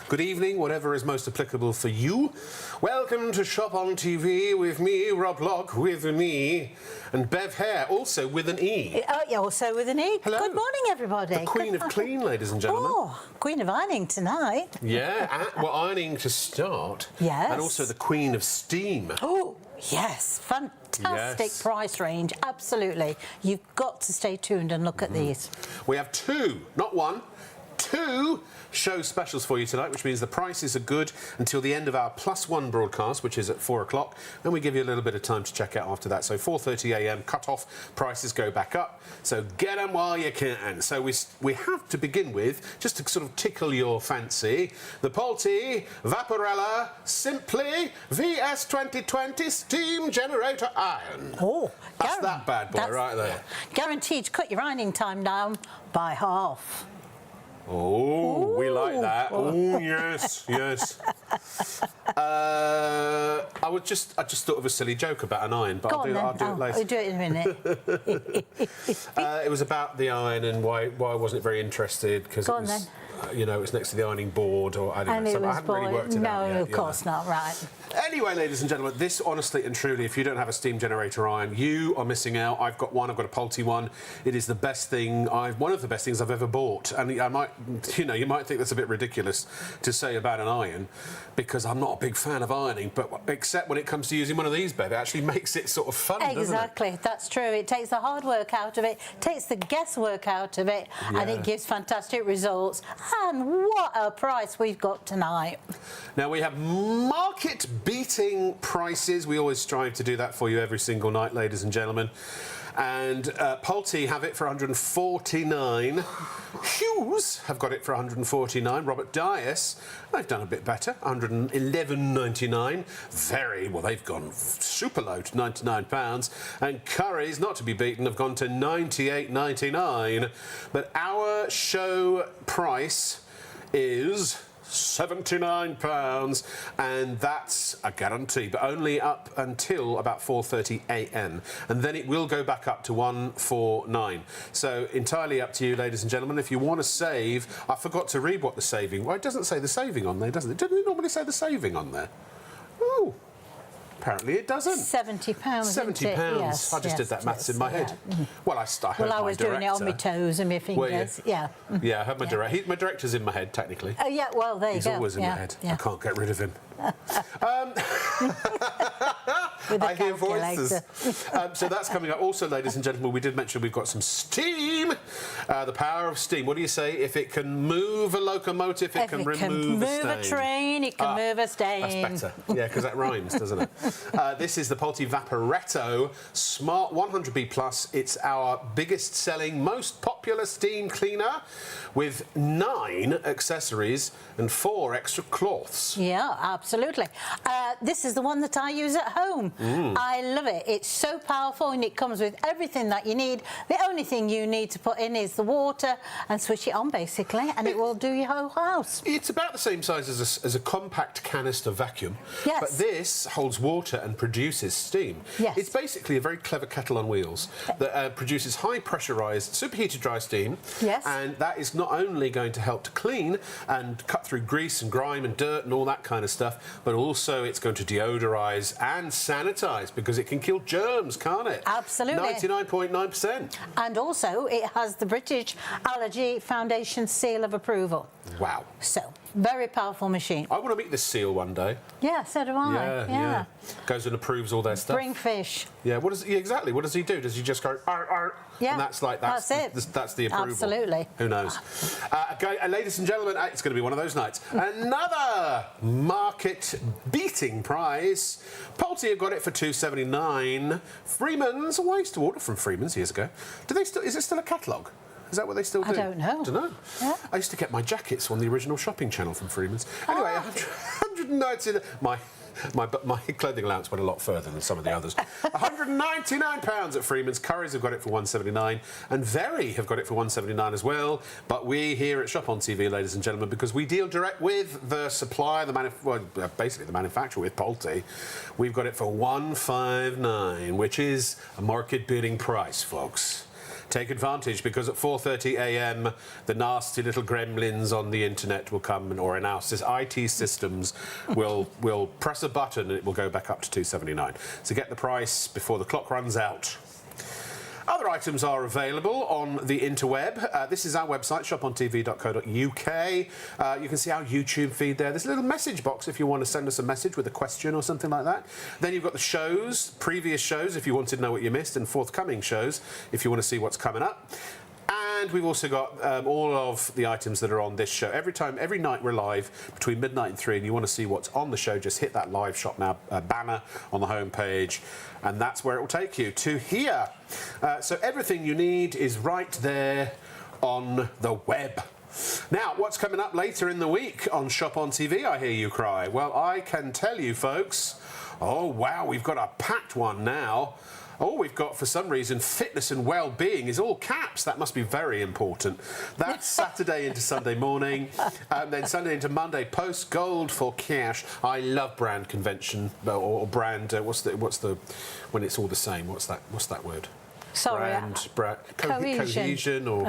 good evening, whatever is most applicable for you. Welcome to Shop on TV with me, Rob Locke, with an E, and Bev Hare, also with an E. Oh, yeah, also with an E. Hello. Good morning, everybody. The Queen of Clean, ladies and gentlemen. Oh, Queen of Ironing tonight. Yeah, well, ironing to start. Yes. And also the Queen of Steam. Oh, yes. Fantastic Yes. price range. Absolutely. You've got to stay tuned and look at these. We have two, not one, two show specials for you tonight, which means the prices are good until the end of our +1 broadcast, which is at 4 o'clock, and we give you a little bit of time to check out after that. So 4:30 a.m. cut-off, prices go back up, so get them while you can. So we have to begin with, just to sort of tickle your fancy, the Polti Vaporetto Simply VS 2020 Steam Generator Iron. Oh, that's that bad boy right there. Guaranteed to cut your ironing time down by half. Oh, we like that. Oh, yes, yes. I just thought of a silly joke about an iron, but I'll do it later. I'll do it in a minute. It was about the iron and why I wasn't very interested, because it was, you know, it's next to the ironing board, or I don't know. I haven't really worked it out yet. No, of course not. Right. Anyway, ladies and gentlemen, this, honestly and truly, if you don't have a steam generator iron, you are missing out. I've got one. I've got a Polti one. It is the best thing. One of the best things I've ever bought. And you might think that's a bit ridiculous to say about an iron, because I'm not a big fan of ironing. But except when it comes to using one of these, Bev, it actually makes it sort of fun, doesn't it? Exactly. That's true. It takes the hard work out of it, takes the guesswork out of it, and it gives fantastic results. And what a price we've got tonight. Now, we have market-beating prices. We always strive to do that for you every single night, ladies and gentlemen. And Polti have it for $149. Hughes have got it for $149. Robert Dias, they've done a bit better, $111.99. Very well, they've gone super low to £99. And Curry's, not to be beaten, have gone to $98.99. But our show price is £79, and that's a guarantee, but only up until about 4:30 a.m. and then it will go back up to $149. So entirely up to you, ladies and gentlemen. If you want to save, I forgot to read what the saving. Well, it doesn't say the saving on there, does it? Doesn't it normally say the saving on there? Oh. Apparently it doesn't. £70. £70. Yes, I just did that maths in my head. Well, I heard I was doing it on my toes and my fingers. Yeah. Yeah, I had my director's in my head, technically. Oh, yeah, well, there you go. He's always in my head. I can't get rid of him. I hear voices. So that's coming up. Also, ladies and gentlemen, we did mention we've got some steam. The power of steam. What do you say? If it can move a locomotive, it can remove a stain. Move a train, it can move a stain. That's better. Yeah, because that rhymes, doesn't it? This is the Polti Vaporetto Smart 100B Plus. It's our biggest selling, most popular steam cleaner with 9 accessories and 4 extra cloths. Yeah, absolutely. This is the one that I use at home. I love it. It's so powerful, and it comes with everything that you need. The only thing you need to put in is the water and switch it on, basically, and it will do your whole house. It's about the same size as a compact canister vacuum. Yes. But this holds water and produces steam. Yes. It's basically a very clever kettle on wheels that produces high pressurised superheated dry steam. Yes. And that is not only going to help to clean and cut through grease and grime and dirt and all that kind of stuff, but also it's going to deodorise and sanitise, because it can kill germs, can't it? Absolutely. 99.9%. And also it has the British Allergy Foundation seal of approval. Wow. So, very powerful machine. I want to meet this seal one day. Yeah, so do I. Yeah. Goes and approves all their stuff. Bring fish. Yeah, exactly. What does he do? Does he just go, arr, arr? Yeah, and that's it. That's the approval. Absolutely. Who knows? Okay, ladies and gentlemen, it's going to be one of those nights. Another market-beating price. Polti have got it for $2.79. Freeman's. I used to order from Freeman's years ago. Is it still a catalogue? Is that what they still do? I don't know. I don't know. Yeah. I used to get my jackets on the original shopping channel from Freeman's. Anyway, 119. My clothing allowance went a lot further than some of the others. £199 at Freeman's. Curry's have got it for $179, and Very have got it for $179 as well. But we here at Shop on TV, ladies and gentlemen, because we deal direct with the supplier, basically the manufacturer, with Polti, we've got it for $159, which is a market-beating price, folks. take advantage, because at 4:30 a.m. the nasty little gremlins on the internet will come, or in our IT systems will press a button and it will go back up to $2.79. So get the price before the clock runs out. Other items are available on the interweb. This is our website, shopontv.co.uk. You can see our YouTube feed there. There's a little message box if you want to send us a message with a question or something like that. Then you've got the shows, previous shows if you wanted to know what you missed, and forthcoming shows if you want to see what's coming up. And we've also got all of the items that are on this show. Every night we're live between midnight and 3, and you want to see what's on the show, just hit that live shop now banner on the homepage, and that's where it will take you to here. So everything you need is right there on the web. Now, what's coming up later in the week on Shop on TV, I hear you cry? Well, I can tell you, folks. Oh, wow, we've got a packed one now. Oh, we've got, for some reason, fitness and well-being is all caps. That must be very important. That's Saturday into Sunday morning. Then Sunday into Monday, post gold for cash. I love brand convention, or brand, what's the, when it's all the same, what's that word? Sorry. Cohesion or...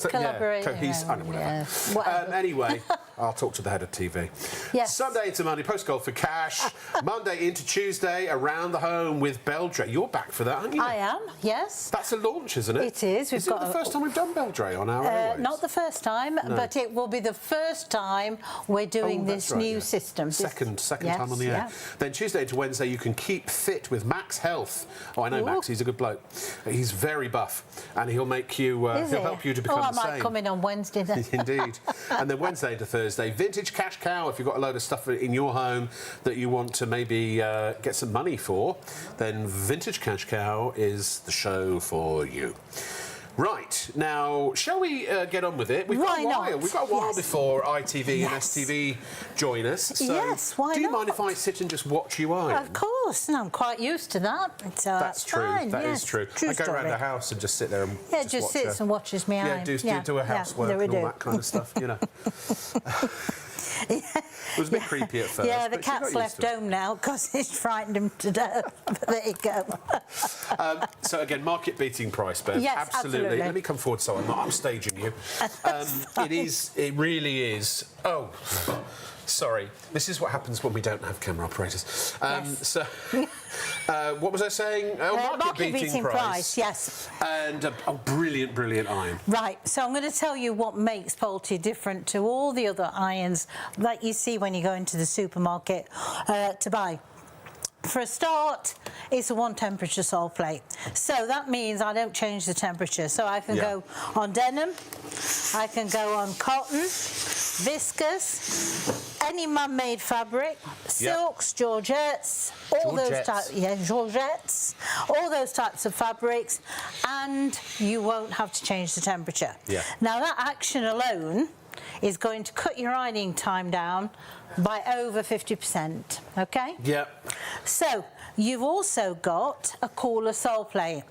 collaborate. Cohesive, I don't know, whatever. Anyway, I'll talk to the head of TV. Yes. Sunday into Monday, post gold for cash. Monday into Tuesday, around the home with Beldray. You're back for that, aren't you? I am, yes. That's a launch, isn't it? It is. Is it the first time we've done Beldray on our airwaves? Not the first time, but it will be the first time we're doing this new system. Second time on the air. Yeah. Then Tuesday into Wednesday, you can keep fit with Max Health. Oh, I know Max. He's a good bloke. He's very buff, and he'll make you. He'll help you to become the same. I might come in on Wednesday then. Indeed. And then Wednesday into Thursday, Vintage Cash Cow. If you've got a load of stuff in your home that you want to maybe get some money for, then Vintage Cash Cow is the show for you. Right, now, shall we get on with it? We've got a while. We've got a while before ITV and STV join us. So yes, why not? Do you mind if I sit and just watch you iron? Of course, and I'm quite used to that. That's true. Fine, that is true. I go around the house and just sit there and just sits and watches me iron. Do a housework and all that kind of stuff, you know. It was a bit creepy at first. Yeah, the cat's left home now because it's frightened him to death. But there you go. So again, market-beating price, Bev. Yes, absolutely. Let me come forward so I'm staging you. It really is. Oh, sorry. This is what happens when we don't have camera operators. So, what was I saying? Market-beating price, yes. And a brilliant iron. Right, so I'm going to tell you what makes Polti different to all the other irons that you see when you go into the supermarket to buy. For a start, it's a one temperature sole plate. So that means I don't change the temperature. So I can go on denim, I can go on cotton, viscose, any man-made fabric, silks, georgettes, all those types of fabrics, and you won't have to change the temperature. Yeah. Now that action alone is going to cut your ironing time down by over 50%, okay? Yeah. So, you've also got a cooler sole plate,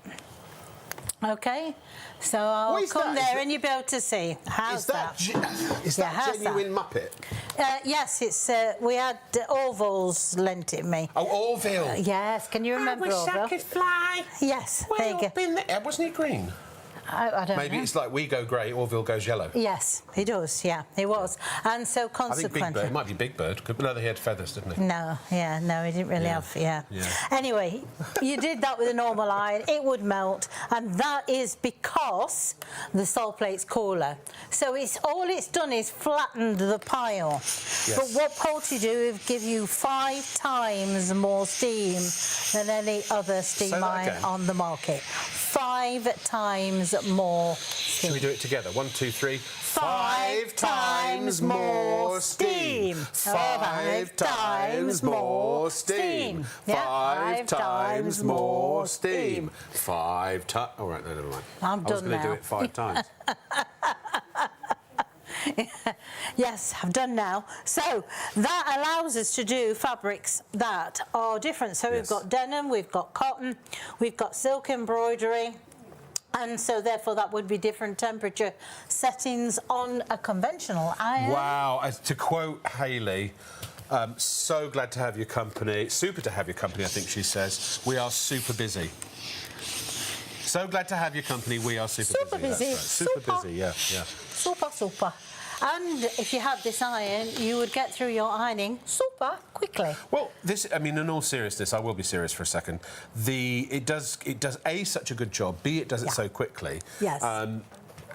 okay? So I'll come there and you'll be able to see. How's that? Is that genuine Muppet? Yes, it's. We had Orville's lent it me. Oh, Orville. Yes, can you remember Orville? I wish I could fly. Yes, there you go. Wasn't he green? I don't know. Maybe it's like we go grey, Orville goes yellow. Yes, he does, yeah, he was. And so consequently... I think Big Bird, it might be Big Bird, but no, he had feathers, didn't he? No, he didn't really have, Anyway, you did that with a normal iron, it would melt, and that is because the sole plate's cooler. So all it's done is flattened the pile. Yes. But what Polti do is give you 5 times more steam than any other steam iron on the market. 5 times more steam. Should we do it together? 1, 2, 3. 5 times more steam. 5 times more steam. 5 times more steam. 5 times... All right, no, never mind. I'm done now. I was going to do it 5 times. Yes, I've done now. So that allows us to do fabrics that are different. So we've got denim, we've got cotton, we've got silk embroidery, and so therefore that would be different temperature settings on a conventional iron. Wow, to quote Hayley, so glad to have your company, super to have your company, I think she says. We are super busy. So glad to have your company. We are super busy. That's right. Super busy, yeah. Super. And if you had this iron, you would get through your ironing super quickly. Well, in all seriousness, I will be serious for a second. It does A, such a good job, B, it does it so quickly. Yes.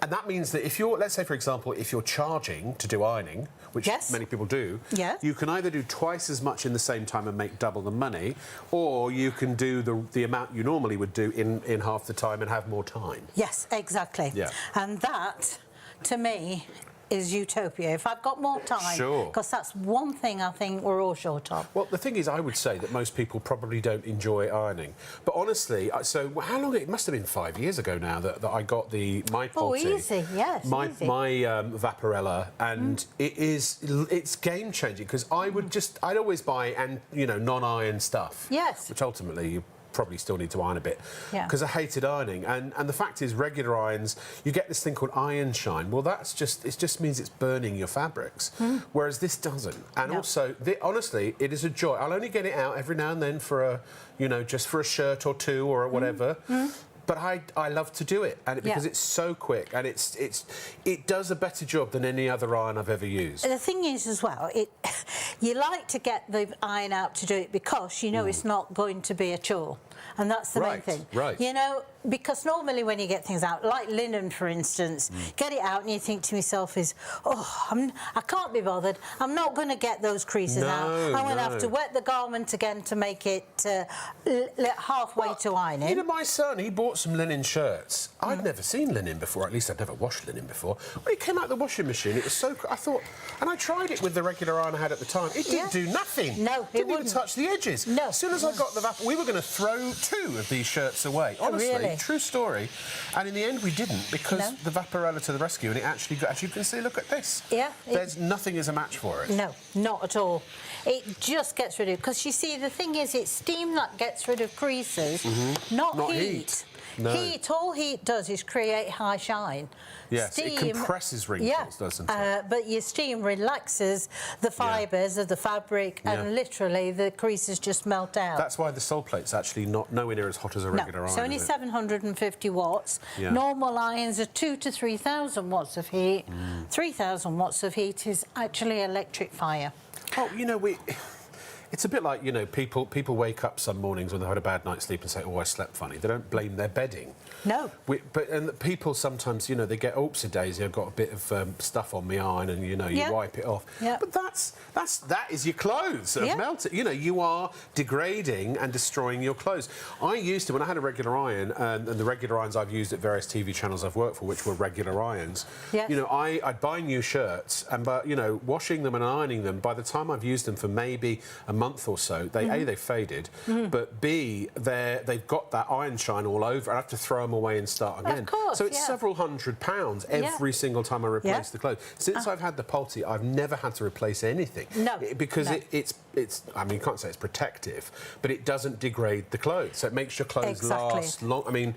And that means that if you're, let's say, for example, if you're charging to do ironing, which many people do, you can either do twice as much in the same time and make double the money, or you can do the amount you normally would do in half the time and have more time. Yes, exactly. Yeah. And that, to me, is utopia. If I've got more time, because that's one thing I think we're all short of. Well, the thing is, I would say that most people probably don't enjoy ironing. But honestly, so how long? It must have been 5 years ago now that I got my Polti. Oh, easy, yes, my easy. My Vaporella, and it's game changing because I'd always buy non-iron stuff. Yes. Which ultimately you probably still need to iron a bit because I hated ironing, and the fact is regular irons, you get this thing called iron shine. Well, it just means it's burning your fabrics, whereas this doesn't. And also, honestly, it is a joy. I'll only get it out every now and then for just for a shirt or two or whatever. But I love to do it, and because it's so quick, and it does a better job than any other iron I've ever used. The thing is, as well, you like to get the iron out to do it because you know it's not going to be a chore, and that's the main thing. Right. You know, because normally when you get things out, like linen, for instance, get it out and you think to yourself I can't be bothered. I'm not going to get those creases out. I'm going to have to wet the garment again to make it halfway to ironing. You know, my son, he bought some linen shirts. I'd never seen linen before, at least I'd never washed linen before. When it came out of the washing machine, it was so... I thought... And I tried it with the regular iron I had at the time. It didn't do nothing. No, it didn't even touch the edges. No. As soon as I got the Vapor... We were going to throw 2 of these shirts away. Honestly, really? True story. And in the end, we didn't, because the Vaporella to the rescue, and it actually got... As you can see, look at this. Yeah. There's nothing as a match for it. No, not at all. It just gets rid of... Because, you see, the thing is, it's steam that gets rid of creases, not heat. No. All heat does is create high shine. Yes, steam, it compresses wrinkles, doesn't it? But your steam relaxes the fibres of the fabric, and literally the creases just melt out. That's why the sole plate's actually nowhere near as hot as a regular iron. It's only 750 watts. Normal irons are 2,000 to 3,000 watts of heat. 3,000 watts of heat is actually electric fire. Oh, you know, it's a bit like, people wake up some mornings when they've had a bad night's sleep and say, oh, I slept funny. They don't blame their bedding. No. And people sometimes, they get, oopsie daisy, I've got a bit of stuff on my iron, and, you wipe it off. Yeah. But that is your clothes that have melted. You are degrading and destroying your clothes. I used to, when I had a regular iron, and the regular irons I've used at various TV channels I've worked for, which were regular irons, I'd buy new shirts, and washing them and ironing them, by the time I've used them for maybe a month or so, they've faded, but B, they've got that iron shine all over. I have to throw them away and start again. Of course, so it's several £100 every single time I replace the clothes. Since I've had the Polti, I've never had to replace anything. No. Because it's I mean, you can't say it's protective, but it doesn't degrade the clothes. So it makes your clothes last long. I mean,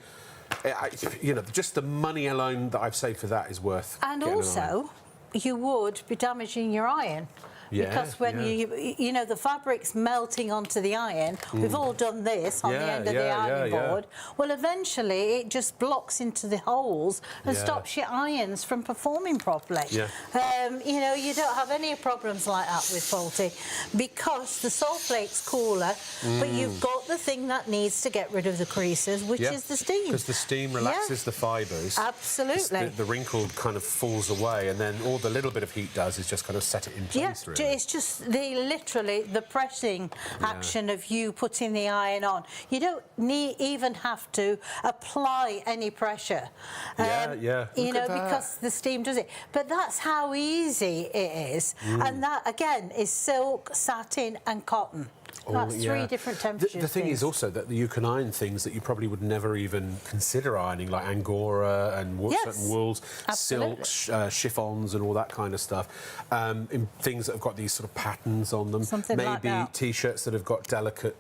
just the money alone that I've saved for that is worth. And also, you would be damaging your iron. Because when the fabric's melting onto the iron, we've all done this on the end of the ironing board. Well, eventually it just blocks into the holes and stops your irons from performing properly. You don't have any problems like that with Polti because the sole plate's cooler, but you've got the thing that needs to get rid of the creases, which is the steam. Because the steam relaxes the fibres. Absolutely. The wrinkle kind of falls away, and then all the little bit of heat does is just kind of set it in place. Really. It's just literally the pressing action of you putting the iron on. You don't even have to apply any pressure. Because the steam does it. But that's how easy it is. And that, again, is silk, satin and cotton. That's 3 different temperatures. The thing is also that you can iron things that you probably would never even consider ironing, like Angora and certain wools, silks, chiffons and all that kind of stuff. In things that have got these sort of patterns on them. Something like that. Maybe T-shirts that have got delicate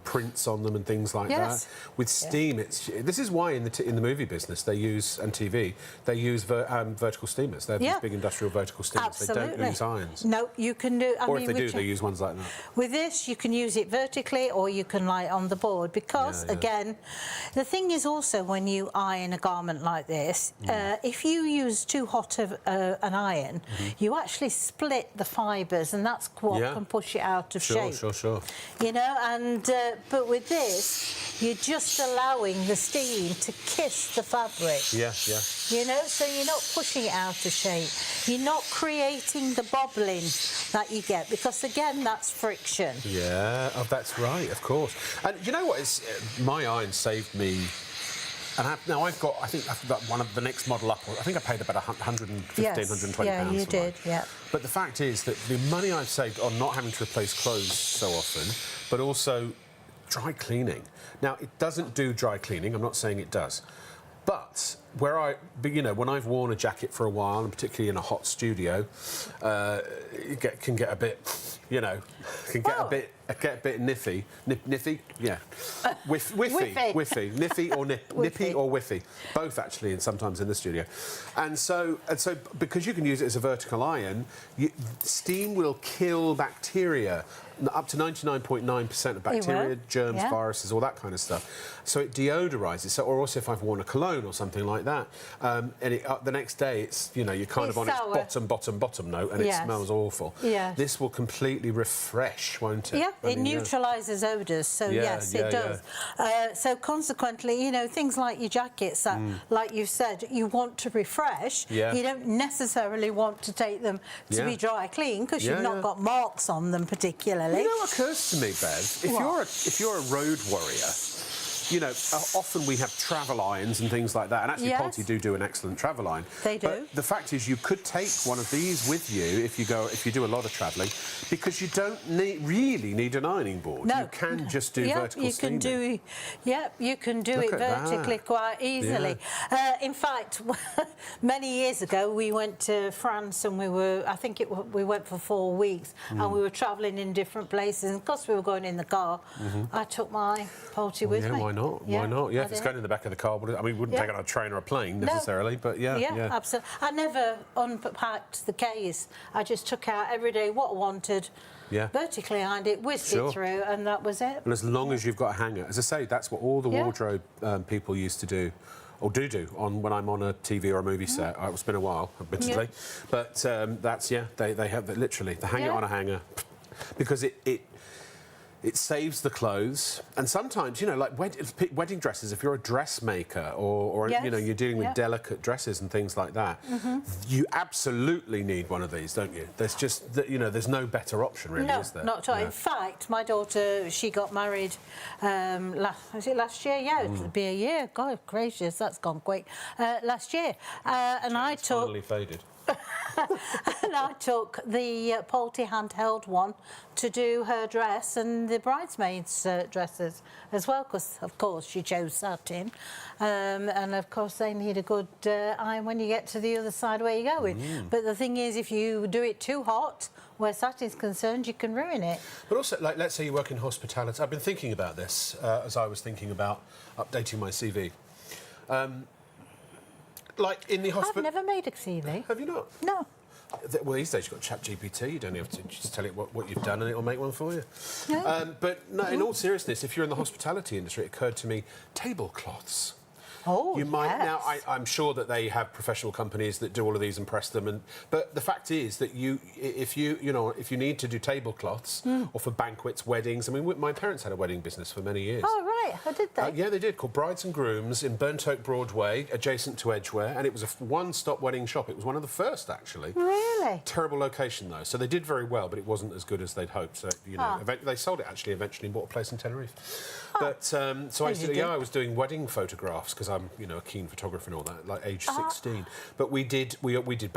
prints on them and things like that. With steam, this is why in the movie business they use, and TV, they use vertical steamers. They have these big industrial vertical steamers. Absolutely. They don't use irons. No, you can do... Or if they do, they use ones like that. With this, you can use use it vertically or you can lie it on the board because, again, the thing is also when you iron a garment like this, if you use too hot of an iron, you actually split the fibres, and that's what can push it out of shape. Sure. You know, and but with this, you're just allowing the steam to kiss the fabric. Yeah. You know, so you're not pushing it out of shape. You're not creating the bobbling that you get because, again, that's friction. Yeah, that's right, of course. And you know what? My iron saved me. And I've got one of the next model up. I think I paid about 115, 120 pounds. Yeah, you did. Yeah. But the fact is that the money I've saved on not having to replace clothes so often, but also dry cleaning. Now, it doesn't do dry cleaning. I'm not saying it does. But when I've worn a jacket for a while, and particularly in a hot studio, it can get a bit, a bit niffy. Niffy? Yeah. Whiffy. Nippy or whiffy. Both, actually, and sometimes in the studio. And so because you can use it as a vertical iron, steam will kill bacteria. Up to 99.9% of bacteria, germs, viruses, all that kind of stuff. So it deodorizes. So, or also if I've worn a cologne or something like that, and the next day it's you're kind of on its bottom note, and it smells awful. Yes. This will completely refresh, won't it? Yeah, it neutralises odours. So yes, it does. So consequently, things like your jackets that, like you said, you want to refresh. You don't necessarily want to take them to be dry clean because you've not got marks on them particularly. You know what occurs to me, Bev? If you're a road warrior, often we have travel irons and things like that, and actually Polti do an excellent travel iron. They do. But the fact is, you could take one of these with you if you do a lot of travelling, because you don't really need an ironing board. No. You can just do vertical steaming. You can do it vertically quite easily. In fact, many years ago we went to France and we went for 4 weeks and we were travelling in different places, and because we were going in the car, I took my Polti with me. Why not? Why not? Yeah, if it's going in the back of the car, we wouldn't take it on a train or a plane necessarily, but yeah, absolutely. I never unpacked the case. I just took out every day what I wanted, vertically ironed it, whisked it through, and that was it. And as long as you've got a hanger, as I say, that's what all the wardrobe people used to do. Or do when I'm on a TV or a movie set. It's been a while, admittedly, but they have literally the hanger on a hanger, because it saves the clothes. And sometimes, like wedding dresses, if you're a dressmaker or you're dealing with delicate dresses and things like that, you absolutely need one of these, don't you? There's just, there's no better option, really, is there? Not at all. In fact, my daughter, she got married, was it last year? Yeah, it'll be a year. God gracious, that's gone quick. Last year. And I took... finally faded. And I took the Polti handheld one to do her dress and the bridesmaids' dresses as well, because of course she chose satin, and of course they need a good iron when you get to the other side where you're going. But the thing is, if you do it too hot, where satin's concerned, you can ruin it. But also, let's say you work in hospitality. I've been thinking about this as I was thinking about updating my CV. Like in the hospital. I've never made a CV. Have you not? No. Well, these days you've got ChatGPT. You don't have to just tell it what you've done, and it'll make one for you. No. But no, in all seriousness, if you're in the hospitality industry, it occurred to me tablecloths. Oh, you might now. I'm sure that they have professional companies that do all of these and press them. But the fact is that if you need to do tablecloths or for banquets, weddings. I mean, my parents had a wedding business for many years. Oh right, how did they? Yeah, they did. Called Brides and Grooms in Burnt Oak Broadway, adjacent to Edgware, and it was a one-stop wedding shop. It was one of the first, actually. Really? Terrible location though, so they did very well, but it wasn't as good as they'd hoped. So they sold it actually eventually and bought a place in Tenerife. But so I was doing wedding photographs because I'm a keen photographer and all that, like age 16. But we did what do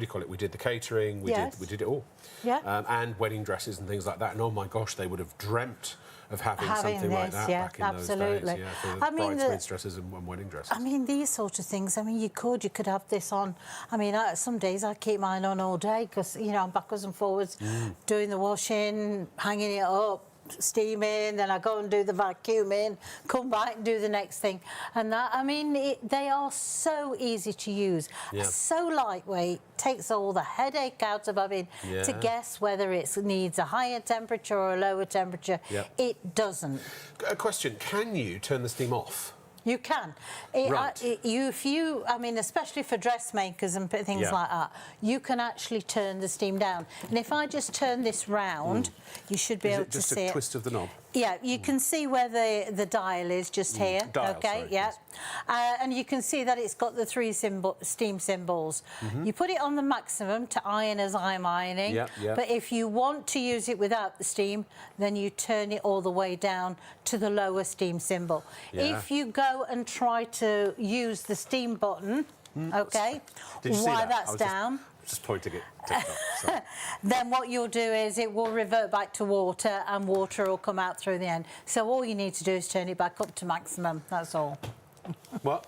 you call it? We did the catering, we did it all. Yeah. And wedding dresses and things like that. And oh my gosh, they would have dreamt of having something like that back in those days. Yeah, for bridesmaids' dresses and wedding dresses. I mean, these sort of things. I mean, you could have this on. I mean, some days I keep mine on all day because I'm backwards and forwards doing the washing, hanging it up, steam in, then I go and do the vacuuming, come back and do the next thing. And that, I mean, they are so easy to use, so lightweight, takes all the headache out of having to guess whether it needs a higher temperature or a lower temperature. It doesn't. A question, can you turn the steam off? You can. I mean, especially for dressmakers and things like that, you can actually turn the steam down. And if I just turn this round, you should be able to see it. Just a twist of the knob? Yeah, you can see where the dial is just here. Dial, okay, sorry, and you can see that it's got the 3 steam symbols. You put it on the maximum to iron as I'm ironing. But if you want to use it without the steam, then you turn it all the way down to the lower steam symbol. If you go and try to use the steam button, okay, while that's down. Just pointing at TikTok. Then what you'll do is it will revert back to water and water will come out through the end. So all you need to do is turn it back up to maximum, that's all. What?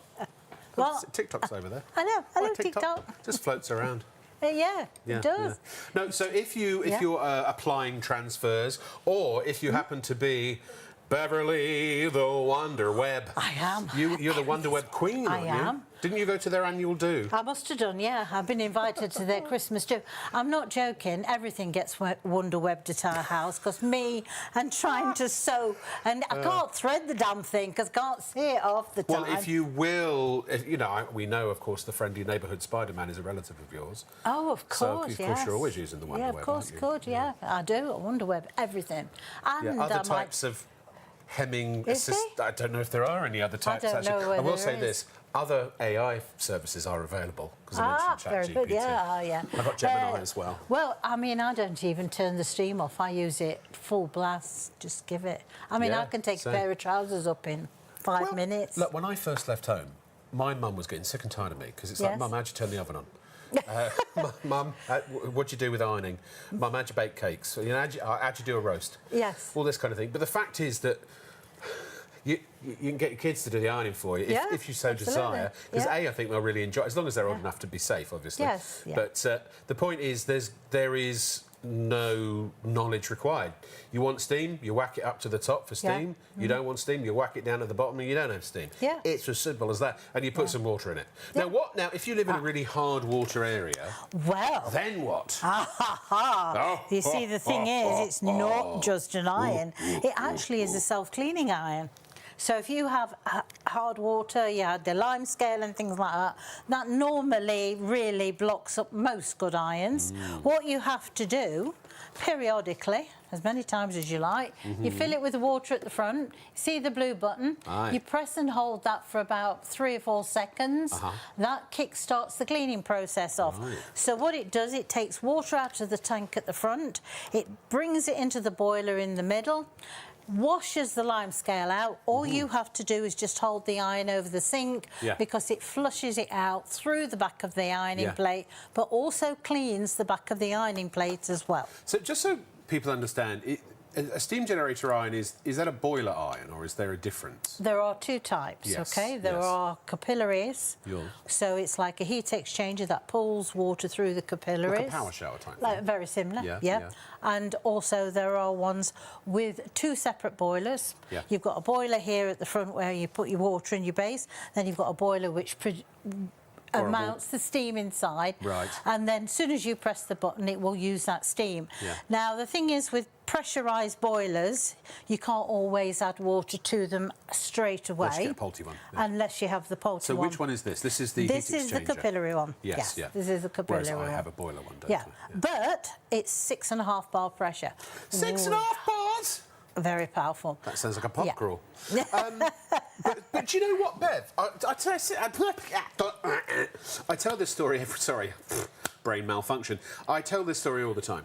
Well, TikTok's over there. I know, TikTok. Just floats around. Yeah, it does. No, so if you're applying transfers, or if you happen to be Beverly the Wonder Web. I am. You're the Wonder Web queen, aren't you? I am. Didn't you go to their annual do? I must have done, yeah. I've been invited to their Christmas do. I'm not joking. Everything gets Wonder Webbed at our house because me and trying to sew, and I can't thread the damn thing because I can't see it half the time. Well, if you will, you know, we know, of course, the friendly neighbourhood Spider-Man is a relative of yours. Oh, of course, So, of course, you're always using the Wonder Web, of course, good, yeah. I do. Wonder Web, everything. And other types of hemming assist. I don't know if there are any other types. I don't know whether I will say there this: other AI services are available because I mentioned ChatGPT. Yeah. I've got Gemini as well. Well, I mean, I don't even turn the steam off. I use it full blast. Just give it. I mean, I can take a pair of trousers up in 5 minutes. Look, when I first left home, my mum was getting sick and tired of me because it's like, Mum, how'd you turn the oven on? Mum, what'd you do with ironing? Mum, how'd you bake cakes? You know, how'd you do a roast? Yes. All this kind of thing. But the fact is that you can get your kids to do the ironing for you if you so desire. Because I think they'll really enjoy it, as long as they're old enough to be safe, obviously. Yes. Yeah. But the point is, there is no knowledge required. You want steam, you whack it up to the top for steam. You don't want steam, you whack it down at the bottom and you don't have steam. It's as simple as that. And you put some water in it. Now, Now, if you live in a really hard water area, then what? You see, the thing is, it's not just an iron. It actually is a self-cleaning iron. So if you have hard water, you have the lime scale and things like that, that normally really blocks up most good irons. What you have to do, periodically, as many times as you like, you fill it with the water at the front, see the blue button, you press and hold that for about 3 or 4 seconds. That kick-starts the cleaning process off. So what it does, it takes water out of the tank at the front, it brings it into the boiler in the middle, washes the lime scale out. All you have to do is just hold the iron over the sink because it flushes it out through the back of the ironing plate, but also cleans the back of the ironing plate as well. So just so people understand, a steam generator iron, is that a boiler iron or is there a difference? There are 2 types, okay? There are capillaries. So it's like a heat exchanger that pulls water through the capillaries. Like a power shower type thing. Very similar, And also there are ones with 2 separate boilers. You've got a boiler here at the front where you put your water in your base, then you've got a boiler which mounts the steam inside, and then as soon as you press the button it will use that steam. Now the thing is, with pressurised boilers you can't always add water to them straight away. Unless you get a Polti one. Unless you have the Polti one. So which one is this? This is the heat exchanger? This is the capillary one. Yes, This is the capillary one. Whereas I have a boiler one, don't I? But it's 6.5 bar pressure. 6.5 bars? Very powerful. That sounds like a pub crawl. But do you know what, Bev? I tell this story sorry, brain malfunction. I tell this story all the time.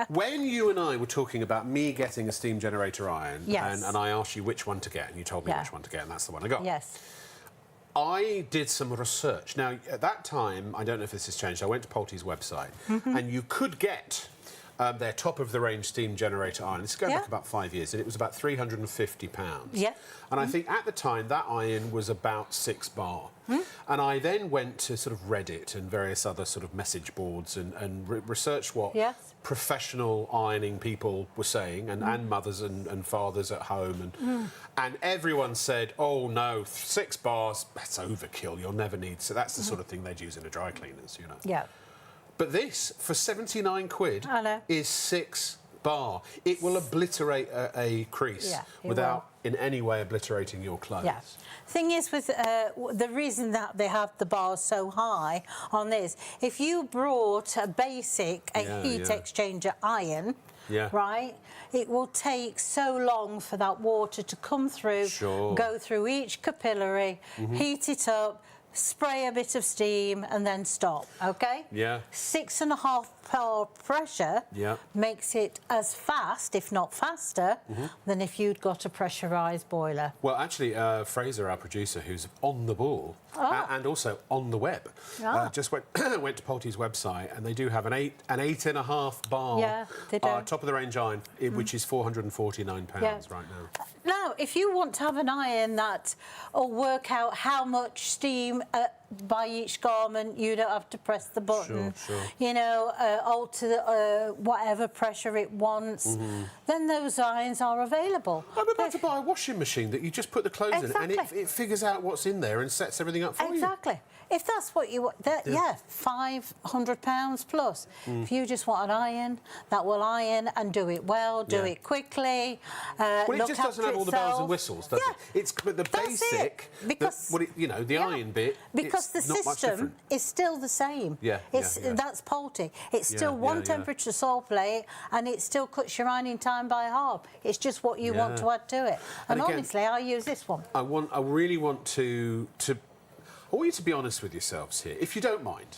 When you and I were talking about me getting a steam generator iron, and I asked you which one to get, and you told me which one to get, and that's the one I got. I did some research. Now, at that time, I don't know if this has changed, I went to Polti's website, and you could get their top-of-the-range steam generator iron. This is going Yeah. back about 5 years, and it was about £350. Yeah. And I think at the time, that iron was about 6 bar. And I then went to sort of Reddit and various other sort of message boards and researched what Yes. professional ironing people were saying, and mothers and fathers at home. And everyone said, oh, no, 6 bars, that's overkill. You'll never need... So that's the sort of thing they'd use in the dry cleaners, you know. Yeah. But this, for 79 quid, I know. is 6 bar. It will obliterate a crease Yeah, it without in any way obliterating your clothes. Yeah. Thing is, with the reason that they have the bars so high on this, if you brought a basic heat exchanger iron, right, it will take so long for that water to come through, go through each capillary, heat it up, spray a bit of steam and then stop, okay? Yeah. 6.5 bar pressure makes it as fast, if not faster, than if you'd got a pressurised boiler. Well, actually, Fraser, our producer, who's on the ball and also on the web, just went to Polti's website, and they do have an 8.5 bar top-of-the-range iron, which is £449 right now. Now, if you want to have an iron that will work out how much steam by each garment, you don't have to press the button, you know, alter whatever pressure it wants, then those irons are available. I'm about to buy a washing machine that you just put the clothes in and it figures out what's in there and sets everything up for you. Exactly. If that's what you want, £500 plus. If you just want an iron that will iron and do it well, do it quickly, well, it just doesn't have all the bells and whistles, does it? It's but the basic, the iron bit. Because the system is still the same. That's Polti. It's still one temperature salt plate, and it still cuts your ironing time by half. It's just what you want to add to it. And again, honestly, I use this one. I really want to. I want you to be honest with yourselves here, if you don't mind.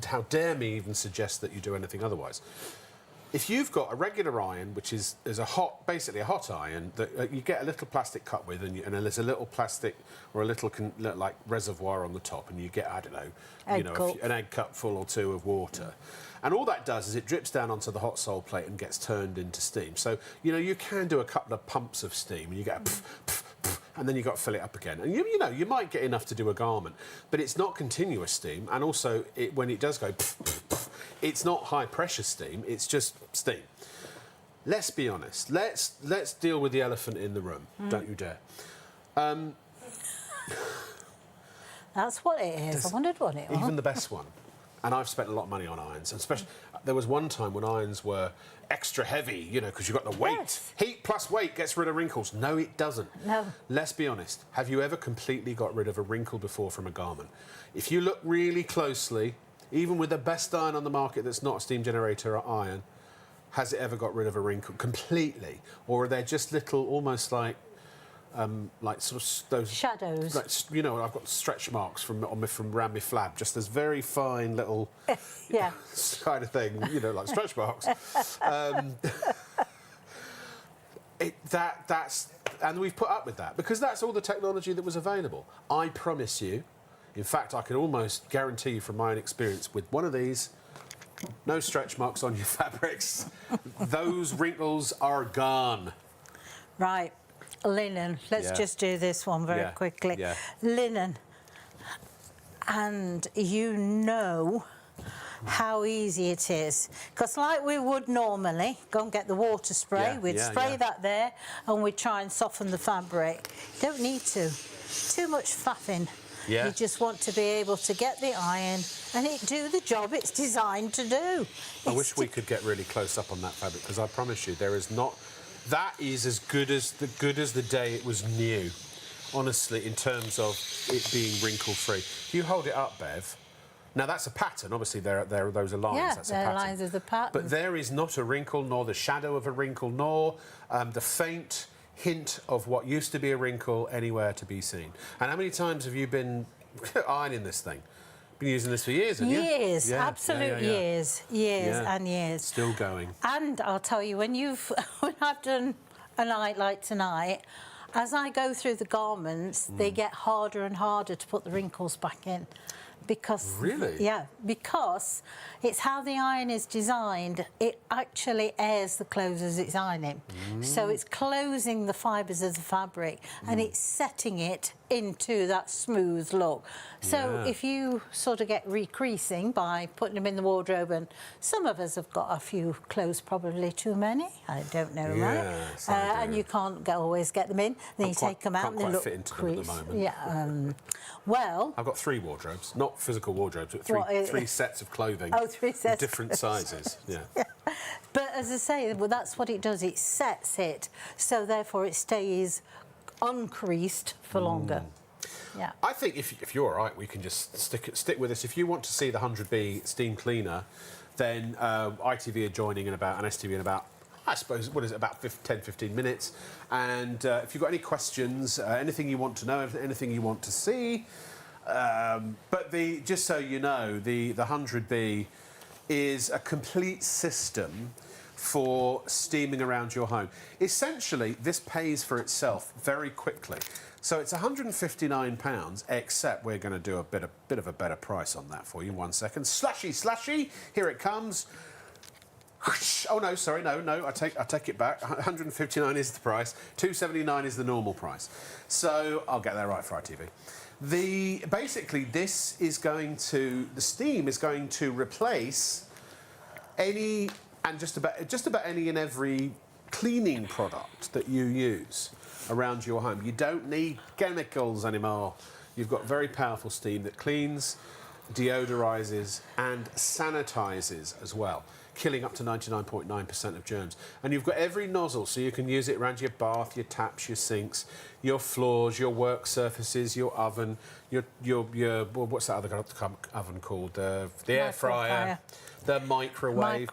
How dare me even suggest that you do anything otherwise? If you've got a regular iron, which is basically a hot iron that you get a little plastic cup with, and there's a little plastic or a little like reservoir on the top, and you get, I don't know, an egg cup full or two of water. And all that does is it drips down onto the hot sole plate and gets turned into steam. So, you can do a couple of pumps of steam, and you get a and then you've got to fill it up again. And you might get enough to do a garment, but it's not continuous steam. And also, when it does go, it's not high pressure steam. It's just steam. Let's be honest. Let's deal with the elephant in the room. Don't you dare. That's what it is. I wondered what it was. Even the best one. And I've spent a lot of money on irons, and especially there was one time when irons were extra heavy, because you've got the weight. Yes. Heat plus weight gets rid of wrinkles. No, it doesn't. No. Let's be honest. Have you ever completely got rid of a wrinkle before from a garment? If you look really closely, even with the best iron on the market that's not a steam generator iron, has it ever got rid of a wrinkle completely? Or are they just little, almost like sort of those shadows. Like, I've got stretch marks from around my flab, just this very fine little kind of thing, like stretch marks. And we've put up with that because that's all the technology that was available. I promise you, in fact, I can almost guarantee you from my own experience with one of these, no stretch marks on your fabrics. Those wrinkles are gone. Right. Linen. Let's just do this one very quickly. Linen. And how easy it is. Because like we would normally, go and get the water spray, we'd spray that there and we'd try and soften the fabric. You don't need to. Too much faffing. You just want to be able to get the iron and it do the job it's designed to do. I wish we could get really close up on that fabric, because I promise you there is not... That is as good as the day it was new, honestly, in terms of it being wrinkle-free. If you hold it up, Bev, now that's a pattern. Obviously, those are lines. That's a pattern. Lines of the pattern. But there is not a wrinkle, nor the shadow of a wrinkle, nor the faint hint of what used to be a wrinkle anywhere to be seen. And how many times have you been ironing this thing? Been using this for years, haven't you? Years, absolute years and years. Still going. And I'll tell you, when I've done a night like tonight, as I go through the garments, they get harder and harder to put the wrinkles back in. because Really? yeah, because it's how the iron is designed. It actually airs the clothes as it's ironing, so it's closing the fibres of the fabric and it's setting it into that smooth look. So if you sort of get recreasing by putting them in the wardrobe, and some of us have got a few clothes, probably too many, I don't know, Yes, right? I do. And you can't always get them in, then you take them out and they look fit into them at the moment. Yeah, well, I've got 3 wardrobes, not physical wardrobes, but three sets of clothing. Oh, 3 sets. Of different sizes, yeah. But as I say, well, that's what it does. It sets it, so therefore it stays uncreased for longer. Yeah. I think if you're all right, we can just stick with this. If you want to see the 100B steam cleaner, then ITV are joining in about, and STV in about, I suppose, what is it, about 10-15 minutes. And if you've got any questions, anything you want to know, anything you want to see, but just so you know, the 100B is a complete system for steaming around your home. Essentially, this pays for itself very quickly. So it's £159, except we're going to do a bit of a better price on that for you. 1 second. Slashy, here it comes. Oh no, sorry, no, I take it back. 159 is the price. 279 is the normal price. So I'll get that right for ITV. Basically, the steam is going to replace any and just about any and every cleaning product that you use around your home. You don't need chemicals anymore. You've got very powerful steam that cleans, deodorizes and sanitizes as well, killing up to 99.9% of germs. And you've got every nozzle, so you can use it around your bath, your taps, your sinks, your floors, your work surfaces, your oven, your well, what's that other oven called? The air fryer, the microwave.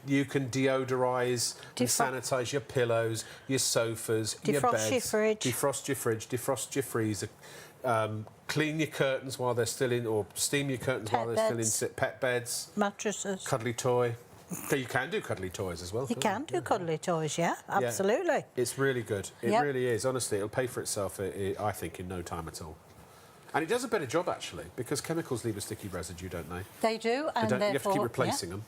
You can deodorize and sanitize your pillows, your sofas, your beds. Defrost your fridge, defrost your freezer. Clean your curtains while they're still in, or steam your curtains while they're still in. Pet beds, mattresses, cuddly toy. You can do cuddly toys as well. You can do cuddly toys, yeah, absolutely. Yeah, it's really good. It really is. Honestly, it'll pay for itself, I think, in no time at all. And it does a better job, actually, because chemicals leave a sticky residue, don't they? They do, and therefore, you have to keep replacing them.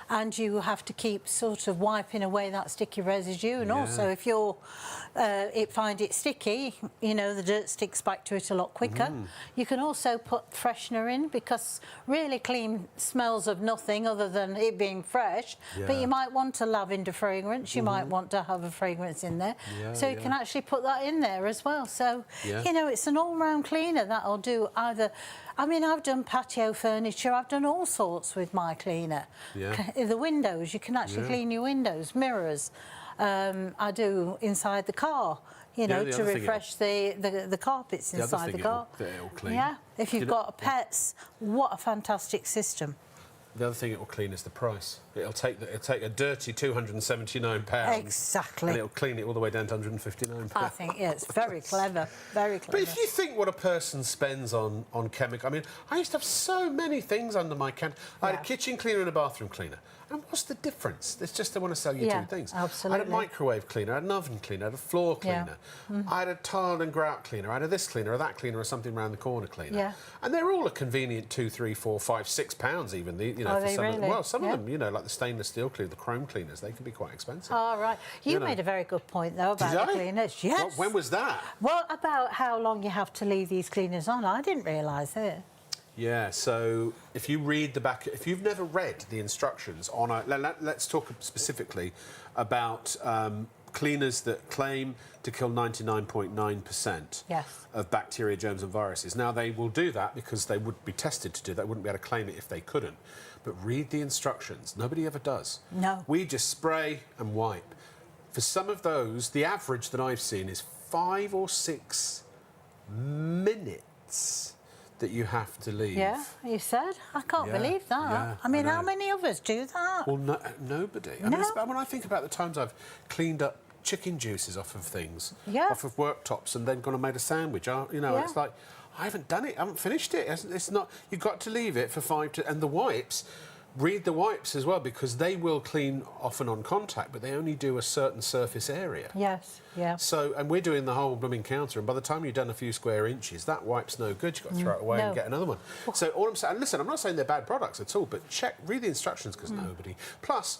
And you have to keep sort of wiping away that sticky residue. And also, if you're find it sticky, you know, the dirt sticks back to it a lot quicker. You can also put freshener in, because really clean smells of nothing other than it being fresh. But you might want a lavender fragrance. You might want to have a fragrance in there. So you can actually put that in there as well. So, you know, it's an all-round cleaner that'll do either... I mean, I've done patio furniture, I've done all sorts with my cleaner. The windows, you can actually clean your windows, mirrors. I do inside the car, you know, to refresh the carpets inside the car. It'll clean. Yeah, if you've got pets, what a fantastic system. The other thing it will clean is the price. It'll take a dirty £279. Exactly. And it'll clean it all the way down to £159. I think, yeah, it's very clever, very clever. But if you think what a person spends on chemical... I mean, I used to have so many things under my counter. I had a kitchen cleaner and a bathroom cleaner. And what's the difference? It's just they want to sell you two things. Absolutely. I had a microwave cleaner, I had an oven cleaner, I had a floor cleaner. I had a tile and grout cleaner, I had a this cleaner or that cleaner or something around the corner cleaner. And they're all a convenient £2, £3, £4, £5, £6 even. You know, for some of them. Well, some of them, you know, like the stainless steel cleaner, the chrome cleaners, they can be quite expensive. Oh, right. You made a very good point, though, about the cleaners. Yes. Well, when was that? Well, about how long you have to leave these cleaners on. I didn't realise it. Yeah, so if you read the back... If you've never read the instructions on a... Let's talk specifically about cleaners that claim to kill 99.9% of bacteria, germs and viruses. Now, they will do that because they would be tested to do that. They wouldn't be able to claim it if they couldn't. But read the instructions. Nobody ever does. No. We just spray and wipe. For some of those, the average that I've seen is 5 or 6 minutes that you have to leave. Yeah, you said? I can't believe that. Yeah, I mean, how many of us do that? Well, nobody. I mean, when I think about the times I've cleaned up chicken juices off of things, off of worktops, and then gone and made a sandwich, you know, it's like, I haven't done it, I haven't finished it. It's not... You've got to leave it for 5 to... And the wipes... read the wipes as well, because they will clean often on contact, but they only do a certain surface area. Yes, yeah. So, and we're doing the whole blooming counter, and by the time you've done a few square inches, that wipe's no good. You've got to throw it away and get another one. So all I'm saying, and listen, I'm not saying they're bad products at all, but read the instructions, because nobody. Plus,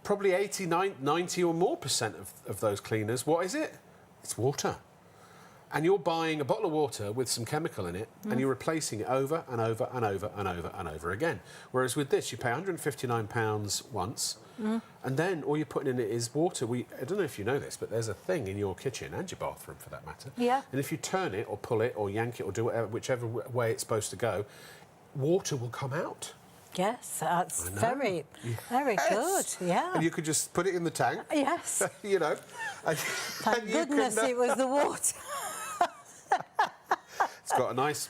probably 80, 90 or more % of those cleaners, what is it? It's water. And you're buying a bottle of water with some chemical in it, and you're replacing it over and over and over and over and over again. Whereas with this, you pay £159 once, and then all you're putting in it is water. I don't know if you know this, but there's a thing in your kitchen, and your bathroom for that matter. Yeah. And if you turn it or pull it or yank it or do whatever, whichever way it's supposed to go, water will come out. Yes, that's very good. Yeah. And you could just put it in the tank. Yes. You know. Thank goodness it was the water. It's got a nice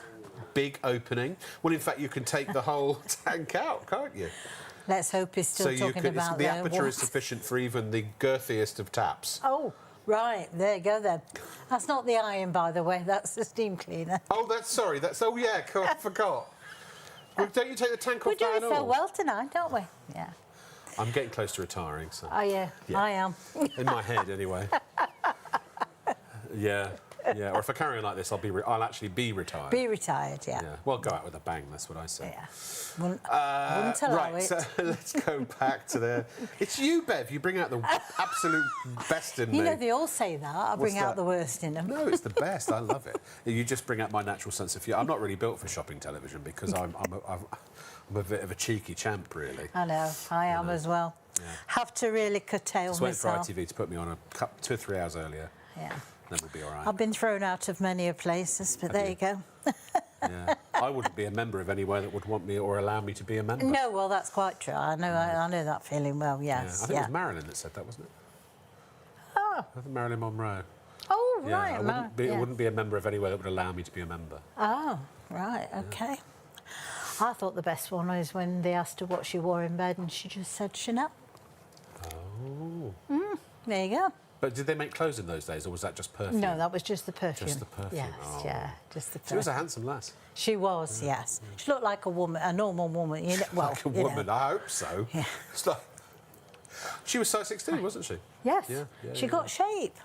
big opening. Well, in fact, you can take the whole tank out, can't you? Let's hope he's still talking about the aperture is sufficient for even the girthiest of taps. Oh, right. There you go then. That's not the iron, by the way. That's the steam cleaner. Oh, oh yeah, I forgot. Well, don't you take the tank off that We're doing so well tonight, don't we? Yeah. I'm getting close to retiring, so. Oh yeah. I am. In my head, anyway. Yeah. Yeah, or if I carry on like this, I'll actually be retired. Be retired, yeah. Well, go out with a bang, that's what I say. Yeah. Wouldn't allow right, it. so let's go back to the... It's you, Bev. You bring out the absolute best in me. You know, they all say that. I bring out the worst in them. No, it's the best. I love it. You just bring out my natural sense of humour. I'm not really built for shopping television, because I'm a bit of a cheeky champ, really. I know. I am as well. Yeah. Have to really curtail Just waiting for myself. ITV to put me on 2 or 3 hours earlier. Yeah. Then we'll be all right. I've been thrown out of many places, but there you go. Yeah. I wouldn't be a member of anywhere that would want me or allow me to be a member. No, well, that's quite true. I know that feeling well, yes. I think it was Marilyn that said that, wasn't it? Oh. I think Marilyn Monroe. Oh, Yeah, right. I wouldn't be a member of anywhere that would allow me to be a member. Oh, right, OK. I thought the best one was when they asked her what she wore in bed and she just said Chanel. Oh. There you go. But did they make clothes in those days, or was that just perfume? No, that was just the perfume. Just the perfume. Yes, Oh. yeah, just the perfume. She was a handsome lass. She was, yes. She looked like a woman, a normal woman. You know, well, Like a woman, I hope so. Yeah. It's like... She was size 16, wasn't she? Yes. Yeah, She got shape.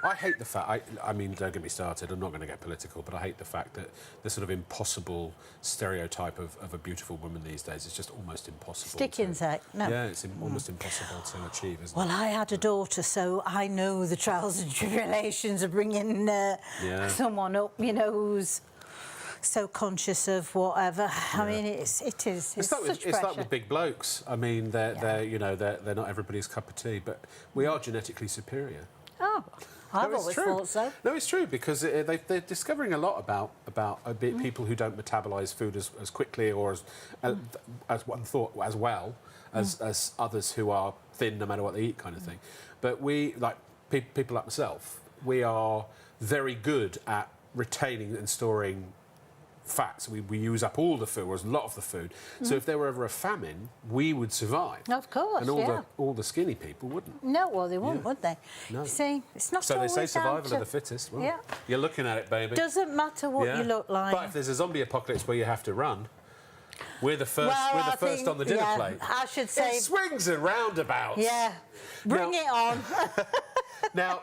I hate the fact, I mean, don't get me started, I'm not going to get political, but I hate the fact that the sort of impossible stereotype of a beautiful woman these days is just almost impossible. Stick insect, no. Yeah, it's almost impossible to achieve, isn't Well, I had a daughter, so I know the trials and tribulations of bringing someone up, you know, who's so conscious of whatever. I mean, it is. It's like with big blokes. I mean, they're not everybody's cup of tea, but we are genetically superior. Oh, I've always thought so. No, it's true, because they're discovering a lot about people who don't metabolize food as quickly or as one thought as well as others who are thin no matter what they eat, kind of thing. But we, like people like myself, we are very good at retaining and storing fats. We use up all the food, or a lot of the food. So if there were ever a famine, we would survive. Of course, and all the skinny people wouldn't. No, well, they wouldn't, would they? No. You see, it's not So they say always survival of the fittest. Well, yeah. You're looking at it, baby. Doesn't matter what you look like. But if there's a zombie apocalypse where you have to run, we're the first. Well, we're the first on the dinner plate. I should say. It swings and roundabouts. Yeah. Bring it on. Now.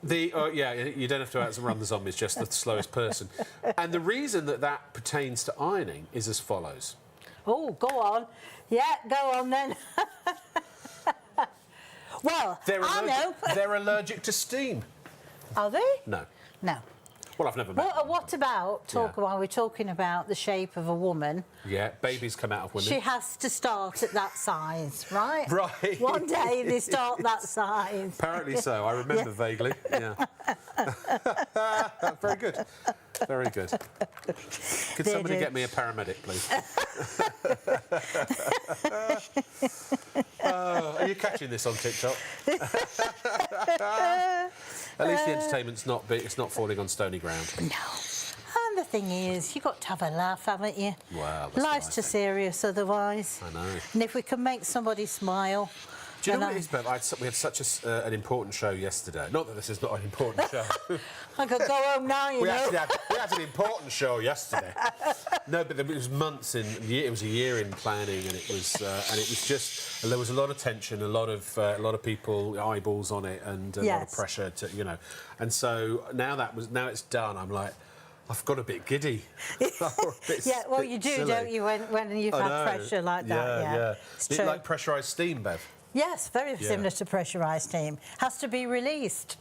You don't have to outrun the zombies, just the slowest person. And the reason that pertains to ironing is as follows. Oh, go on. Yeah, go on then. Well, I know. They're allergic to steam. Are they? No. No. Well, I've never met them. What about, while we're talking about the shape of a woman... Yeah, babies come out of women. She has to start at that size, right? Right. One day they start that size. Apparently so. I remember vaguely. Yeah. Very good. Very good. Could somebody get me a paramedic, please? Are you catching this on TikTok? At least the entertainment's not big. It's not falling on stony ground. No. And the thing is, you've got to have a laugh, haven't you? Well, that's life's too serious otherwise. I know. And if we can make somebody smile, Do you know what it is, Bev? We had such an important show yesterday. Not that this is not an important show. I could go home now, you know. We had an important show yesterday. No, but it was months in. It was a year in planning, and it was just. There was a lot of tension, a lot of people eyeballs on it, and a lot of pressure to, you know. And so now it's done. I'm like, I've got a bit giddy. Well, you do, silly. don't you, when you've had pressure like that? Yeah. It's Bit true. like pressurised steam, Bev. Yes, very similar to pressurised steam. Has to be released.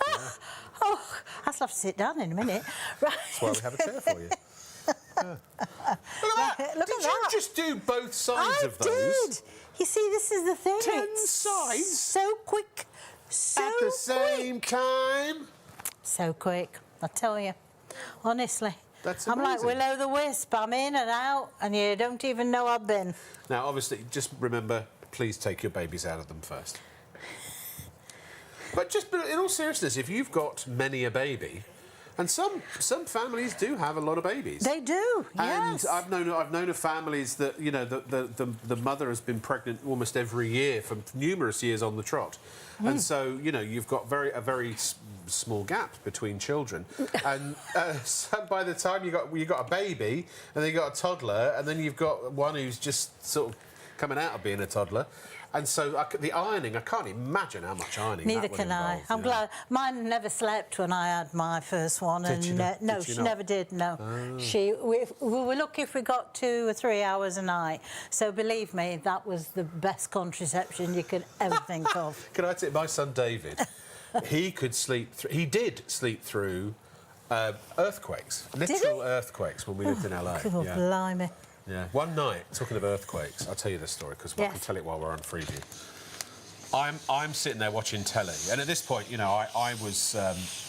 Oh, I'll have to sit down in a minute. Right. That's why we have a chair for you. Look at that! Look Did at you that. just do both sides of those? I did. You see, this is the thing. 10 it's sides? So quick. So At the same time? So quick, I tell you. Honestly. That's I'm like amazing. Will-o'-the-wisp. I'm in and out, and you don't even know I've been. Now, obviously, just remember, please take your babies out of them first. But in all seriousness, if you've got many a baby, and some families do have a lot of babies. They do, yes. And I've known of families that, you know, the mother has been pregnant almost every year for numerous years on the trot. And so, you know, you've got a very small gap between children. And so by the time you got a baby, and then you got a toddler, and then you've got one who's just sort of coming out of being a toddler. And so the ironing, I can't imagine how much ironing Neither that would can I. involve, I'm glad. Mine never slept when I had my first one. Did she not? No, Did she she not? never did, no. We were lucky if we got 2 or 3 hours a night. So believe me, that was the best contraception you could ever think of. Can I tell you, my son David, he did sleep through earthquakes, literal earthquakes when we lived in LA. God, blimey. Yeah. One night, talking of earthquakes, I'll tell you this story because I can tell it while we're on Freeview. I'm sitting there watching telly, and at this point, you know, I was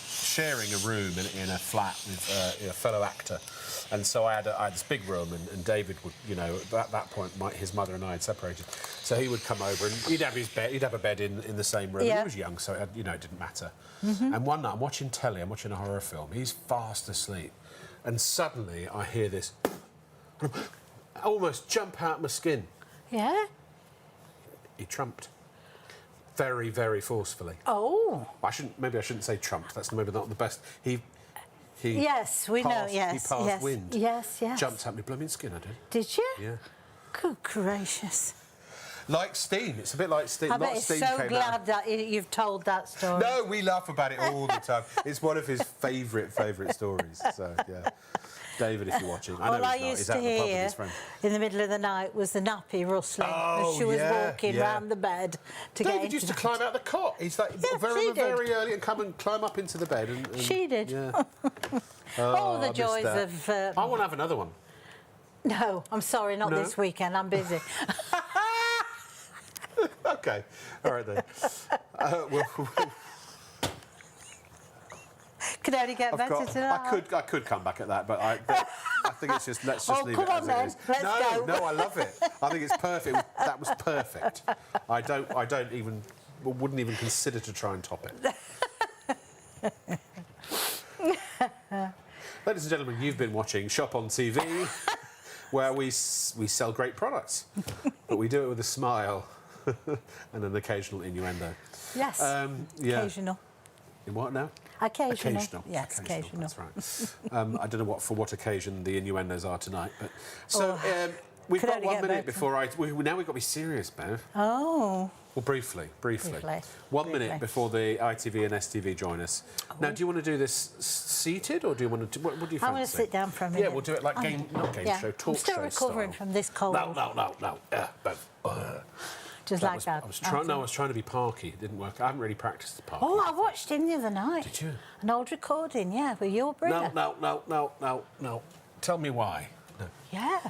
sharing a room in a flat with a fellow actor, and so I had this big room, and David would, you know, at that point, his mother and I had separated, so he would come over and he'd have his bed, he'd have a bed in the same room. Yeah. He was young, so it didn't matter. And one night, I'm watching telly, I'm watching a horror film. He's fast asleep, and suddenly I hear this. I almost jump out my skin. Yeah? He trumped. Very, very forcefully. Oh. Maybe I shouldn't say trumped. That's maybe not the best. He Yes, we know, yes. He passed yes, wind. Yes, yes. Jumped out my blooming skin, I did. Did you? Yeah. Good gracious. Like steam. It's a bit like steam. I bet he's so glad that you've told that story. No, we laugh about it all the time. It's one of his favourite stories. So, yeah. David, if you're watching. I know All I he's not. used He's to out in the pub with hear his friend. in the middle of the night was the nappy rustling as she was walking round the bed to get David into used to climb out the cot. He's like very early and climb up into the bed. And she did. Yeah. All the I miss joys that. of... I want to have another one. No, I'm sorry, not No? this weekend. I'm busy. Okay. All right, then. Could only get better tonight. I could come back at that, but I think it's just let's just leave it as it is. Let's go. No, I love it. I think it's perfect. That was perfect. I wouldn't even consider to try and top it. Ladies and gentlemen, you've been watching Shop on TV, where we sell great products, but we do it with a smile and an occasional innuendo. Yes. Occasional. In what now? Occasional. Yes, occasional. That's right. I don't know for what occasion the innuendos are tonight, but so we've got 1 minute before now we've got to be serious, Bev. Oh. Well, briefly. 1 minute before the ITV and STV join us. Oh. Now, do you want to do this seated, or do you want to? What do you fancy? I want to sit down for a minute. Yeah, we'll do it like not game show, talk show. I'm still recovering from this cold. No. Just like that. I was trying to be Parky. It didn't work. I haven't really practiced the Parky. Oh, I watched him the other night. Did you? An old recording, yeah, with your brother. No. Tell me why. No. Yeah.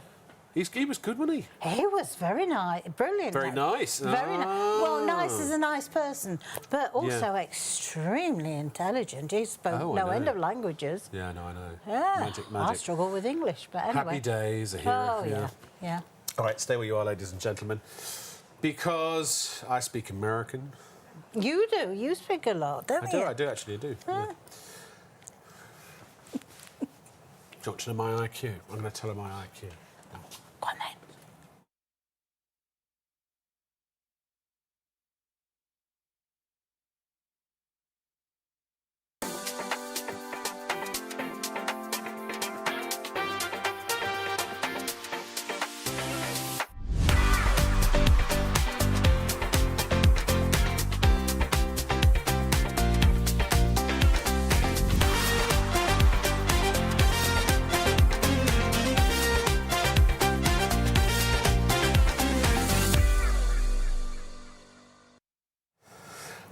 He was good, wasn't he? He was very nice, brilliant. Very nice. Very nice. Well, nice as a nice person, but also extremely intelligent. He spoke no end of languages. Yeah, no, I know. Yeah. Magic. I struggle with English, but anyway. Happy days are here. Oh, yeah. All right, stay where you are, ladies and gentlemen, because I speak American. You do. You speak a lot, don't you? I do. Yeah. Do you want to know my IQ? I'm going to tell her my IQ. Go on then.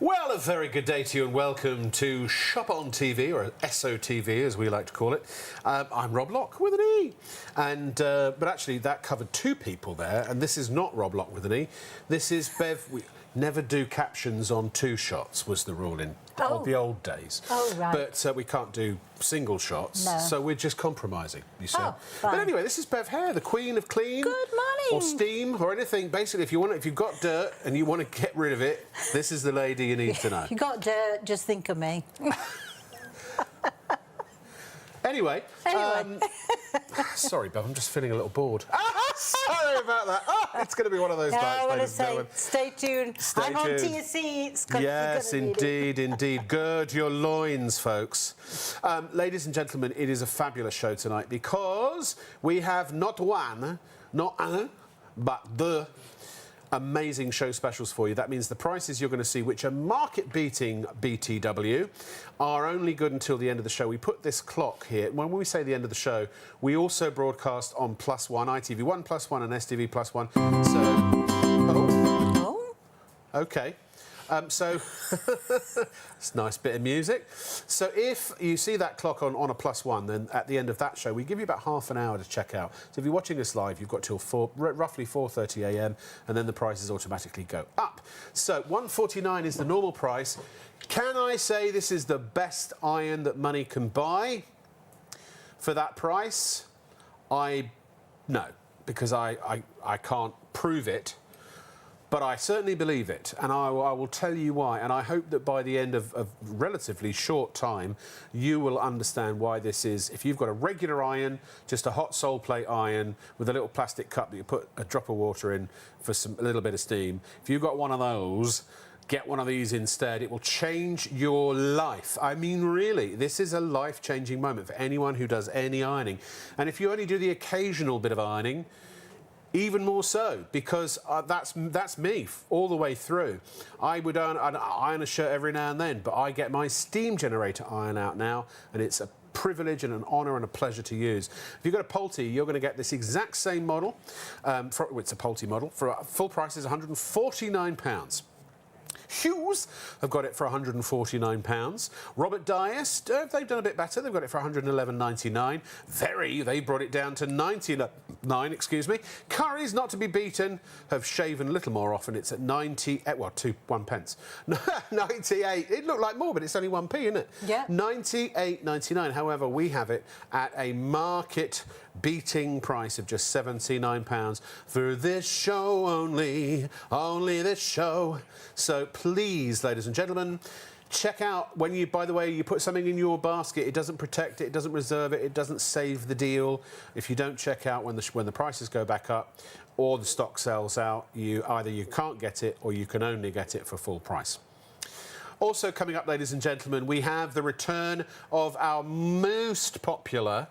Well, a very good day to you and welcome to Shop on TV, or SOTV as we like to call it. I'm Rob Lock with an E. And, but actually that covered two people there, and this is not Rob Lock with an E. This is Bev. We never do captions on two shots was the rule in the old days. Oh, right. But we can't do single shots, No. so we're just compromising, you see. Oh, but fine. anyway, this is Bev Hare, the queen of clean. Good morning. Or steam, or anything. Basically, if you've got dirt and you want to get rid of it, this is the lady you need to know. You got dirt, just think of me. Anyway. Sorry, Bev, I'm just feeling a little bored. Sorry about that. it's going to be one of those nights, I want to ladies and say, gentlemen. stay tuned. Hang on to your seats. 'Cause Yes, you're gonna need it. indeed. Gird your loins, folks. Ladies and gentlemen, it is a fabulous show tonight because we have not one, not un, but the amazing show specials for you. That means the prices you're going to see, which are market-beating BTW, are only good until the end of the show. We put this clock here. When we say the end of the show, we also broadcast on Plus One, ITV1 Plus One and STV Plus One. So, okay. So, it's a nice bit of music. So if you see that clock on a Plus One, then at the end of that show, we give you about half an hour to check out. So if you're watching us live, you've got till roughly 4:30 a.m, and then the prices automatically go up. So £149 is the normal price. Can I say this is the best iron that money can buy for that price? No, because I can't prove it. But I certainly believe it, and I will tell you why. And I hope that by the end of a relatively short time, you will understand why this is. If you've got a regular iron, just a hot sole plate iron with a little plastic cup that you put a drop of water in for a little bit of steam, if you've got one of those, get one of these instead. It will change your life. I mean, really, this is a life-changing moment for anyone who does any ironing. And if you only do the occasional bit of ironing, even more so, because that's me all the way through. I would iron a shirt every now and then, but I get my steam generator iron out now, and it's a privilege and an honour and a pleasure to use. If you've got a Polti, you're going to get this exact same model. It's a Polti model. For full price is £149. Hughes have got it for £149. Robert Diest, they've done a bit better. They've got it for £111.99. Very, they brought it down to £99, excuse me. Curry's, not to be beaten, have shaven a little more often. It's at 1 pence. 98. It looked like more, but it's only 1p, isn't it? Yeah. 98.99. However, we have it at a market-beating price of just £79 for this show only this show. So please, ladies and gentlemen, check out when you, by the way, you put something in your basket, it doesn't protect it, it doesn't reserve it, it doesn't save the deal. If you don't check out when the prices go back up or the stock sells out, either you can't get it or you can only get it for full price. Also coming up, ladies and gentlemen, we have the return of our most popular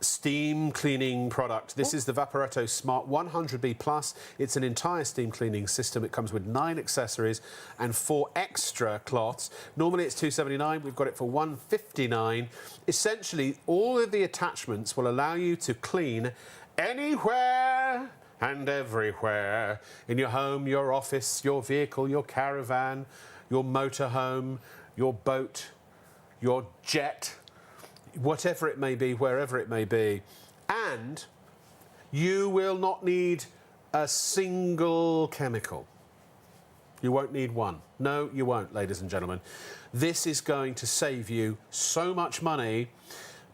steam cleaning product. This is the Vaporetto Smart 100B Plus. It's an entire steam cleaning system. It comes with 9 accessories and 4 extra cloths. Normally it's $279. We've got it for $159. Essentially, all of the attachments will allow you to clean anywhere and everywhere in your home, your office, your vehicle, your caravan, your motorhome, your boat, your jet, whatever it may be, wherever it may be. And you will not need a single chemical. You won't need one. No, you won't, ladies and gentlemen. This is going to save you so much money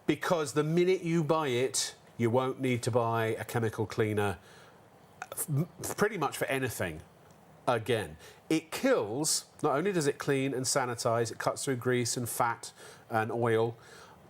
because the minute you buy it, you won't need to buy a chemical cleaner pretty much for anything again. It kills, not only does it clean and sanitize, it cuts through grease and fat and oil,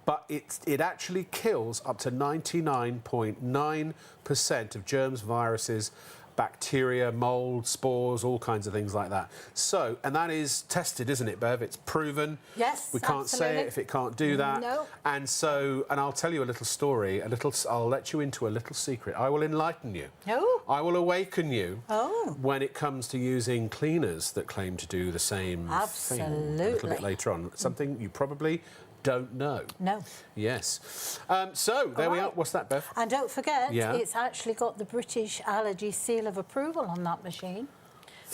but it actually kills up to 99.9% of germs, viruses, bacteria, mould, spores, all kinds of things like that. So, and that is tested, isn't it, Bev? It's proven. Yes, we can't absolutely. say it if it can't do that. No. And so, and I'll tell you a little story, I'll let you into a little secret. I will enlighten you. Oh. I will awaken you Oh. when it comes to using cleaners that claim to do the same thing a little bit later on. Something you probably don't know. No. Yes. So, there we are. What's that, Bev? And don't forget, Yeah. it's actually got the British Allergy Seal of Approval on that machine.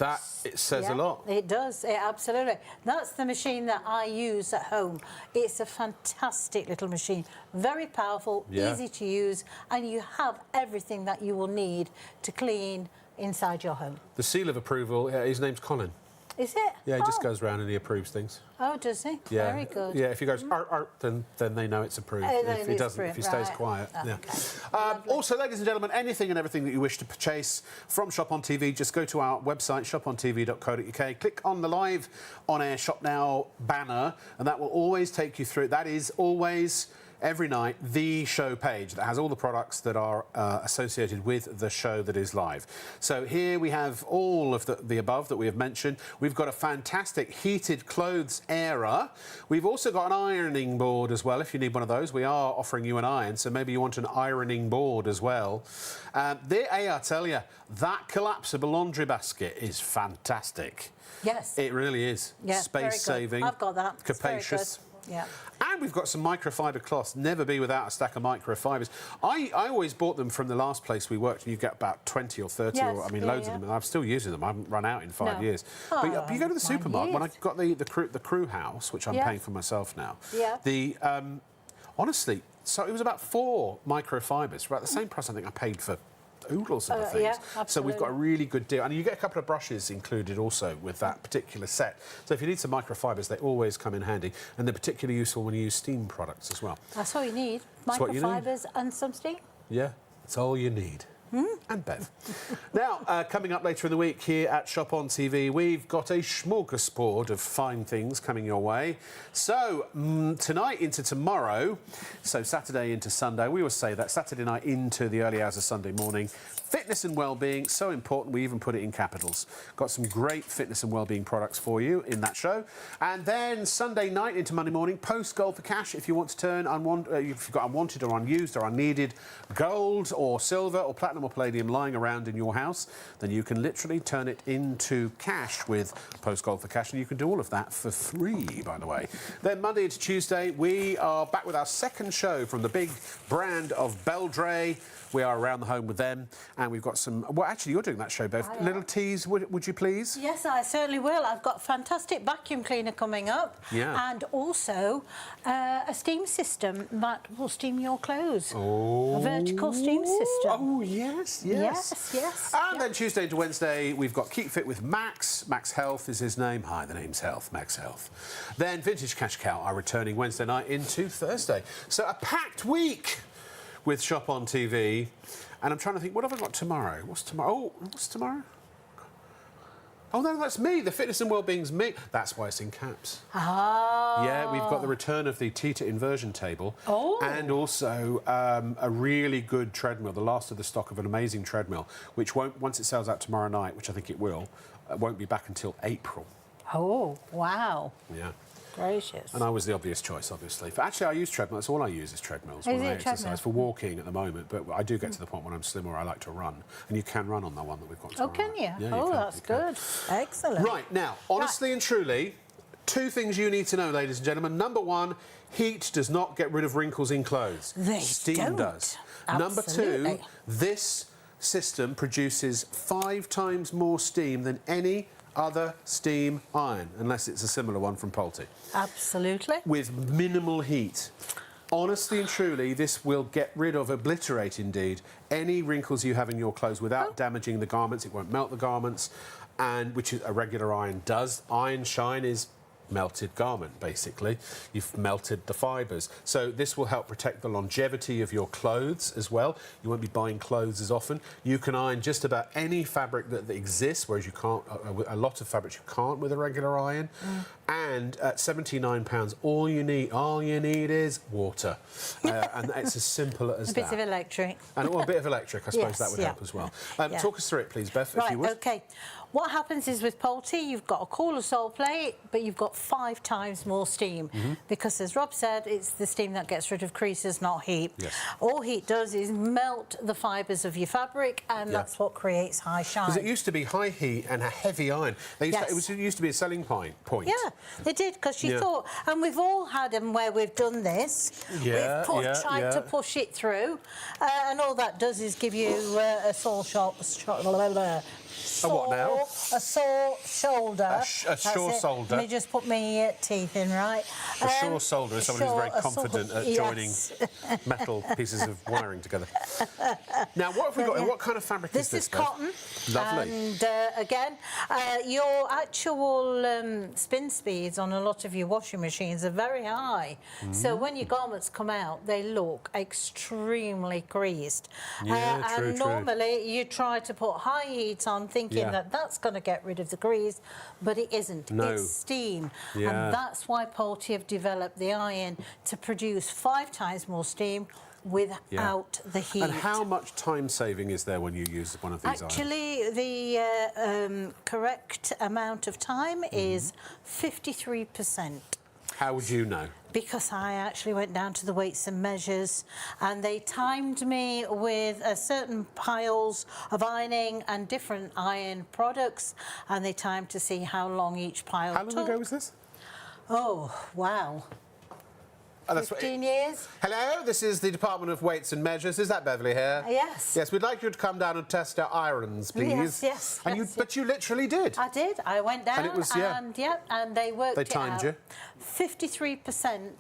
That, it says a lot. It does, absolutely. That's the machine that I use at home. It's a fantastic little machine, very powerful, easy to use, and you have everything that you will need to clean inside your home. The seal of approval, his name's Colin. Is it? Yeah, he just goes around and he approves things. Oh, does he? Yeah. Very good. Yeah, if he goes, then they know it's approved. If he doesn't, if he stays quiet. Okay. Yeah. Also, ladies and gentlemen, anything and everything that you wish to purchase from Shop on TV, just go to our website, shopontv.co.uk, click on the live on-air Shop Now banner, and that will always take you through. That is always, every night, the show page that has all the products that are associated with the show that is live. So here we have all of the above that we have mentioned. We've got a fantastic heated clothes airer. We've also got an ironing board as well. If you need one of those, we are offering you an iron, so maybe you want an ironing board as well. I tell you, that collapsible laundry basket is fantastic. Yes. It really is. Yeah, Space saving. I've got that. Capacious. Yeah. And we've got some microfibre cloths. Never be without a stack of microfibres. I always bought them from the last place we worked, and you get about 20 or 30, or I mean, loads of them. And I'm still using them. I haven't run out in 5 years. But you go to the supermarket. When I got the crew house, which I'm paying for myself now. Yeah. Honestly, so it was about 4 microfibres, about the same price I think I paid for oodles of the things. Yeah, so we've got a really good deal, and you get a couple of brushes included also with that particular set. So if you need some microfibres, they always come in handy, and they're particularly useful when you use steam products as well. That's all you need. Microfibres and some steam. Yeah, that's all you need. And Bev. Now, coming up later in the week here at Shop on TV, we've got a smorgasbord of fine things coming your way. So, tonight into tomorrow, so Saturday into Sunday, we always say that, Saturday night into the early hours of Sunday morning. Fitness and well-being, so important, we even put it in capitals. Got some great fitness and well-being products for you in that show. And then Sunday night into Monday morning, post Gold for Cash. If you want to turn, if you've got unwanted or unused or unneeded gold or silver or platinum or palladium lying around in your house, then you can literally turn it into cash with post Gold for Cash, and you can do all of that for free, by the way. Then Monday into Tuesday, we are back with our second show from the big brand of Beldray. We are around the home with them, and we've got some... Well, actually, you're doing that show, Bev. Little tease, would you please? Yes, I certainly will. I've got a fantastic vacuum cleaner coming up, and also a steam system that will steam your clothes. Oh. A vertical steam system. Oh, yes. And then Tuesday into Wednesday, we've got Keep Fit with Max. Max Health is his name. Hi, the name's Health, Max Health. Then Vintage Cash Cow are returning Wednesday night into Thursday. So a packed week with Shop on TV, and I'm trying to think, what have I got tomorrow? What's tomorrow? Oh, what's tomorrow? Oh, no, that's me. The Fitness and Wellbeing's me. That's why it's in caps. Ah. Yeah, we've got the return of the Tita inversion table. Oh. And also a really good treadmill, the last of the stock of an amazing treadmill, which won't, once it sells out tomorrow night, which I think it will, won't be back until April. Oh, wow. Yeah. Gracious. And I was the obvious choice, obviously. Actually, I use treadmills. All I use is treadmills when I exercise. For walking at the moment, but I do get to the point when I'm slimmer, I like to run. And you can run on the one that we've got tomorrow. Oh, can you? Yeah, oh, that's good. Excellent. Right, now, honestly and truly, 2 things you need to know, ladies and gentlemen. Number 1, heat does not get rid of wrinkles in clothes. Steam does. Number 2, this system produces 5 times more steam than any other steam iron, unless it's a similar one from Polti. Absolutely. With minimal heat. Honestly and truly, this will get rid of, obliterate indeed, any wrinkles you have in your clothes without damaging the garments. It won't melt the garments, and which a regular iron does. Iron shine is melted garment, basically. You've melted the fibres. So this will help protect the longevity of your clothes as well. You won't be buying clothes as often. You can iron just about any fabric that exists, whereas you can't, a lot of fabrics you can't with a regular iron. And at £79, all you need is water. And it's as simple as that. A bit of electric. And a bit of electric, I suppose that would help as well. Talk us through it, please, Beth, if you would. OK. What happens is with Polti, you've got a cooler sole plate, but you've got 5 times more steam. Because, as Rob said, it's the steam that gets rid of creases, not heat. Yes. All heat does is melt the fibres of your fabric, and that's what creates high shine. Because it used to be high heat and a heavy iron. It used to be a selling point. Yeah, they did, because she thought... And we've all had them where we've done this. We've tried to push it through, and all that does is give you a what now? A sore shoulder. A sore shoulder. Let me just put my teeth in, right? A sure solder is someone who's very confident at joining metal pieces of wiring together. Now, what have we got? What kind of fabric is this? This is cotton. Lovely. And again, your actual spin speeds on a lot of your washing machines are very high. So when your garments come out, they look extremely creased. Yeah, true, and normally you try to put high heat on thinking that that's going to get rid of the grease, but it isn't. No. It's steam. Yeah. And that's why Polti have developed the iron to produce 5 times more steam without the heat. And how much time saving is there when you use one of these irons? Actually, the correct amount of time is 53%. How would you know? Because I actually went down to the weights and measures, and they timed me with certain piles of ironing and different iron products, and they timed to see how long each pile took. How long ago was this? Oh, wow. 15 years. Hello, this is the Department of Weights and Measures. Is that Beverly here? Yes. Yes, we'd like you to come down and test our irons, please. Yes. But you literally did. I did. I went down And it was, and they worked They timed you. 53%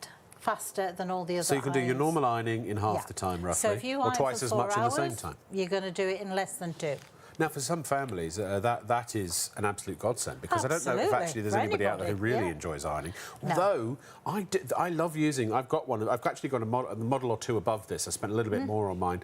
faster than all the other So you can do your irons. normal ironing in half the time, roughly. So if you or iron twice for as 4 much in the same hours, time. you're going to do it in less than 2. Now, for some families, that is an absolute godsend, because I don't know if actually there's For anybody out there who anybody, really yeah. enjoys ironing. No. Although I love using. I've got one. I've actually got a model or two above this. I spent a little bit more on mine.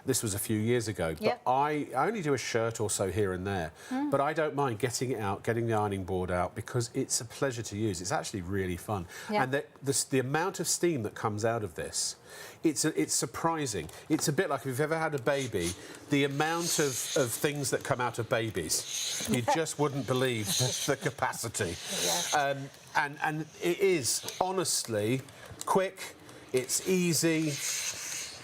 This was a few years ago, but I only do a shirt or so here and there. But I don't mind getting it out, getting the ironing board out, because it's a pleasure to use. It's actually really fun, and the amount of steam that comes out of this. It's surprising. It's a bit like if you've ever had a baby, the amount of things that come out of babies, you just wouldn't believe the capacity. Yeah. And it is, honestly, quick, it's easy,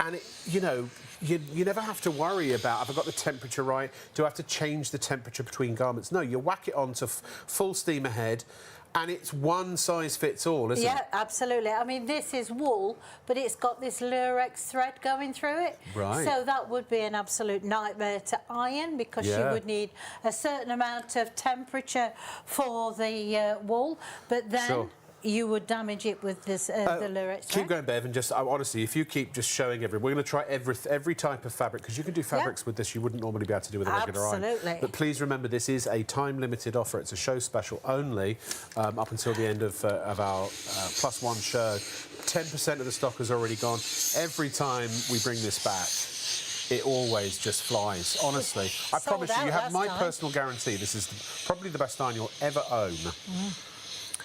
and you never have to worry about, have I got the temperature right? Do I have to change the temperature between garments? No, you whack it on to full steam ahead, and it's one size fits all, isn't it? Yeah, absolutely. I mean, this is wool, but it's got this lurex thread going through it. Right. So that would be an absolute nightmare to iron, because you would need a certain amount of temperature for the wool, but then you would damage it with this the lurex thread. Keep going, Bev, and just honestly, if you keep just showing we're going to try every type of fabric, because you can do fabrics with this you wouldn't normally be able to do with a regular iron. Absolutely. But please remember, this is a time-limited offer. It's a show special only up until the end of our Plus One show. 10% of the stock has already gone. Every time we bring this back, it always just flies. Honestly, I promise you have my personal guarantee. This is probably the best iron you'll ever own.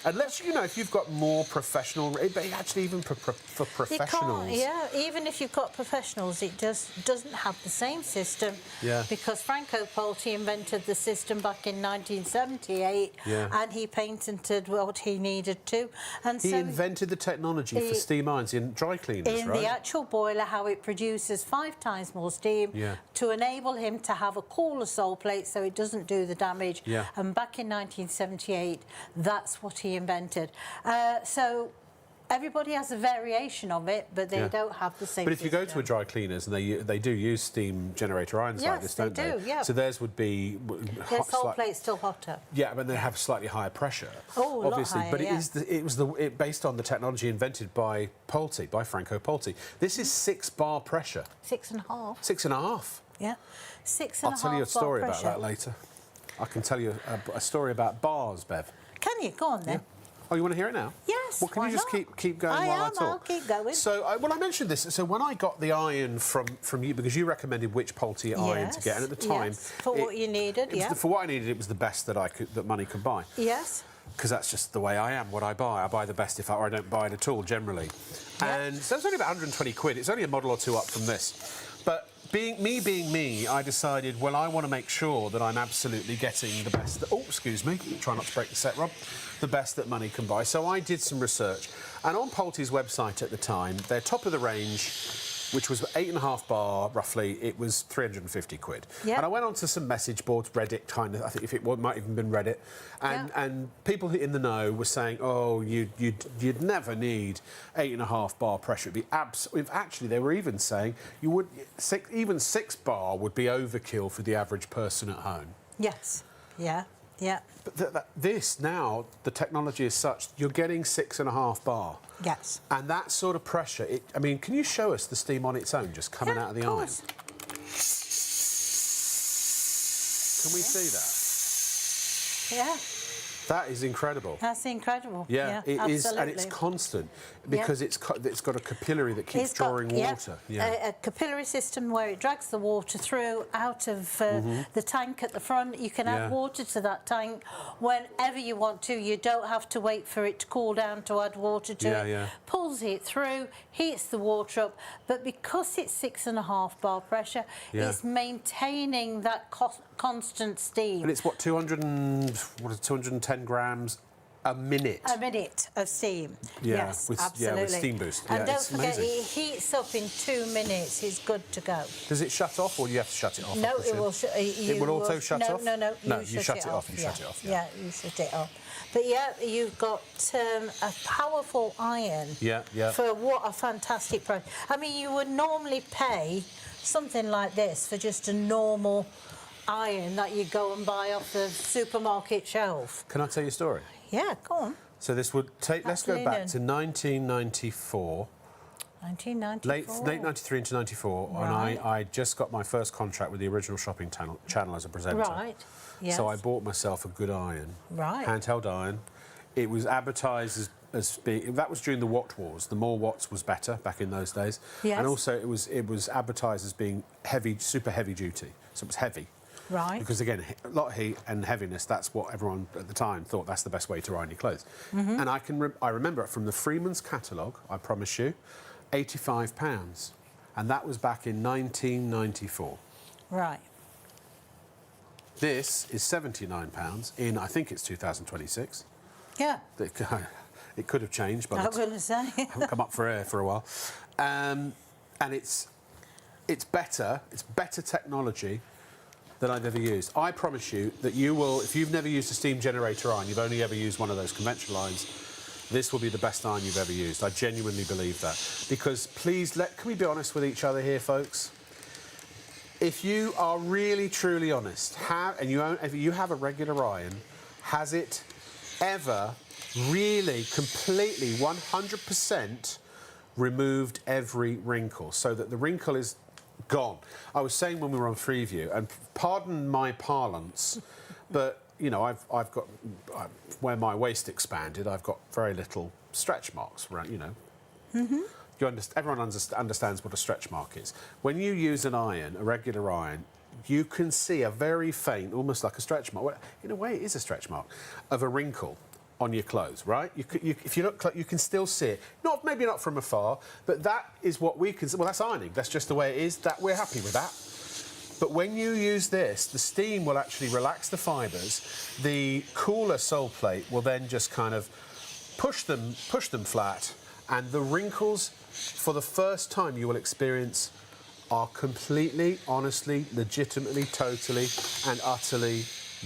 Unless, if you've got more professional... Actually, even for professionals... even if you've got professionals, it doesn't have the same system. Yeah. Because Franco Polti invented the system back in 1978, and he patented what he needed to. And he invented the technology for steam irons in dry cleaners, in the actual boiler, how it produces 5 times more steam to enable him to have a cooler sole plate so it doesn't do the damage. Yeah. And back in 1978, that's what he invented. So everybody has a variation of it, but they don't have the same. But if you go to a dry cleaners, and they do use steam generator irons like this, don't they? Yeah. So theirs would be their sole plate's still hotter. Yeah, but they have slightly higher pressure. Oh, obviously. A lot higher, but it was based on the technology invented by Polti, by Franco Polti. This is 6 bar pressure. 6.5. 6.5. Yeah, 6.5. I'll tell you a story about that later. I can tell you a story about bars, Bev. Can you? Go on then. Yeah. Oh, you want to hear it now? Yes. Well, can you just keep going while I talk? I'll keep going. So, I mentioned this. So, when I got the iron from you, because you recommended which Polti iron to get, and at the time, for what you needed, for what I needed, it was the best that money could buy. Yes. Because that's just the way I am. What I buy the best, or I don't buy it at all generally. And so it's only about 120 quid. It's only a model or two up from this, but. Being me, I decided, well, I want to make sure that I'm absolutely getting the best... Oh, excuse me. Try not to break the set, Rob. The best that money can buy. So I did some research. And on Polti's website at the time, their top of the range, which was 8.5 bar, roughly, it was 350 quid. Yep. And I went onto some message boards, Reddit, kind of, I think if it might even been Reddit, and people in the know were saying, oh, you'd never need 8.5 bar pressure. It'd be actually, they were even saying even 6 bar would be overkill for the average person at home. Yes. Yeah. Yeah. But this now, the technology is such, you're getting 6.5 bar. Yes. And that sort of pressure, I mean, can you show us the steam on its own just coming out of the iron? Course. Can we see that? Yeah. That is incredible. That's incredible. Yeah, it absolutely. is, and it's constant because it's got a capillary that keeps drawing water. A capillary system where it drags the water through out of the tank at the front. You can add water to that tank whenever you want to. You don't have to wait for it to cool down to add water to it. Pulls it through, heats the water up, but because it's 6.5 bar pressure, it's maintaining that constant steam. And it's what, 210 grams a minute? A minute of steam. Yes, absolutely. Yeah, with steam boost. And don't forget, amazing. it heats up in 2 minutes. It's good to go. Does it shut off, or do you have to shut it off? No, it will. It will auto shut off. No. You shut it off. You shut it off. Yeah, you shut it off. But yeah, you've got a powerful iron. Yeah. For what a fantastic price. I mean, you would normally pay something like this for just a normal iron that you go and buy off the supermarket shelf. Can I tell you a story? Yeah, go on. So this would take. Let's go back to 1994. 1994. Late 93 into 94, Right. and I just got my first contract with the original shopping channel as a presenter. Right. Yes. So I bought myself a good iron. Right. Handheld iron. It was advertised as being, that was during the watt wars. The more watts was better back in those days. Yes. And also it was advertised as being heavy, super heavy duty. So it was heavy. Right. Because again, a lot of heat and heaviness, that's what everyone at the time thought that's the best way to iron your clothes. And I remember it from the Freeman's catalogue, I promise you, £85. And that was back in 1994. Right. This is £79 in, I think it's 2026. Yeah. It could have changed, but I was going to say. haven't come up for air for a while. And it's better technology than I've ever used. I promise you that you will, if you've never used a steam generator iron, you've only ever used one of those conventional irons, this will be the best iron you've ever used. I genuinely believe that. Because please, can we be honest with each other here, folks? If you are really, truly honest, if you have a regular iron, has it ever really, completely, 100% removed every wrinkle so that the wrinkle is gone? I was saying when we were on Freeview, and pardon my parlance, but you know, I've got where my waist expanded, I've got very little stretch marks, right? You know, everyone understands what a stretch mark is. When you use an iron, a regular iron, you can see a very faint, almost like a stretch mark. Well, in a way, it is a stretch mark of a wrinkle on your clothes, right? If you look, you can still see it. Maybe not from afar, but that is what we can see. Well, that's ironing. That's just the way it is. That we're happy with that. But when you use this, the steam will actually relax the fibres. The cooler sole plate will then just kind of push them flat, and the wrinkles, for the first time you will experience, are completely, honestly, legitimately, totally and utterly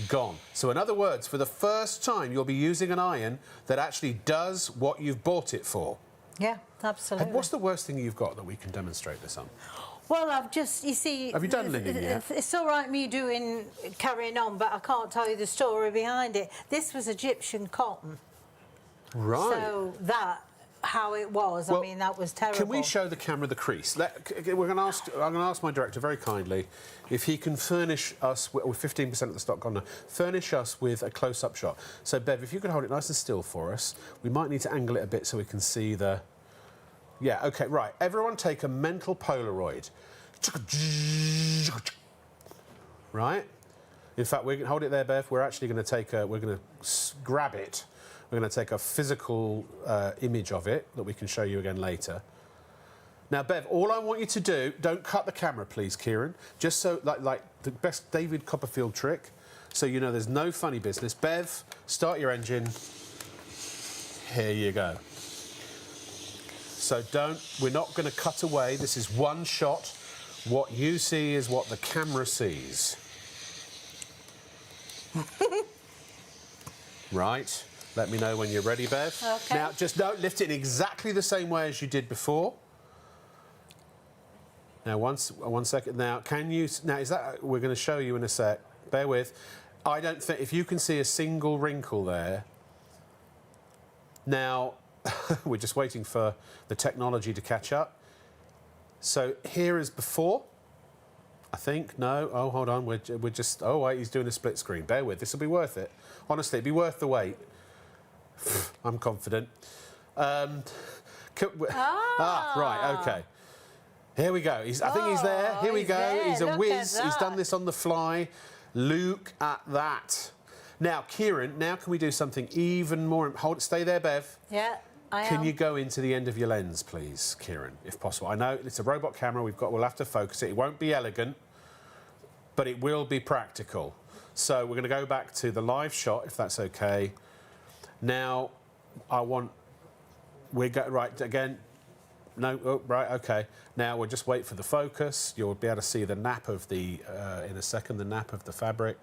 gone. So in other words, for the first time you'll be using an iron that actually does what you've bought it for. Yeah, absolutely. And what's the worst thing you've got that we can demonstrate this on? Well, you see... Have you done linen yet? It's all right me carrying on, but I can't tell you the story behind it. This was Egyptian cotton. Right. So how it was, well, I mean, that was terrible. Can we show the camera the crease? I'm going to ask my director very kindly if he can furnish us, with 15% of the stock gone now, furnish us with a close-up shot. So, Bev, if you could hold it nice and still for us, we might need to angle it a bit so we can see the... Yeah, OK, right. Everyone take a mental Polaroid. Right? In fact, we can hold it there, Bev. We're actually going to take we're going to grab it. We're going to take a physical image of it that we can show you again later. Now, Bev, all I want you to do, don't cut the camera, please, Kieran. Just so, like the best David Copperfield trick, so you know there's no funny business. Bev, start your engine. Here you go. So we're not going to cut away. This is one shot. What you see is what the camera sees. Right. Let me know when you're ready, Bev. Okay. Now, just don't lift it in exactly the same way as you did before. Now, one second. Now, is that? We're going to show you in a sec. bear with. I don't think, if you can see a single wrinkle there, now, we're just waiting for the technology to catch up. So here is before, I think. No, oh, hold on, we're just, oh, wait, he's doing a split screen. Bear with, this will be worth it. Honestly, it'd be worth the wait. I'm confident. Right, okay. Here we go. I think he's there. Here we go. There. He's a Look whiz. at He's done that. this on the fly. Look at that. Now, Kieran, now can we do something even more? Stay there, Bev. Yeah, I am. Can you go into the end of your lens, please, Kieran, if possible? I know it's a robot camera. We'll have to focus it. It won't be elegant, but it will be practical. So we're going to go back to the live shot, if that's okay. Now, right, again. No, oh, right, okay. Now we'll just wait for the focus. You'll be able to see the nap of in a second, the nap of the fabric.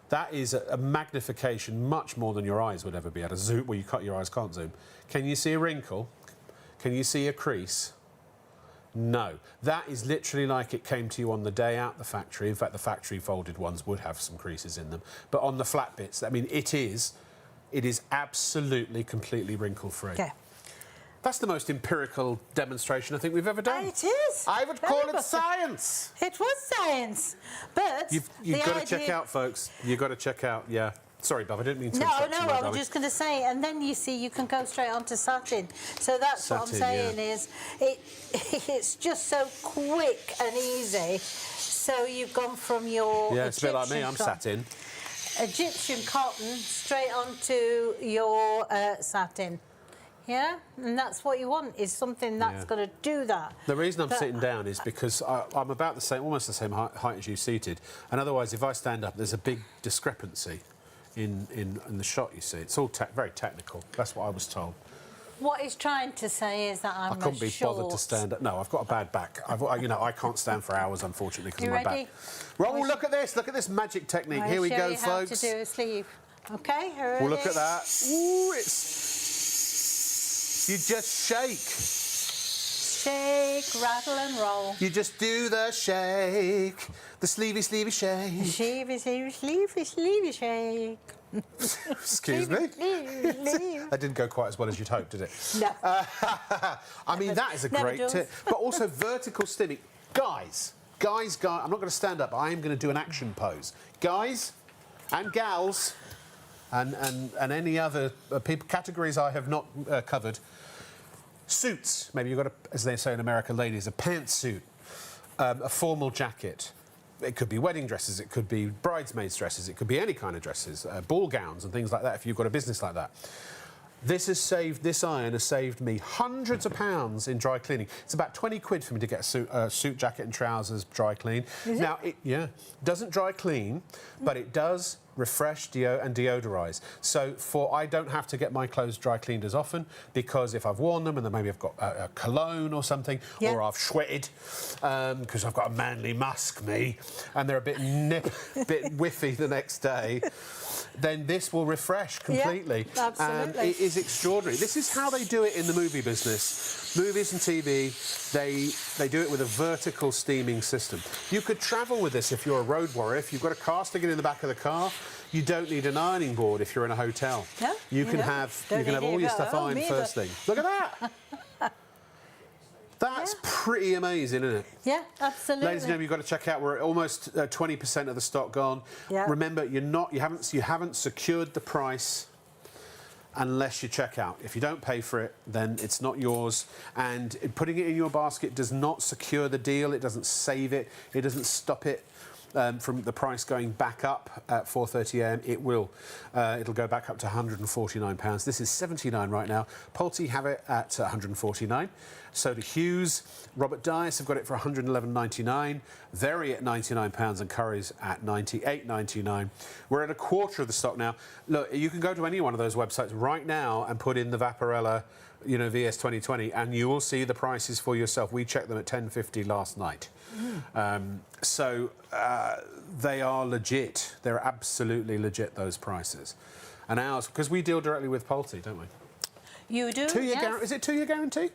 That is a magnification much more than your eyes would ever be able to zoom. Well, your eyes can't zoom. Can you see a wrinkle? Can you see a crease? No. That is literally like it came to you on the day out the factory. In fact, the factory folded ones would have some creases in them. But on the flat bits, I mean, it is absolutely, completely wrinkle-free. Okay. That's the most empirical demonstration I think we've ever done. It is. I would call it science. It was science, but You've got to check out, folks. You've got to check out, yeah. Sorry, Bob, I didn't mean to interrupt you, my I was darling. just going to say, and then you see, you can go straight on to satin. So that's what I'm Satin, saying yeah. is, it's just so quick and easy. So you've gone from your Yeah, it's a bit like me. I'm satin. Egyptian cotton straight onto your satin. Yeah, and that's what you want, is something that's going to do that. The reason I'm sitting down is because I'm about the same, almost the same height as you seated, and otherwise, if I stand up, there's a big discrepancy in the shot. You see, it's all very technical. That's what I was told. What he's trying to say is that I'm I couldn't be short. bothered to stand up. No, I've got a bad back. I can't stand for hours, unfortunately, because of my ready? back. Well, look at this. Look at this magic technique. Here we go, I'll show you folks. how to do a sleeve. Okay, ready? Well, look at that. Ooh, you just shake. Shake, rattle and roll. You just do the shake. The sleevey shake. Sleevey shake. Excuse me? That didn't go quite as well as you'd hoped, did it? No. I mean, that is a Never great does. tip. But also vertical stimming. Guys, I'm not going to stand up. I am going to do an action pose. Guys and gals and any other people, categories I have not covered. Suits. Maybe you've got, as they say in America, ladies, a pantsuit, a formal jacket. It could be wedding dresses, it could be bridesmaids' dresses, it could be any kind of dresses, ball gowns and things like that if you've got a business like that. This iron has saved me hundreds of pounds in dry cleaning. It's about 20 quid for me to get a suit jacket and trousers dry clean. Now, it doesn't dry clean, but it does refresh and deodorize. So I don't have to get my clothes dry cleaned as often, because if I've worn them and then maybe I've got a cologne or something, or I've sweated because I've got a manly musk, and they're a bit whiffy the next day, then this will refresh completely. Yeah, absolutely. And it is extraordinary. This is how they do it in the movie business. Movies and TV, they do it with a vertical steaming system. You could travel with this if you're a road warrior. If you've got a car sticking in the back of the car, you don't need an ironing board if you're in a hotel. No, you can have all your stuff ironed first thing. Look at that. That's pretty amazing, isn't it? Yeah, absolutely. Ladies and gentlemen, you've got to check out. We're at almost 20% of the stock gone. Yeah. Remember, you haven't secured the price unless you check out. If you don't pay for it, then it's not yours. And putting it in your basket does not secure the deal. It doesn't save it. It doesn't stop it from the price going back up at 4:30 a.m. It will. It'll go back up to £149. This is £79 right now. Polti have it at £149. So do Hughes. Robert Dice have got it for £111.99. Very at £99, and Curry's at $98.99. We're at a quarter of the stock now. Look, you can go to any one of those websites right now and put in the Vaporella, VS 2020, and you will see the prices for yourself. We checked them at $10.50 last night. So they are legit. They're absolutely legit, those prices. And ours, because we deal directly with Polti, don't we? You do? 2-year guarantee. Is it 2-year guarantee?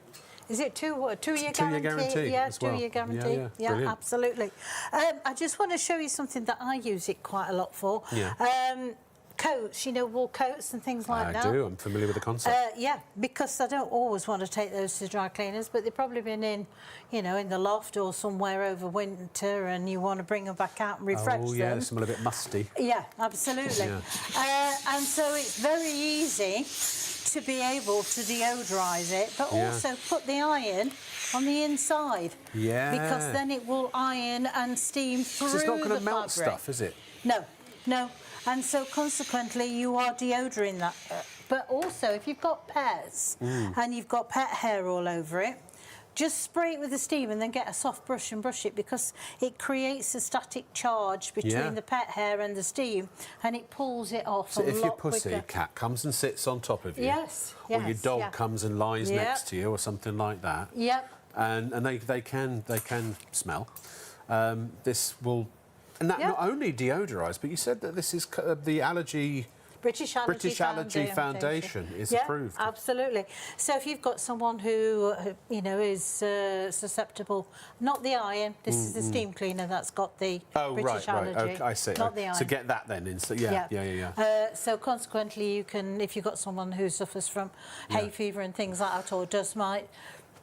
Is it two-year guarantee? Two-year guarantee Yeah, as well. two-year guarantee. Yeah, brilliant. Absolutely. I just want to show you something that I use it quite a lot for. Yeah. Coats, you know, wool coats and things like that. I do. I'm familiar with the concept. Yeah, because I don't always want to take those to dry cleaners, but they've probably been in, you know, in the loft or somewhere over winter, and you want to bring them back out and refresh them. Oh yeah, they smell a bit musty. Yeah, absolutely. Yeah. And so it's very easy to be able to deodorize it, but also put the iron on the inside. Yeah. Because then it will iron and steam through the It's not going to melt fabric. stuff, is it? No, no. And so consequently you are deodoring that. But also if you've got pets and you've got pet hair all over it, just spray it with the steam and then get a soft brush and brush it, because it creates a static charge between the pet hair and the steam, and it pulls it off So a lot if your pussy quicker. cat comes and sits on top of you, or your dog comes and lies next to you, or something like that, and they can smell, this will, and that not only deodorise, but you said that this is the allergy. British Allergy Foundation is approved. Absolutely. So if you've got someone who, you know, is susceptible, not the iron, this is the steam cleaner that's got the British Allergy. Okay, I see. Not the iron. So get that then. So consequently, you can, if you've got someone who suffers from hay fever and things like that, or dust mite,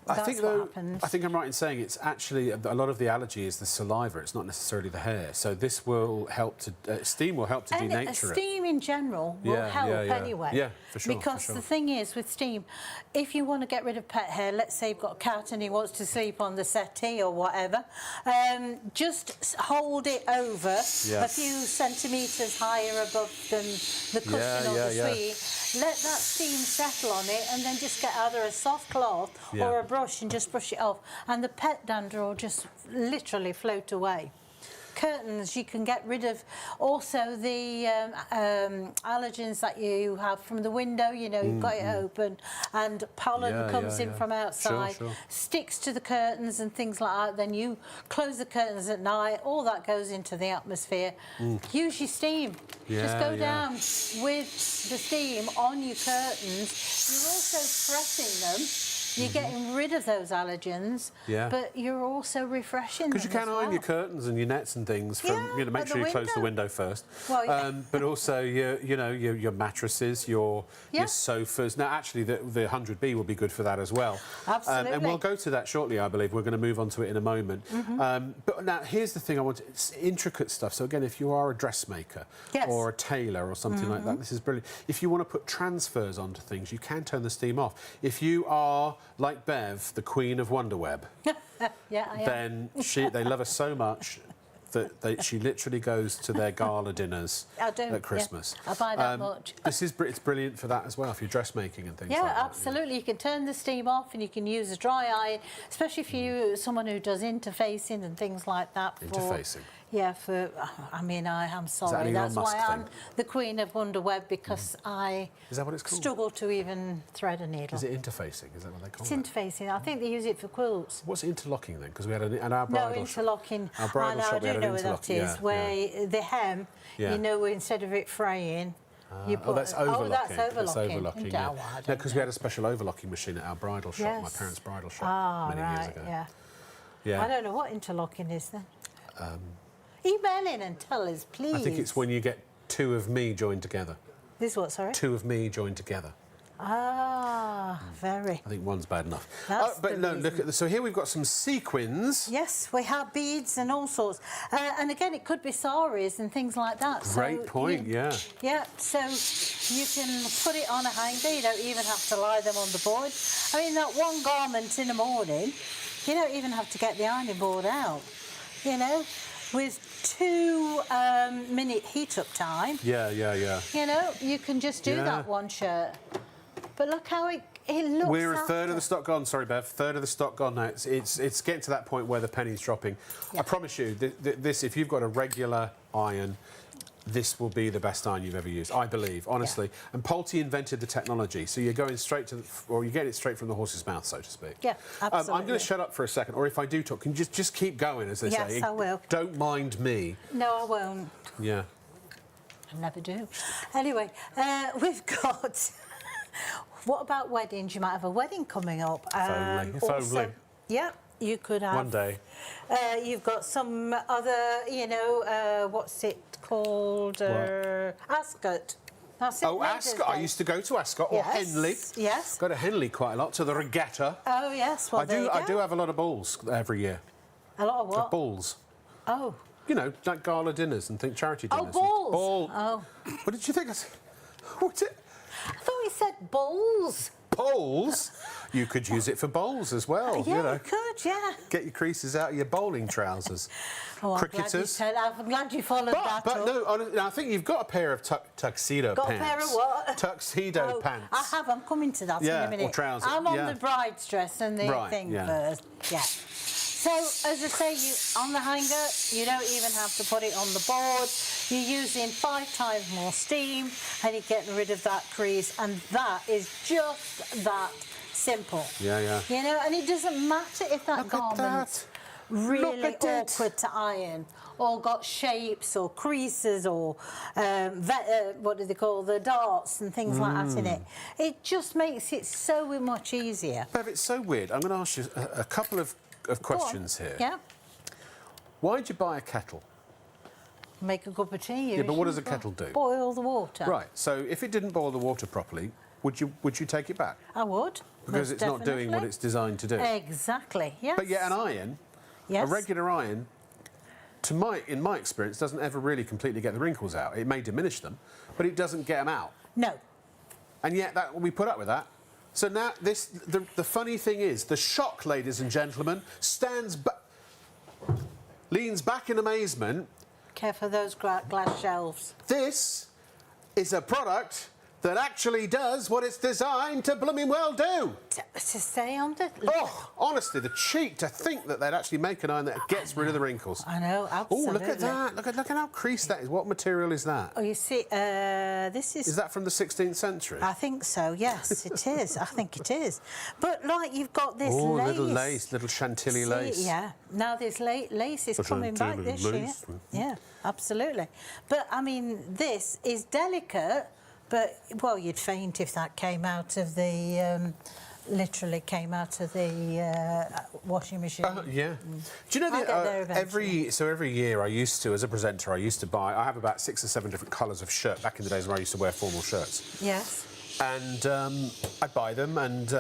I that's think, what though, happens. I think I'm right in saying it's actually a lot of the allergy is the saliva. It's not necessarily the hair. So this will help to steam will help to denature it. Steam in general will help anyway. Yeah, for sure. Because the thing is with steam, if you want to get rid of pet hair, let's say you've got a cat and he wants to sleep on the settee or whatever, just hold it over a few centimetres higher above than the cushion or the suite. Let that steam settle on it, and then just get either a soft cloth or a brush and just brush it off, and the pet dander will just literally float away. Curtains, you can get rid of also the allergens that you have from the window, you know, you've got it open and pollen comes in from outside, sticks to the curtains and things like that. Then you close the curtains at night, all that goes into the atmosphere. Use your steam. Just go down with the steam on your curtains. You're also pressing them. You're getting rid of those allergens, but you're also refreshing them. Because you can iron your curtains and your nets and things from, you know, make sure you close the window first. Well, but also your mattresses, your sofas. Now, actually, the 100B will be good for that as well. Absolutely. And we'll go to that shortly, I believe. We're going to move on to it in a moment. But now, here's the thing I want. It's intricate stuff. So again, if you are a dressmaker or a tailor or something like that, this is brilliant. If you want to put transfers onto things, you can turn the steam off. If you are like Bev, the queen of Wonderweb, then they love her so much that she literally goes to their gala dinners at Christmas. I buy that much. It's brilliant for that as well, for your dressmaking and things like that. Yeah, absolutely. You can turn the steam off and you can use a dry iron, especially if you're someone who does interfacing and things like that. Interfacing? Yeah, I mean, I'm sorry. That's why I'm the queen of Wonderweb, because I Is that what it's called? struggle to even thread a needle. Is it interfacing? Is that what they call it? It's interfacing. I think they use it for quilts. What's interlocking then? Because we had at our bridal interlocking. Our bridal shop, we had an I do know what that is, where the hem, you know, instead of it fraying, you put... that's overlocking. That's overlocking. No, because we had a special overlocking machine at our bridal shop, my parents' bridal shop, many years ago. I don't know what interlocking is then. Email in and tell us, please. I think it's when you get two of me joined together. This what, sorry? Two of me joined together. Very. I think one's bad enough. But no, look at this. So here we've got some sequins. Yes, we have beads and all sorts. And again, it could be saris and things like that. Great point, yeah. Yeah, so you can put it on a hanger. You don't even have to lie them on the board. I mean, that one garment in the morning, you don't even have to get the ironing board out, you know? With 2-minute heat-up time. Yeah. You know, you can just do that one shirt. But look how it looks. We're a third of the stock gone. Sorry, Bev. Third of the stock gone now. It's getting to that point where the penny's dropping. Yeah. I promise you, this, if you've got a regular iron, this will be the best iron you've ever used, I believe, honestly. Yeah. And Polti invented the technology, so you're going straight to, or you get it straight from the horse's mouth, so to speak. Yeah, absolutely. I'm going to shut up for a second, or if I do talk, can you just keep going, as they say? Yes, I will. Don't mind me. No, I won't. Yeah. I never do. Anyway, we've got What about weddings? You might have a wedding coming up. If only. Yeah, you could have. One day. You've got some other, you know, what's it called? Ascot. That's it. Oh, Ascot. I used to go to Ascot or Henley. Yes. Go to Henley quite a lot, to the regatta. Oh, yes. Well, I do have a lot of balls every year. A lot of what? Balls. Oh. You know, like gala dinners and charity dinners. Oh, balls. Oh. What did you think? What's it? I thought you said balls. Bowls? You could use it for bowls as well. Yeah, you know. you could, yeah. Get your creases out of your bowling trousers. Oh, Cricketers. I'm glad you followed that But up. no, honestly, I think you've got a pair of tuxedo Got pants. a pair of what? Tuxedo pants. I have. I'm coming to that in a minute. Or trousers. I'm on the bride's dress and the thing first. Yeah. So, as I say, on the hanger, you don't even have to put it on the board. You're using 5 times more steam and you're getting rid of that crease, and that is just that simple. Yeah, yeah. You know, and it doesn't matter if that garment's really awkward to iron or got shapes or creases or what do they call the darts and things like that in it. It just makes it so much easier. Bev, it's so weird. I'm going to ask you a couple of questions here. Yeah. Why'd you buy a kettle? Make a cup of tea. Yeah, but what does a kettle do? Boil the water. Right. So if it didn't boil the water properly, would you take it back? I would. Because it's not doing what it's designed to do. Exactly. Yes. But yet an iron, a regular iron, in my experience, doesn't ever really completely get the wrinkles out. It may diminish them, but it doesn't get them out. No. And yet we put up with that. So now the funny thing is, the shock, ladies and gentlemen, leans back in amazement. Careful of those glass shelves. This is a product that actually does what it's designed to blooming well do. To stay on the... Oh, honestly, the cheek to think that they'd actually make an iron that gets rid of the wrinkles. I know, absolutely. Oh, look at that. Look at how creased that is. What material is that? Oh, you see, this is... Is that from the 16th century? I think so, yes, it is. I think it is. But, like, you've got this lace. Little lace, little chantilly lace. Yeah. Now this lace is coming back this year. Yeah, absolutely. But, I mean, this is delicate, but, well, you'd faint if that came out of the... literally came out of the washing machine. Yeah. Do you know that every year I used to, as a presenter, I have about 6 or 7 different colours of shirt back in the days when I used to wear formal shirts. Yes. And I'd buy them and,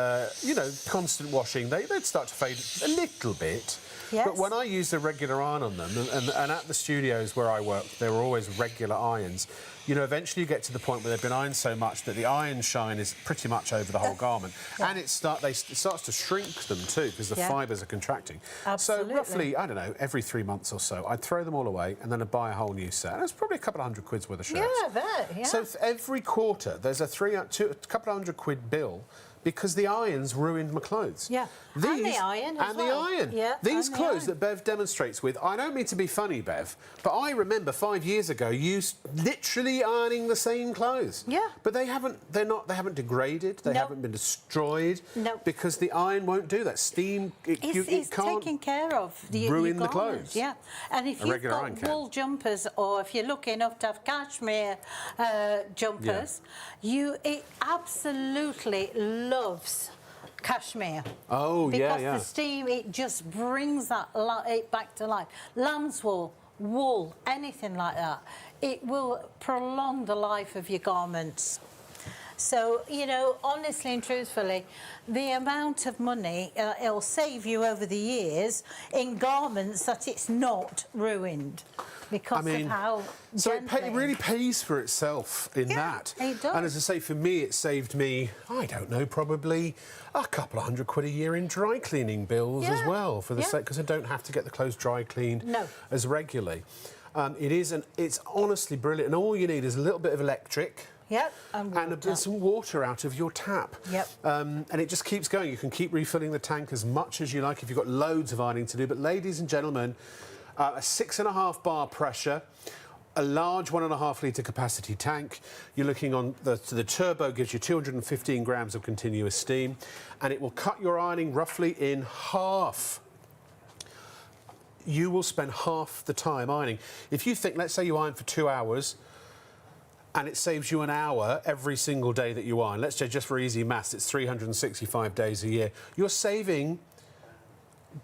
you know, constant washing, they'd start to fade a little bit. Yes. But when I used a regular iron on them, and at the studios where I worked, there were always regular irons, you know, eventually you get to the point where they've been ironed so much that the iron shine is pretty much over the whole garment. Yeah. And it starts to shrink them too, because the fibres are contracting. Absolutely. So roughly, I don't know, every 3 months or so, I'd throw them all away and then I'd buy a whole new set. And it's probably a couple of £100 worth of shirts. Yeah, I bet, yeah. So every quarter, there's a couple of £100 bill because the irons ruined my clothes. Yeah, and the iron as well. Yeah, These clothes that Bev demonstrates with, I don't mean to be funny, Bev, but I remember 5 years ago you literally ironing the same clothes. Yeah. But they haven't degraded, they haven't been destroyed. No. Because the iron won't do that. Steam, it's can't taken care of. ruin the clothes. Yeah. And if you've got wool jumpers, or if you're lucky enough to have cashmere jumpers, it absolutely loves cashmere. Oh, because the steam, it just brings it back to life. Lamb's wool, anything like that, it will prolong the life of your garments. So, you know, honestly and truthfully, the amount of money it'll save you over the years in garments that it's not ruined because of how gently... So it really pays for itself in that. It does. And as I say, for me, it saved me, I don't know, probably a couple of £100 a year in dry cleaning bills as well, for the sake, because I don't have to get the clothes dry cleaned as regularly. It's honestly brilliant, and all you need is a little bit of electric. Yep, and some water out of your tap. Yep. And it just keeps going. You can keep refilling the tank as much as you like if you've got loads of ironing to do. But ladies and gentlemen, a 6.5 bar pressure, a large 1.5 litre capacity tank. You're looking on the turbo gives you 215 grams of continuous steam, and it will cut your ironing roughly in half. You will spend half the time ironing. If you think, let's say you iron for 2 hours, and it saves you an hour every single day that you are. And let's say, just for easy maths, it's 365 days a year. You're saving,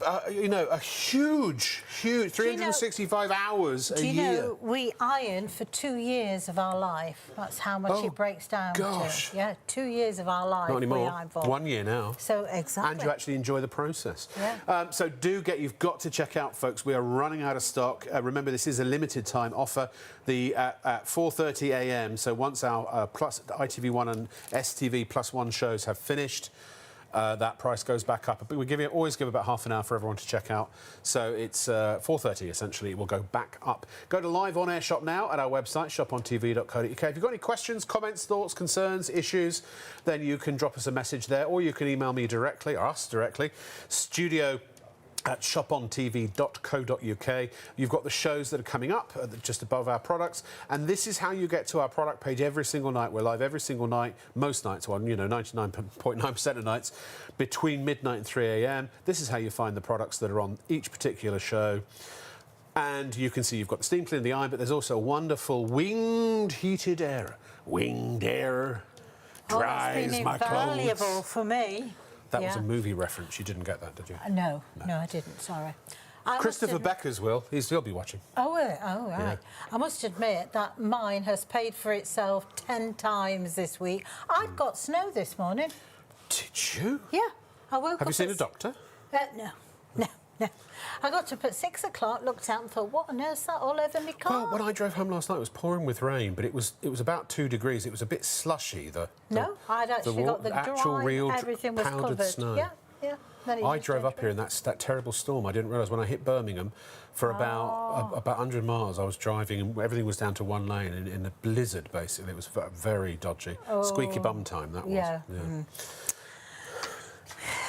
a huge 365 hours a year. Do you know, we iron for 2 years of our life. That's how much it breaks down to. Yeah, 2 years of our life. Not anymore. We iron for. 1 year now. So, exactly. And you actually enjoy the process. Yeah. So you've got to check out, folks. We are running out of stock. Remember, this is a limited time offer. At 4:30 a.m. So once our Plus ITV1 and STV +1 shows have finished, that price goes back up. But we always give about half an hour for everyone to check out. So it's 4:30 essentially. It will go back up. Go to live on air shop now at our website, shop.tv.co.uk. If you've got any questions, comments, thoughts, concerns, issues, then you can drop us a message there, or you can email me directly, or us directly, studio@shopontv.co.uk. You've got the shows that are coming up just above our products, and this is how you get to our product page every single night. We're live every single night, most nights, 99.9% of nights, between midnight and 3 a.m. This is how you find the products that are on each particular show. And you can see you've got the steam cleaner, the iron, but there's also wonderful winged heated air. Winged air dries my clothes. That's been invaluable for me. That was a movie reference. You didn't get that, did you? No, I didn't. Sorry. Christopher Beckers will. He'll be watching. Oh, right. Yeah. I must admit that mine has paid for itself 10 times this week. I've got snow this morning. Did you? Yeah. I woke up. Have you seen a doctor? No. I got up at 6 o'clock, looked out and thought, what on earth's that all over my car? Well, when I drove home last night, it was pouring with rain, but it was about 2 degrees. It was a bit slushy. I'd actually got the actual dry, real everything was powdered covered. snow. Yeah. I drove up here in that terrible storm. I didn't realise when I hit Birmingham for about 100 miles. I was driving and everything was down to one lane in a blizzard. Basically, it was very dodgy. Squeaky bum time. That was. Yeah.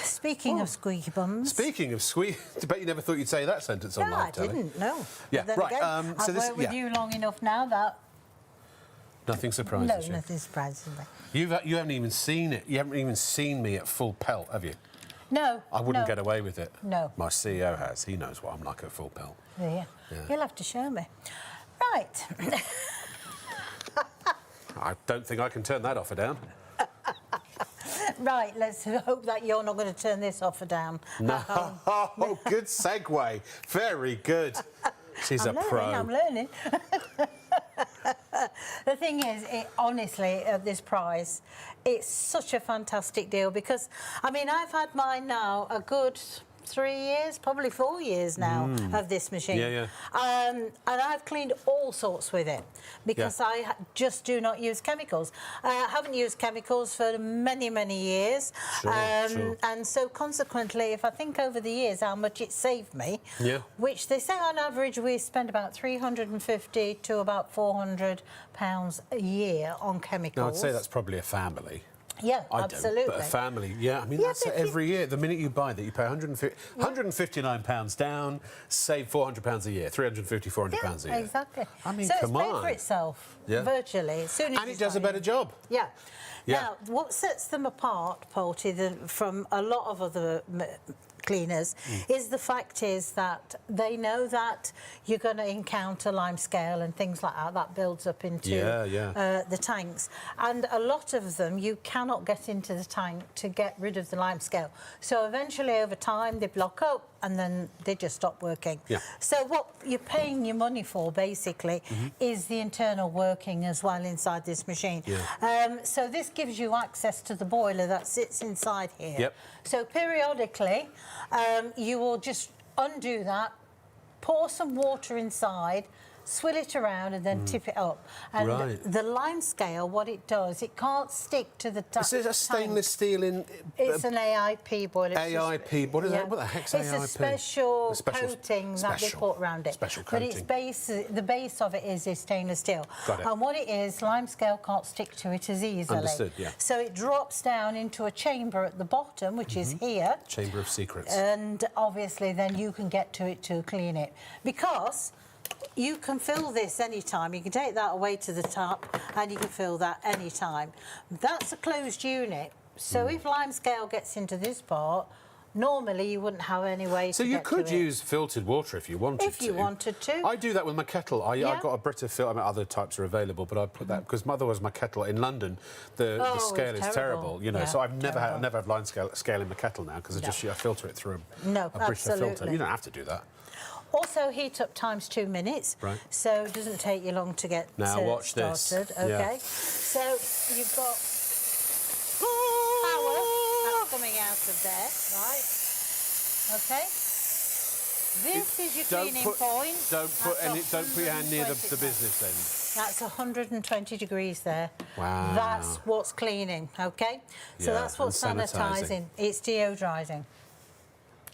Speaking of squeaky bums. Speaking of squeaky, I bet you never thought you'd say that sentence on live telly. I didn't. No. Yeah. Right. Again, I've worked with you long enough now that. Nothing surprises you. No, nothing surprises me. You haven't even seen it. You haven't even seen me at full pelt, have you? No. I wouldn't get away with it. No. My CEO has. He knows what I'm like at full pelt. Yeah. You'll have to show me. Right. I don't think I can turn that off or down. Right, let's hope that you're not going to turn this off or down. No. Oh, good segue. Very good. She's a pro. I'm learning. The thing is, honestly, at this price, it's such a fantastic deal because, I mean, I've had mine now a good 3 years, probably 4 years now of this machine. And I've cleaned all sorts with it because I just do not use chemicals. I haven't used chemicals for many, many years. Sure. And so consequently, if I think over the years how much it saved me, which they say on average we spend about £350 to about £400 a year on chemicals. No, I'd say that's probably a family. Yeah, I absolutely. don't, but a family, I mean, that's it every year. The minute you buy that, you pay £159 down, save £400 a year, £350, £400 a year. Exactly. I mean, so come on. it's paid for itself, virtually. As soon as and it does a better job. Yeah. Now, what sets them apart, Polti, from a lot of other cleaners is the fact is that they know that you're going to encounter limescale and things like that builds up into the tanks, and a lot of them you cannot get into the tank to get rid of the limescale, so eventually over time they block up and then they just stop working. So what you're paying your money for basically is the internal working as well inside this machine. So this gives you access to the boiler that sits inside here. So periodically you will just undo that, pour some water inside, swill it around and then tip it up. And the lime scale, what it does, it can't stick to the tank. Is it a stainless steel in... It's an AIP boiler. AIP, what is that? What the heck's AIP? It's a special coating that they put around it. Special coating. But the base of it is stainless steel. Got it. And what it is, lime scale can't stick to it as easily. Understood, So it drops down into a chamber at the bottom, which is here. Chamber of secrets. And obviously then you can get to it to clean it. Because you can fill this anytime. You can take that away to the top and you can fill that anytime. That's a closed unit. So if limescale gets into this part, normally you wouldn't have any way So to you get could to it. use filtered water if you wanted to. If you wanted to. I do that with my kettle. I've Yeah. got a Brita filter. I mean, other types are available, but I put that because otherwise my kettle in London, the scale it's is terrible. You know, Yeah, so I've never terrible. had line scale in my kettle now because I filter it through a Brita absolutely. filter. You don't have to do that. Also heat up times 2 minutes, Right. so it doesn't take you long to get Now watch this. started. Yeah. Okay, so you've got power that's coming out of there, right? Okay. This is your cleaning point. Don't put your hand near the 120 business end. That's 120 degrees there. Wow. That's what's cleaning, okay? So Yeah, that's what's and sanitising. sanitising. It's deodorising.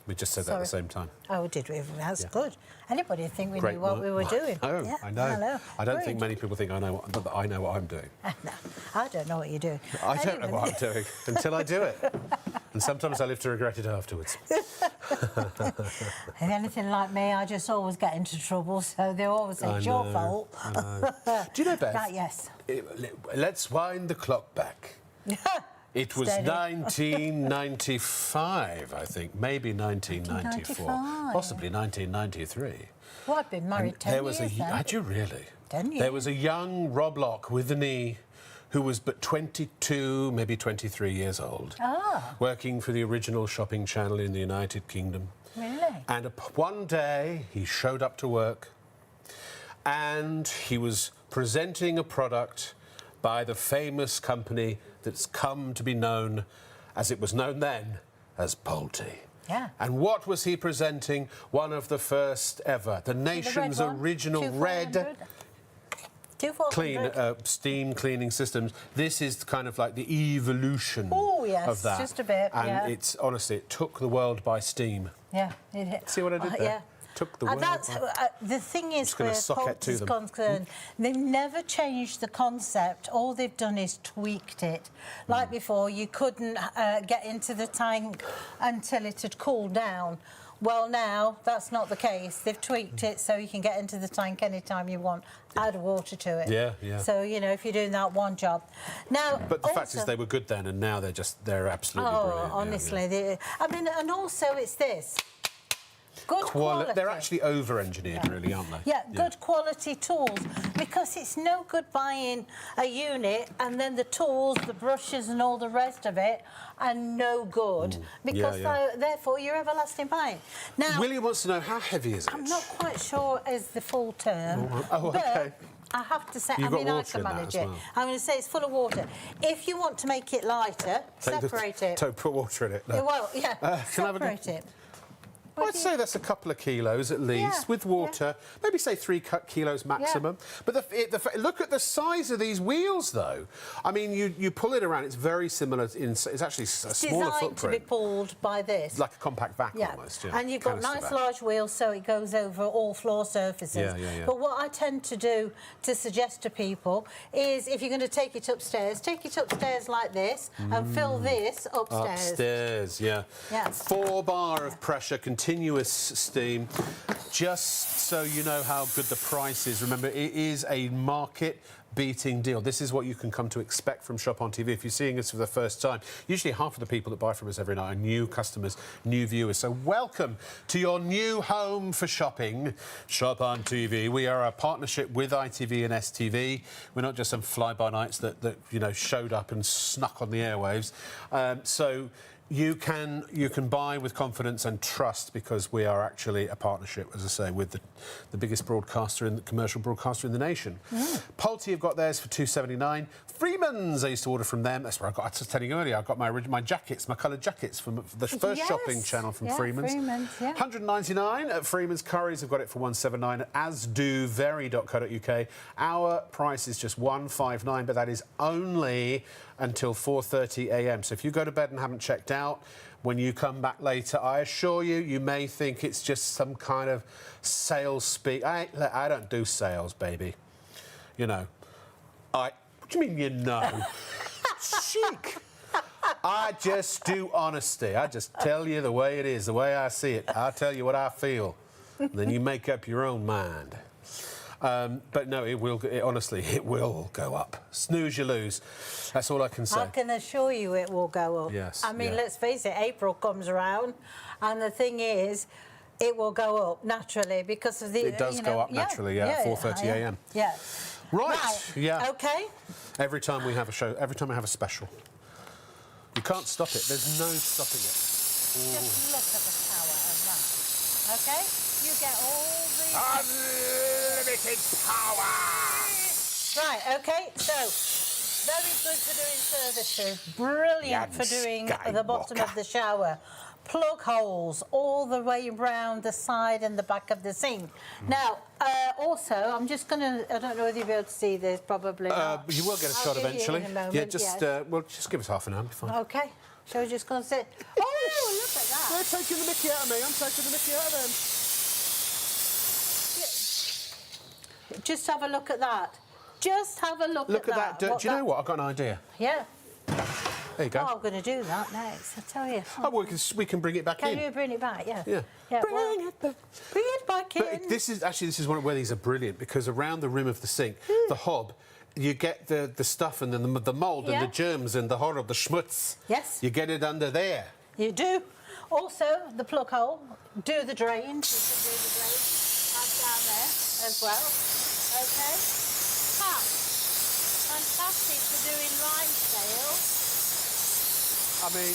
We just said that at the same time. Oh, did we? That's good. Anybody would think we Great knew what work. we were doing. Oh, Yeah, I know. hello. I don't Good. think many people think I know what I'm doing. No, I don't know what you're doing. I don't know what I'm doing until I do it. And sometimes I live to regret it afterwards. If anything like me, I just always get into trouble, so they always say, it's your fault. I know. Do you know, Beth? Right, yes. Let's wind the clock back. It was Steady. 1995, I think, maybe 1994, 1995. possibly 1993. Well, I've been married 10 years then. Had you really? 10 years. There was a young Rob Lock with a knee who was but 22, maybe 23 years old, working for the original shopping channel in the United Kingdom. Really? And one day he showed up to work and he was presenting a product by the famous company that's come to be known, as it was known then, as Polti. Yeah. And what was he presenting? One of the first ever, the nation's one? original red 2400. steam cleaning systems. This is kind of like the evolution yes, of that. just a bit, And yeah. it's honestly, it took the world by steam. Yeah, it hit. See what I did there? Yeah. Took the world That's, by... the thing is, gonna where sock it to Polti's them. concerned, they've never changed the concept. All they've done is tweaked it. Like before, you couldn't get into the tank until it had cooled down. Well, now that's not the case. They've tweaked it so you can get into the tank anytime you want. Add water to it. Yeah, yeah. So you know, if you're doing that one job, now. But the fact is, they were good then, and now they're absolutely brilliant. Honestly, I mean, and also it's this. Good quality. They're actually over-engineered, really, aren't they? Yeah, good quality tools, because it's no good buying a unit and then the tools, the brushes and all the rest of it are no good, because therefore you're everlasting buying. Now, William wants to know, how heavy is it? I'm not quite sure is the full term. Oh, okay. I have to say, You've got I water can in that manage as it. well. I'm going to say it's full of water. If you want to make it lighter, separate it. Don't put water in it. No. Well, yeah, can I have a go? separate it. I'd say that's a couple of kilos at least, with water. Maybe say 3 kilos maximum. But look at the size of these wheels, though. I mean, you pull it around, it's very similar. It's actually a smaller Designed footprint. to be pulled by this. Like a compact vac almost, yeah. And you've got Canister nice vac. large wheels, so it goes over all floor surfaces. Yeah. But what I tend to do to suggest to people is, if you're going to take it upstairs like this and fill this upstairs. Upstairs, yeah. 4 bar of pressure, continuous steam. Just so you know how good the price is, remember, it is a market-beating deal. This is what you can come to expect from Shop on TV. If you're seeing us for the first time, usually half of the people that buy from us every night are new customers, new viewers. So welcome to your new home for shopping, Shop on TV. We are a partnership with ITV and STV. We're not just some fly-by-nights that you know, showed up and snuck on the airwaves. So you can buy with confidence and trust, because we are actually a partnership, as I say, with the biggest commercial broadcaster in the nation. Polti have got theirs for $2.79. Freeman's, I used to order from them. That's where I was telling you earlier, I got my jackets, my coloured jackets from the first shopping channel from Freeman's. $199 at Freeman's. Currys have got it for $179, as do very.co.uk. Our price is just $159, but that is only until 4:30 a.m. So if you go to bed and haven't checked out, when you come back later, I assure you, you may think it's just some kind of sales speak. I don't do sales, baby. You know, what do you mean, you know? Chic. I just do honesty. I just tell you the way it is, the way I see it. I'll tell you what I feel. And then you make up your own mind. But no, honestly, it will go up. Snooze, you lose. That's all I can say. I can assure you it will go up. Yes. I mean, yeah. let's face it, April comes around, and the thing is, it will go up naturally because of the... It does go up naturally, at 4:30 a.m. Yeah. Right, yeah. OK. Every time we have a show, every time we have a special. You can't stop it. There's no stopping it. Ooh. Just look at the power of that. OK? You get all the... Unlimited power! Right, OK, so very good for doing services, brilliant for doing the bottom of the shower. Plug holes all the way around the side and the back of the sink. Now, also, I'm just going to... I don't know whether you'll be able to see this, probably not. You will get a shot eventually. In a moment, yeah, just give us half an hour, it'll be fine. OK. So we're just going to sit... Oh, look at that. They're taking the mickey out of me. I'm taking the mickey out of them. Just have a look at that. Just have a look at that. Do you know what? I've got an idea. Yeah. There you go. Oh, I'm going to do that next, I tell you. Oh, we can bring it back in. Can you bring it back? Yeah. Yeah. Bring it back in. But this is one where these are brilliant because around the rim of the sink, the hob, you get the stuff and then the mould and the germs and the horror, the schmutz. Yes. You get it under there. You do. Also, the plug hole. Do the drains. You can do the drains. That's down there as well. OK. Tap. Fantastic for doing line scale. I mean,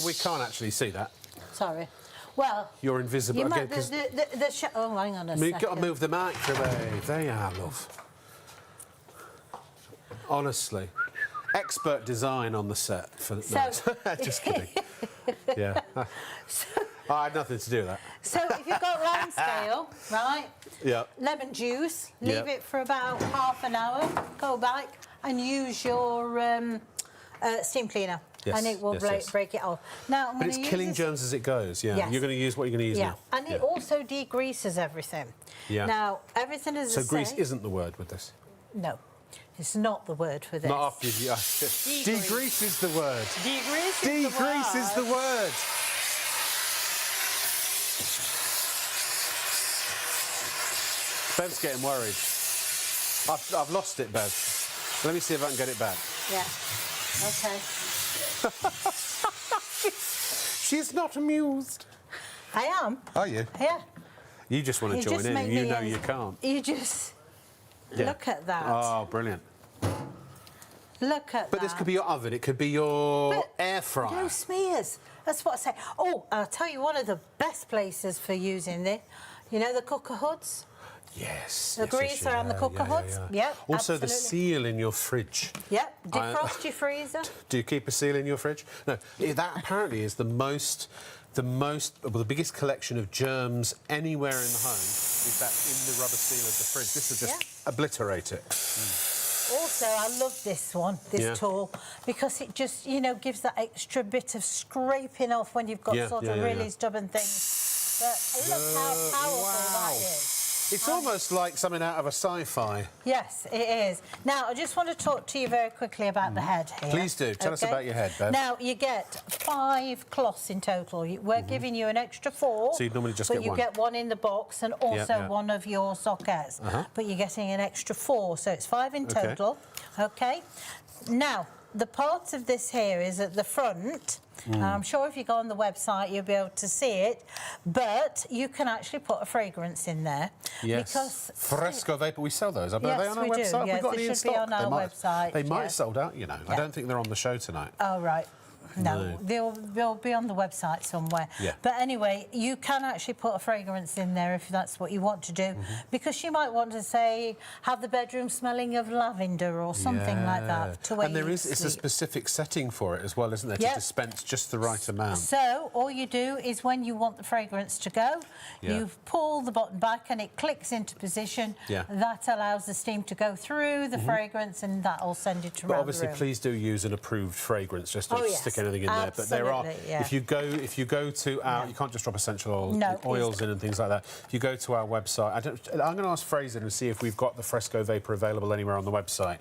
we can't actually see that. Sorry. Well... You're invisible again. Oh, hang on a second. You've got to move the microwave. There you are, love. Honestly. Expert design on the set. Just kidding. Yeah. I had nothing to do with that. So if you've got line scale, right? Yeah. Lemon juice, leave it for about half an hour, go back and use your steam cleaner. Yes, and it will break it off. Now, but it's killing germs as it goes, yeah. Yes. You're going to use what you're going to use now. And it also degreases everything. Yeah. Now, everything is So grease isn't the word with this? No, it's not the word for this. Not after you... Degrease is the word. Degrease is the word. Bev's getting worried. I've lost it, Bev. Let me see if I can get it back. Yeah. OK. She's not amused. I am. Are you? Yeah. You just want to join in and you know you can't. You just... Look at that. Oh, brilliant. Look at that. But this could be your oven, it could be your air fryer. No smears. That's what I say. Oh, I'll tell you one of the best places for using this. You know the cooker hoods? Yes. The grease around the cooker hoods? Yep, also absolutely. the seal in your fridge. Yep. Defrost your freezer. Do you keep a seal in your fridge? No. That apparently is the biggest collection of germs anywhere in the home is that in the rubber seal of the fridge. This will just obliterate it. Also, I love this one, this tool, because it just, gives that extra bit of scraping off when you've got sort of really stubborn things. But look how powerful that is. It's almost like something out of a sci-fi. Yes, it is. Now, I just want to talk to you very quickly about the head here. Please do. Tell us about your head, Bev. Now, you get 5 cloths in total. We're giving you an extra 4. So you'd normally just get one. But you get one in the box and also one of your sockets. But you're getting an extra 4, so it's 5 in total. OK. Now, the part of this here is at the front. I'm sure if you go on the website, you'll be able to see it. But you can actually put a fragrance in there. Yes. Because Fresco Vapor, we sell those. Are they on our we website? Do. Yes, got they any in should stock? be on our website. They might have sold out, I don't think they're on the show tonight. Oh, right. No, they'll be on the website somewhere. Yeah. But anyway, you can actually put a fragrance in there if that's what you want to do, because you might want to say have the bedroom smelling of lavender or something like that. And it's a specific setting for it as well, isn't there? To dispense just the right amount. So all you do is when you want the fragrance to go, you pull the button back and it clicks into position. That allows the steam to go through the fragrance, and that'll send it around. But obviously, please do use an approved fragrance just to stick anything in there. But there are, if you go to our, you can't just drop essential oils in and things like that. If you go to our website, I'm going to ask Fraser and see if we've got the Fresco Vapor available anywhere on the website.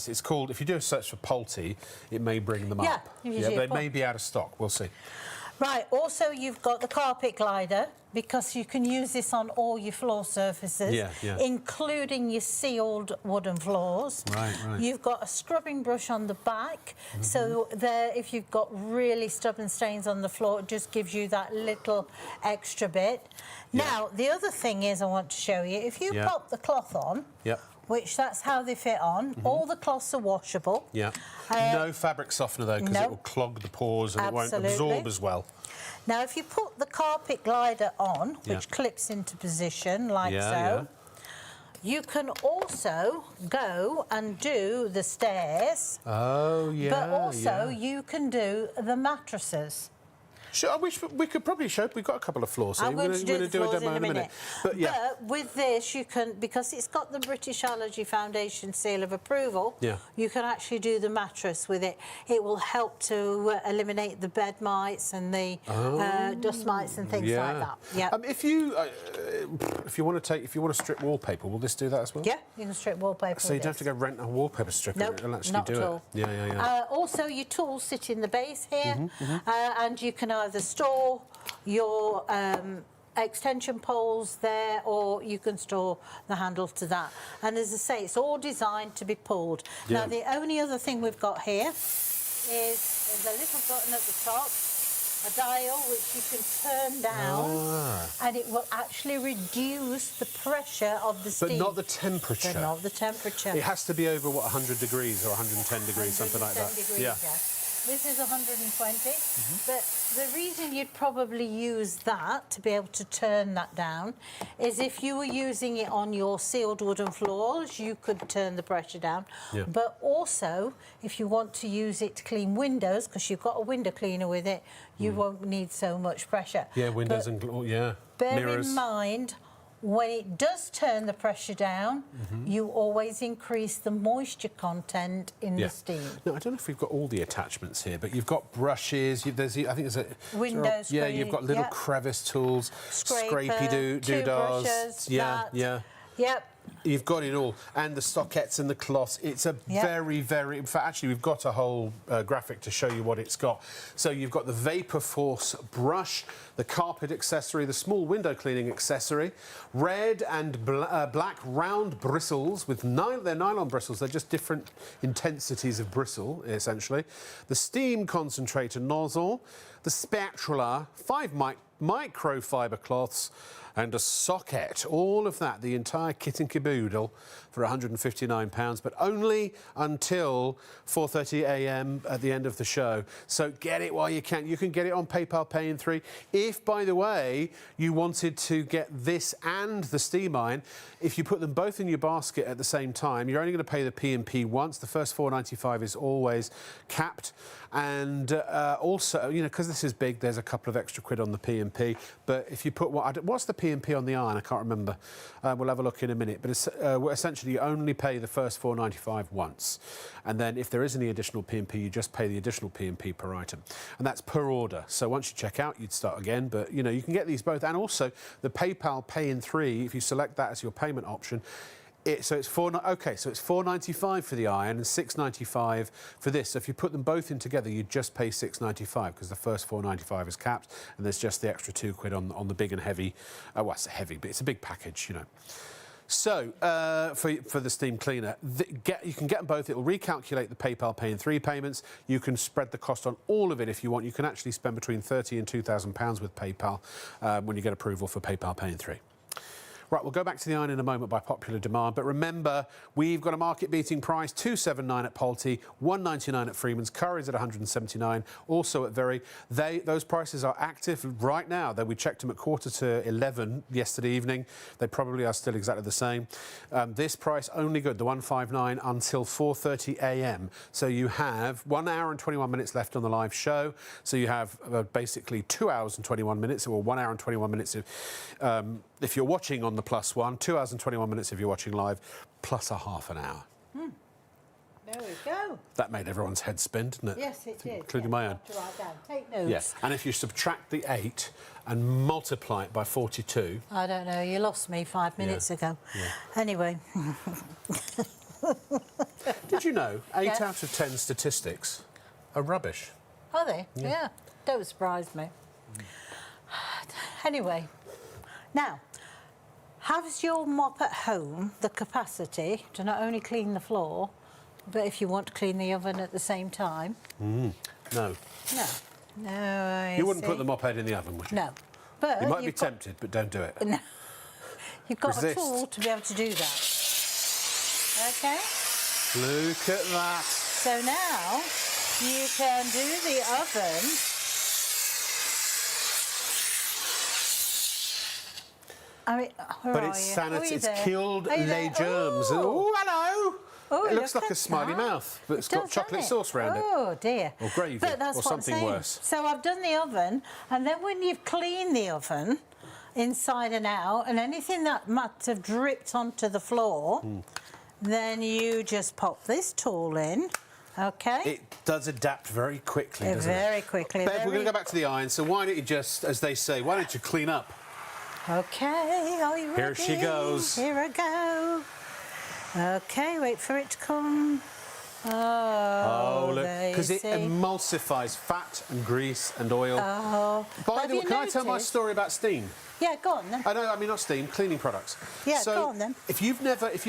It's called, if you do a search for Polti, it may bring them up. But they may be out of stock. We'll see. Right, also you've got the carpet glider, because you can use this on all your floor surfaces, including your sealed wooden floors. Right. You've got a scrubbing brush on the back, so there, if you've got really stubborn stains on the floor, it just gives you that little extra bit. Now, the other thing is I want to show you, if you pop the cloth on, which that's how they fit on, all the cloths are washable. No fabric softener though, because it will clog the pores and it won't absorb as well. Now, if you put the carpet glider on, which clips into position like so, you can also go and do the stairs. But also you can do the mattresses. Sure, I wish we could probably show. We've got a couple of floors here. I'm going to do the floors in a minute. But with this, you can, because it's got the British Allergy Foundation seal of approval, you can actually do the mattress with it. It will help to eliminate the bed mites and the dust mites and things like that. If you want to strip wallpaper, will this do that as well? Yeah, you can strip wallpaper. So you don't have to go rent a wallpaper stripper. Nope, it'll actually not do at it. all. Yeah. Also, your tools sit in the base here, and you can either store your extension poles there, or you can store the handle to that. And as I say, it's all designed to be pulled. Now, the only other thing we've got here is there's a little button at the top, a dial which you can turn down, and it will actually reduce the pressure of the steam. But not the temperature. But not the temperature. It has to be over, what, 100 degrees or 110 degrees, something like that. Degrees, This is 120, but the reason you'd probably use that to be able to turn that down is if you were using it on your sealed wooden floors, you could turn the pressure down. But also, if you want to use it to clean windows, because you've got a window cleaner with it, you won't need so much pressure. Windows and bear mirrors. in mind, when it does turn the pressure down, you always increase the moisture content in the steam. No, I don't know if we've got all the attachments here, but you've got brushes. I think there's a window screen. Yeah, you've got little crevice tools, scrapey doodads. Yep. You've got it all, and the sockets and the cloths. It's a very. In fact, actually, we've got a whole graphic to show you what it's got. So you've got the Vaporforce brush, the carpet accessory, the small window cleaning accessory, red and black round bristles with they're nylon bristles. They're just different intensities of bristle, essentially. The steam concentrator nozzle, the spatula, 5 microfibre cloths, and a socket. All of that, the entire kit and caboodle, for £159, but only until 4:30 a.m. at the end of the show. So get it while you can. You can get it on PayPal Pay in 3. If, by the way, you wanted to get this and the steam iron, if you put them both in your basket at the same time, you're only going to pay the P&P once. The first £4.95 is always capped. And also, you know, because this is big, there's a couple of extra quid on the P&P. But if you put what's the P&P on the iron? I can't remember. We'll have a look in a minute. But it's, essentially, you only pay the first £4.95 once. And then if there is any additional P&P, you just pay the additional P&P per item. And that's per order. So once you check out, you'd start again. But, you know, you can get these both. And also, the PayPal Pay in 3, if you select that as your payment option, so it's £4.95 for the iron and £6.95 for this. So if you put them both in together, you just pay £6.95 because the first £4.95 is capped, and there's just the extra £2 on the big and heavy. Well, it's heavy, but it's a big package, you know. So for the steam cleaner, you can get them both. It will recalculate the PayPal Pay in 3 payments. You can spread the cost on all of it if you want. You can actually spend between £30 and £2,000 with PayPal when you get approval for PayPal Pay in 3. Right, we'll go back to the iron in a moment by popular demand, but remember, we've got a market-beating price, $279 at Polti, $199 at Freeman's, Curry's at $179, also at Very. Those prices are active right now, though we checked them at 11:15 yesterday evening. They probably are still exactly the same. This price only good, the $159, until 4:30 a.m. So you have 1 hour and 21 minutes left on the live show. So you have basically 2 hours and 21 minutes, or 1 hour and 21 minutes if you're watching on the Plus One, 2 hours and 21 minutes if you're watching live, plus a half an hour. There we go. That made everyone's head spin, didn't it? Yes, it did. Including my own. To write down. Take notes. Yes, and if you subtract the 8 and multiply it by 42... I don't know, you lost me 5 minutes ago. Anyway. Did you know 8 out of 10 statistics are rubbish? Are they? Yeah. Don't surprise me. Anyway, now, has your mop at home the capacity to not only clean the floor, but if you want to clean the oven at the same time? No. No. No, You wouldn't put the mop head in the oven, would you? No. But You might be tempted, but don't do it. No. You've got Resist. a tool to be able to do that. Okay? Look at that. So now you can do the oven. I mean, where But are it's you? sanitary. Are you It's there? killed Are you les there? germs. Oh. Oh, hello. Oh, It looks look like a at smiley that. mouth, but it's It got does, chocolate doesn't it? sauce around it. Oh dear. Or gravy, but that's or what I'm something saying. worse. So I've done the oven, and then when you've cleaned the oven, inside and out, and anything that might have dripped onto the floor, then you just pop this tool in, okay? It does adapt very quickly, doesn't it? Very quickly. Bev, we're going to go back to the iron, so why don't you just, as they say, why don't you clean up? Okay, are you ready? Here she goes. Here I go. Okay, wait for it to come. Oh, look, there you because it see. emulsifies fat and grease and oil. Oh. By Have the way, you can I tell my noticed- story about steam? Yeah, go on then. I mean not steam, cleaning products. Yeah, so go on then. If you've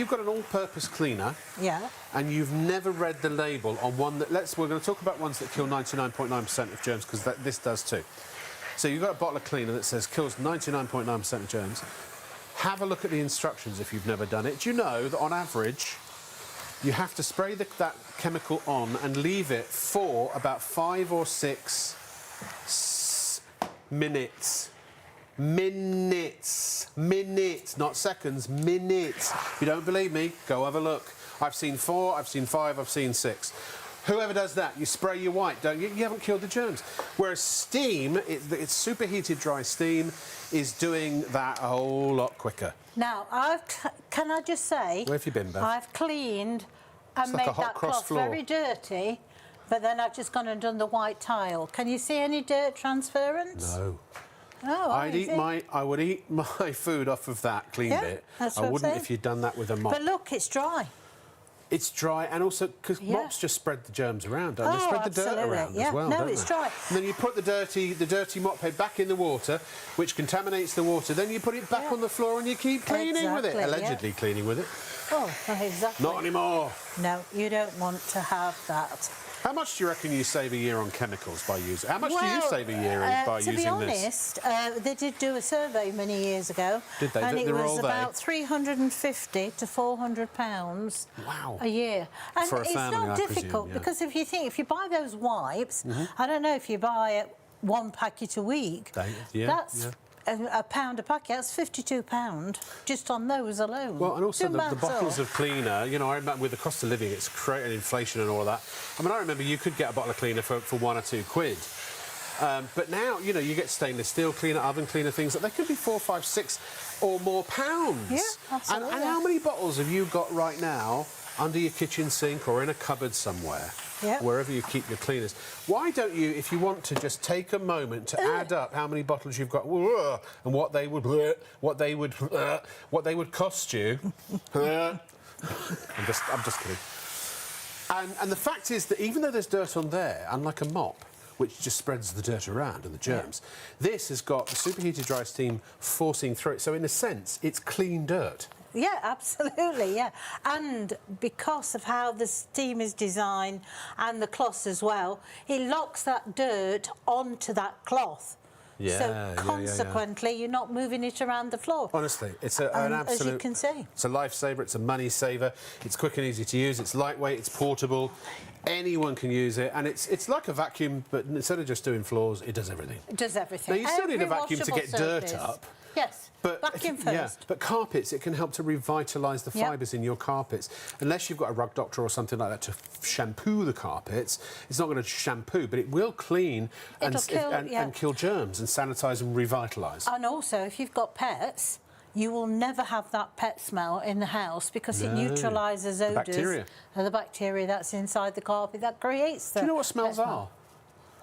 got an all-purpose cleaner, Yeah. and you've never read the label on one that we're going to talk about ones that kill 99.9% of germs, because this does too. So you've got a bottle of cleaner that says kills 99.9% of germs. Have a look at the instructions if you've never done it. Do you know that on average you have to spray that chemical on and leave it for about 5 or 6 minutes? Minutes, not seconds, minutes. If you don't believe me, go have a look. I've seen 4, I've seen 5, I've seen 6. Whoever does that, you spray your white, don't you? You haven't killed the germs. Whereas steam, it's superheated dry steam, is doing that a whole lot quicker. Now, can I just say... Where have you been, Bev? I've cleaned and It's like made a hot that cross cloth floor. very dirty, but then I've just gone and done the white tile. Can you see any dirt transference? No. Oh, I would eat my food off of that clean Yeah, bit. that's I what I'm wouldn't saying. if you'd done that with a mop. But look, it's dry. It's dry, and also because Yeah. mops just spread the germs around, don't they? Oh, Spread the dirt absolutely, around yeah. as well. No, don't it's they? dry. And then you put the dirty mop head back in the water, which contaminates the water. Then you put it back Yeah. on the floor, and you keep cleaning with it, Exactly, yeah. allegedly cleaning with it. Oh, exactly. Not anymore. No, you don't want to have that. How much do you reckon you save a year on chemicals by using? How much do you save a year by using this? To be honest, they did do a survey many years ago. Did they? And They it were was all there? about £350 to £400 Wow. a year. And For a it's family, not I presume, difficult yeah. because if you buy those wipes, I don't know if you buy one packet a week, that's a pound a packet. That's £52 just on those alone. Well, and also Do the maths bottles up. of cleaner, you know, I remember with the cost of living, it's created inflation and all of that. I mean, I remember you could get a bottle of cleaner for £1 or £2. But now, you know, you get stainless steel cleaner, oven cleaner, things that they could be £4, £5, £6 or more pounds. Yeah, absolutely. And how many bottles have you got right now under your kitchen sink or in a cupboard somewhere? Yeah. Wherever you keep your cleaners. Why don't you, if you want to, just take a moment to add up how many bottles you've got and what they would cost you? I'm just kidding. And the fact is that even though there's dirt on there, unlike a mop, which just spreads the dirt around and the germs, this has got the superheated dry steam forcing through it. So in a sense, it's clean dirt. Yeah, absolutely, yeah. And because of how the steam is designed and the cloths as well, it locks that dirt onto that cloth. So consequently, you're not moving it around the floor. Honestly, it's an absolute... As you can see. It's a lifesaver, it's a money saver, it's quick and easy to use, it's lightweight, it's portable, anyone can use it, and it's like a vacuum, but instead of just doing floors, it does everything. It does everything. Now, you still need a vacuum to Every get dirt washable up. Yes, But vacuum first. but carpets, it can help to revitalise the fibres in your carpets. Unless you've got a rug doctor or something like that to shampoo the carpets, it's not going to shampoo, but it will clean and kill germs and sanitise and revitalise. And also, if you've got pets, you will never have that pet smell in the house because it neutralises odours. Bacteria. The bacteria that's inside the carpet that creates the... Do you know what smells are?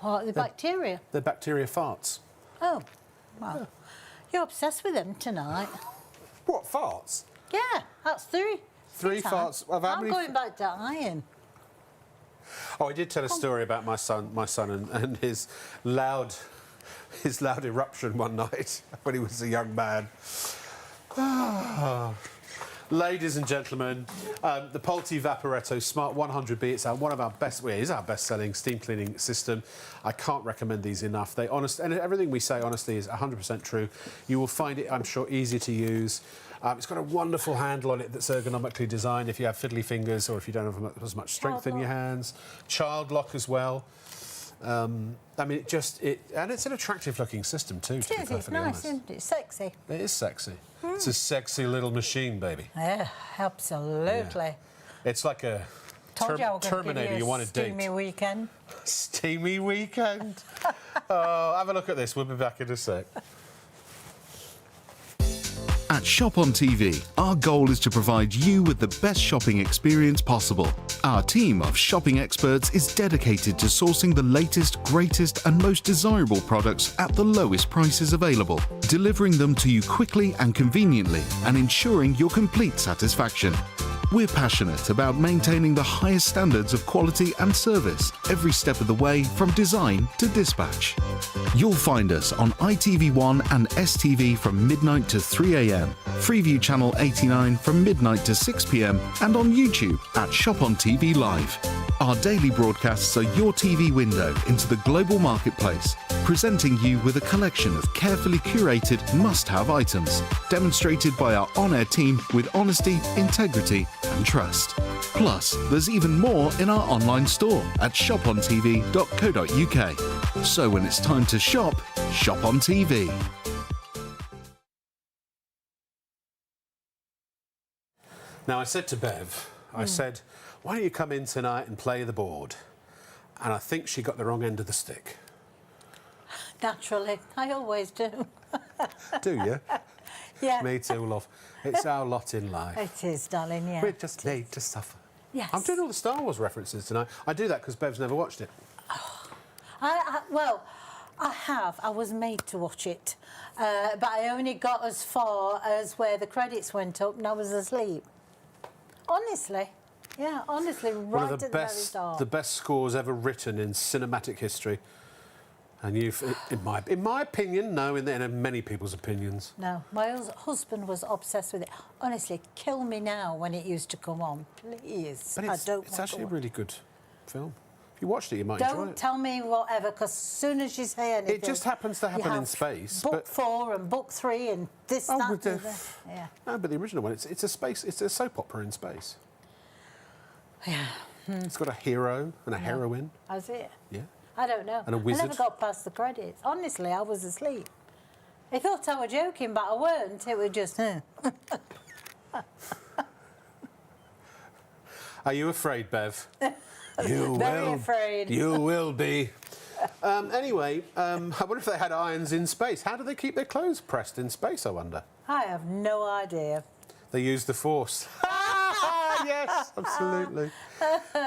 What, the bacteria? They're bacteria farts. Oh, well, you're obsessed with them tonight. What, farts? Yeah, that's three. Three farts. Of how I'm many going back to iron. Oh, I did tell a story about my son and his loud his loud eruption one night when he was a young man. Ladies and gentlemen, the Polti Vaporetto Smart 100B, it's one of our best, well, it is our best-selling steam cleaning system. I can't recommend these enough. And everything we say, honestly, is 100% true. You will find it, I'm sure, easy to use. It's got a wonderful handle on it that's ergonomically designed if you have fiddly fingers or if you don't have as much strength in your hands. Child lock as well. I mean, and it's an attractive-looking system too. To be perfectly it's nice, honest. isn't it? It's sexy. It is sexy. It's a sexy little machine, baby. Yeah, absolutely. Yeah. It's like a Terminator you want to date. Steamy weekend. Steamy weekend. Oh, have a look at this. We'll be back in a sec. At Shop on TV, our goal is to provide you with the best shopping experience possible. Our team of shopping experts is dedicated to sourcing the latest, greatest and most desirable products at the lowest prices available, delivering them to you quickly and conveniently and ensuring your complete satisfaction. We're passionate about maintaining the highest standards of quality and service every step of the way from design to dispatch. You'll find us on ITV1 and STV from midnight to 3 a.m, Freeview channel 89 from midnight to 6 p.m, and on YouTube at Shop on TV Live. Our daily broadcasts are your TV window into the global marketplace, presenting you with a collection of carefully curated must-have items, demonstrated by our on-air team with honesty, integrity and trust. Plus, there's even more in our online store at shopontv.co.uk. So when it's time to shop, shop on TV. Now, I said to Bev, I said, why don't you come in tonight and play the board? And I think she got the wrong end of the stick. Naturally, I always do. Do you? Yeah. Me too, love. It's our lot in life. It is, darling, yeah. We're just made to suffer. Yes. I'm doing all the Star Wars references tonight. I do that because Bev's never watched it. Well, I have. I was made to watch it. But I only got as far as where the credits went up and I was asleep. Honestly. Yeah, honestly, right One of at the very start. the best scores ever written in cinematic history. And you've, in my opinion, no, in many people's opinions. No, my husband was obsessed with it. Honestly, kill me now when it used to come on, please. But it's actually a really good film. If you watched it, you might enjoy it. Don't tell me whatever, because as soon as you say anything... It just happens to happen in space. Book 4 and book 3 and this, that, and that. Yeah. No, but the original one, it's a soap opera in space. Yeah. It's got a hero and a heroine. Has it? Yeah. I don't know. And a wizard. I never got past the credits. Honestly, I was asleep. They thought I was joking, but I weren't. It was just... Are you afraid, Bev? You Very will. afraid. You will be. Anyway, I wonder if they had irons in space. How do they keep their clothes pressed in space, I wonder? I have no idea. They use the Force. Yes, absolutely.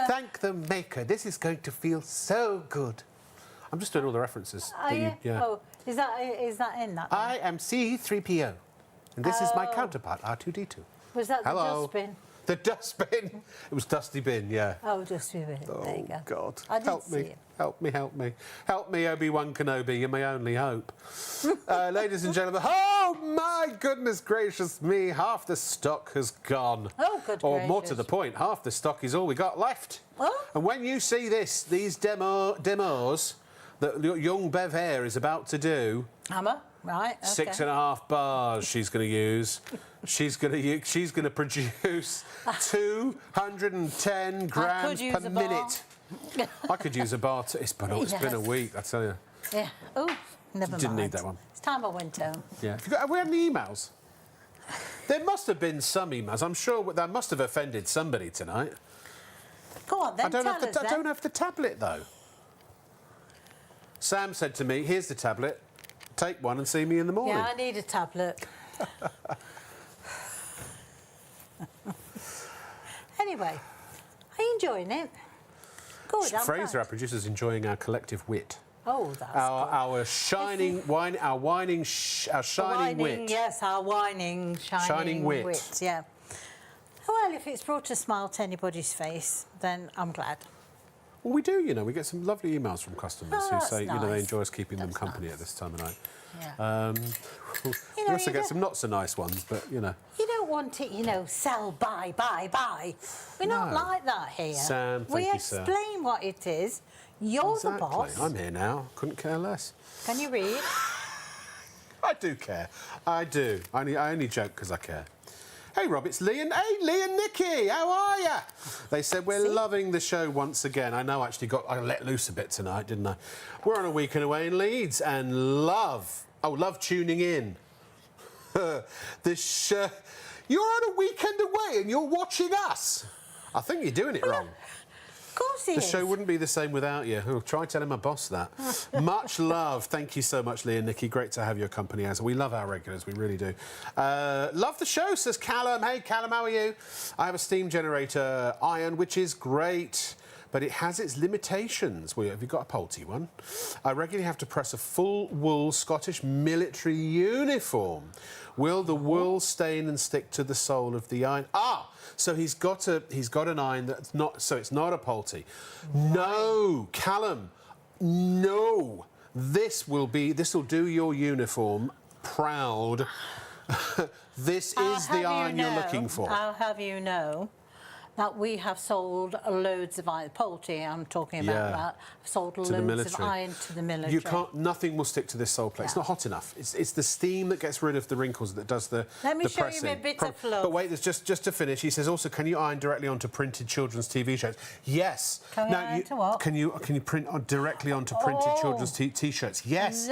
Thank the maker. This is going to feel so good. I'm just doing all the references. Oh, is that in that? I am C-3PO, and this is my counterpart, R2-D2. Was that the dustbin? The dustbin. It was Dusty Bin, yeah. Oh, dustbin. There you go. Oh, God. I did Help see me. it. Help me, help me. Help me, Obi-Wan Kenobi. You're my only hope. Ladies and gentlemen, oh, my goodness gracious me. Half the stock has gone. Oh, good Or gracious. more to the point, half the stock is all we got left. Oh. And when you see these demos that young Bev Hare is about to do... Hammer, right, okay. 6.5 bars she's going to use. She's going to produce 210 grams per minute. I could use a bar. It's been a week, I tell you. Yeah. Oh, never mind. Didn't need that one. It's time I went home. Yeah. Have we had any emails? There must have been some emails. I'm sure that must have offended somebody tonight. Go on then, I don't have the tablet though. Sam said to me, "Here's the tablet. Take one and see me in the morning." Yeah, I need a tablet. Anyway, are you enjoying it? Good. Fraser, our producer's enjoying our collective wit. Oh, that's our shining wine, our shining wit. Yes, our shining wit. Yeah. Well, if it's brought a smile to anybody's face, then I'm glad. Well, we do, you know. We get some lovely emails from customers Oh, who that's say, you know, they nice. enjoy us keeping them That's company nice. at this time of night. Yeah. We know, also you get don't- some not so nice ones, but, you know. You don't want it, you know, sell, buy, buy, buy. We're not No. like that here. Sam, we thank you, sir. explain what it is. You're the boss. I'm here now. Couldn't care less. Can you read? I do care. I do. I only joke because I care. Hey, Rob, it's Lee and... Hey, Lee and Nikki, how are ya? They said we're loving the show once again. I know, actually, I let loose a bit tonight, didn't I? We're on a weekend away in Leeds and love tuning in. You're on a weekend away and you're watching us. I think you're doing it wrong. Of course he The is. show wouldn't be the same without you. Oh, try telling my boss that. Much love. Thank you so much, Lee and Nikki. Great to have your company, as we love our regulars. We really do. Love the show, says Callum. Hey, Callum, how are you? I have a steam generator iron, which is great, but it has its limitations. Well, have you got a Polti one? I regularly have to press a full wool Scottish military uniform. Will the wool stain and stick to the sole of the iron? So he's got an iron that's not, so it's not a Polti. No, Callum, no. This will do your uniform proud. This is the iron you're looking for. I'll have you know that we have sold loads of iron. Polti, I'm talking about that. Sold loads of iron to the military. You can't. Nothing will stick to this sole plate. It's not hot enough. It's the steam that gets rid of the wrinkles that does the Let me the show pressing. you a bit of fluff. But wait, there's just to finish. He says also, can you iron directly onto printed children's TV shows? Yes. Can we iron to what? Can you print directly onto printed children's T-shirts? Yes.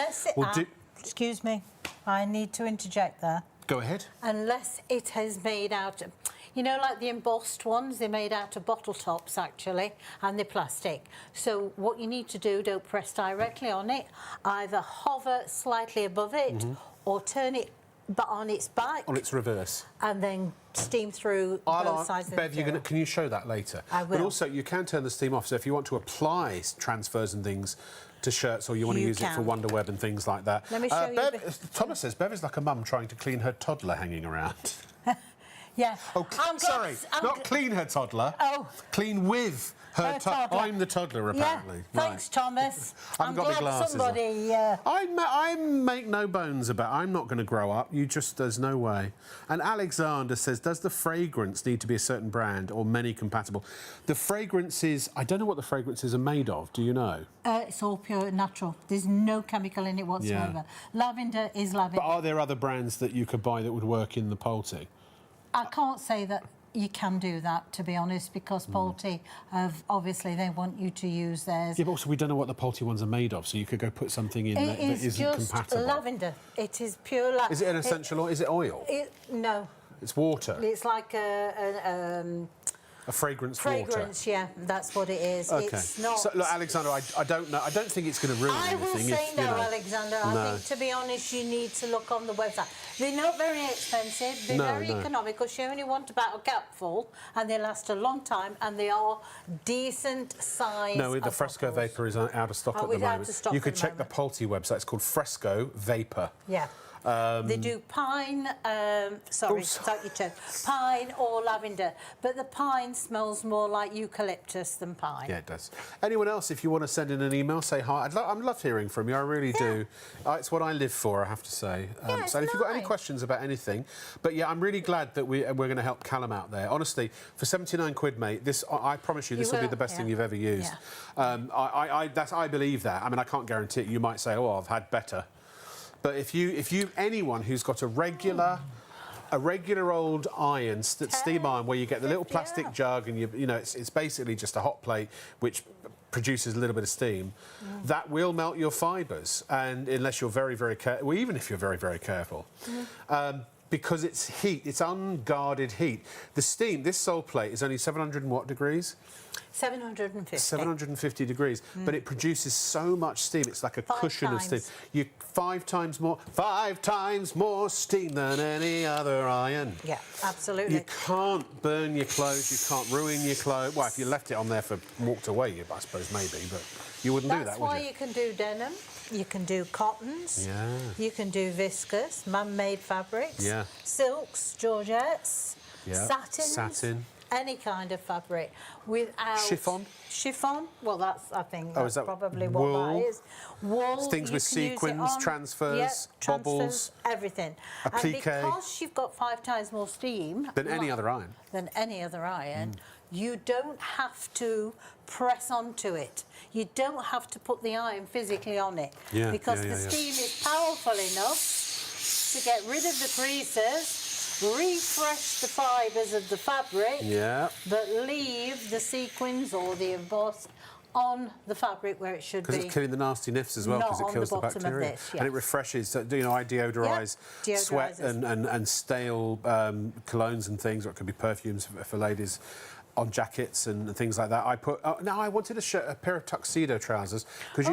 Excuse me. I need to interject there. Go ahead. Unless it is made out of, you know, like the embossed ones, they're made out of bottle tops, actually, and they're plastic. So what you need to do, don't press directly on it, either hover slightly above it or turn it on its back. On its reverse. And then steam through both sides of the Bev, can you show that later? I will. But also, you can turn the steam off, so if you want to apply transfers and things to shirts, or you want to use it for Wonderweb and things like that. Let me show you. Thomas says Bev is like a mum trying to clean her toddler hanging around. Yeah. Oh, sorry, not clean her toddler. Oh. Clean with her toddler. I'm the toddler, apparently. Yeah. Thanks, Thomas. I'm glad glasses somebody... I make no bones about I'm not going to grow up. There's no way. And Alexander says, does the fragrance need to be a certain brand or many compatible? The fragrances, I don't know what the fragrances are made of. Do you know? It's all pure natural. There's no chemical in it whatsoever. Lavender is lavender. But are there other brands that you could buy that would work in the Polti? I can't say that you can do that, to be honest, because Polti obviously they want you to use theirs. Yeah, but also we don't know what the Polti ones are made of, so you could go put something in that isn't just compatible. Lavender. It is pure lavender. Is it an essential oil? Is it oil? No. It's water. It's like a fragrance water. Fragrance, yeah, that's what it is. Okay. It's not... So, look, Alexander, I don't know. I don't think it's going to ruin anything. I will say no, Alexander. No. I think, to be honest, you need to look on the website. They're not very expensive. They're very economical. You only want about a capful, and they last a long time, and they are decent size. No, the Fresco Vapor is out of stock at the moment. You could check the Polti website. It's called Fresco Vapor. Yeah. They do pine, pine or lavender, but the pine smells more like eucalyptus than pine. Yeah, it does. Anyone else, if you want to send in an email, say hi. I love hearing from you, I really do. It's what I live for, I have to say. So if you've got any questions about anything, but yeah, I'm really glad that we're going to help Callum out there. Honestly, for 79 quid, mate, I promise you, this will be the best thing you've ever used. Yeah. I believe that. I mean, I can't guarantee it. You might say, oh, I've had better. But anyone who's got a regular old iron, steam iron, where you get the little plastic jug and you know it's basically just a hot plate which produces a little bit of steam, that will melt your fibres, and unless you're very, very careful, well, even if you're very, very careful. Because it's heat, it's unguarded heat. The steam, this sole plate is only 700 and what degrees? 750. 750 degrees, but it produces so much steam. It's like a cushion of steam. You 5 times more steam than any other iron. Yeah, absolutely. You can't burn your clothes. You can't ruin your clothes. Well, if you left it on there for walked away, I suppose maybe, but you wouldn't do that, would you? That's why you can do denim. You can do cottons. Yeah. You can do viscose, man-made fabrics. Yeah. Silks, georgettes. Yeah. Satins. Satin. any kind of fabric without... Chiffon? Chiffon? Well, that's, I think, Oh, that's is that probably wool? what that is. Wool. Things with sequins, transfers, bobbles. Everything. Applique. And because you've got 5 times more steam... Than any other iron. Than any other iron, you don't have to press onto it. You don't have to put the iron physically on it. Because the steam is powerful enough to get rid of the creases, refresh the fibres of the fabric, but leave the sequins or the embossed on the fabric where it should be. Because it's killing the nasty nifs as well, because it kills the bacteria. And it refreshes, so, you know, I deodorise sweat and stale colognes and things, or it could be perfumes for ladies, on jackets and things like that. I put. Now I wanted a pair of tuxedo trousers because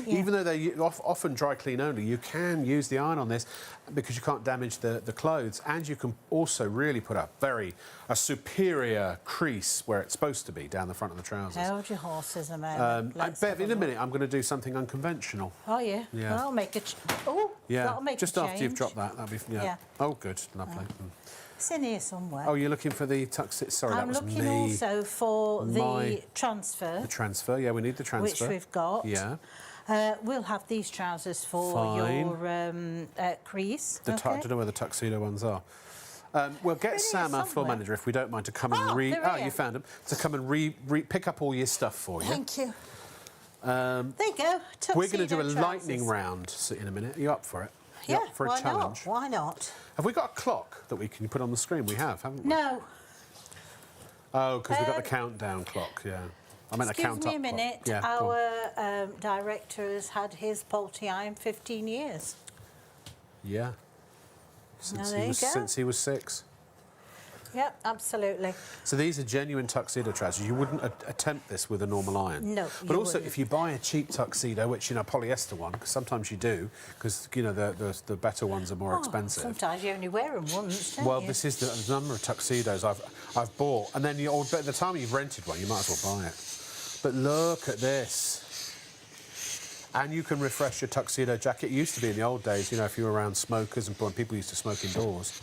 even though they're often dry clean only, you can use the iron on this because you can't damage the clothes, and you can also really put a superior crease where it's supposed to be down the front of the trousers. Hold your horses a moment. Bev, in a minute I'm going to do something unconventional. Oh yeah. Yeah. I'll make a. That'll make just a after you've change. dropped that. That'll be. Yeah. Oh, good, lovely. It's in here somewhere. Oh, you're looking for the tuxedo. Sorry, that was me. I'm looking also for the transfer. The transfer, yeah, we need the transfer. Which we've got. Yeah. We'll have these trousers for your crease. I don't know where the tuxedo ones are. We'll get Sam, our floor manager, if we don't mind, to come and you found them. To come and pick up all your stuff for you. Thank you. There you go. Tuxedo we're going to do a trousers. lightning round in a minute. Are you up for it? Yeah, up for a challenge? Not? Why not? Have we got a clock that we can put on the screen? We have, haven't we? No. Oh, because we've got the countdown clock, yeah. I meant a count-up Excuse me a minute. Yeah, our director has had his Polti iron 15 years. Yeah. Since he was 6. Yep, absolutely. So these are genuine tuxedo trousers. You wouldn't attempt this with a normal iron. No, but also, if you buy a cheap tuxedo, which, you know, polyester one, because sometimes you do, because, you know, the better ones are more expensive. Sometimes you only wear them once, don't you? This is the number of tuxedos I've bought. And then by the time you've rented one, you might as well buy it. But look at this. And you can refresh your tuxedo jacket. It used to be in the old days, you know, if you were around smokers and when people used to smoke indoors.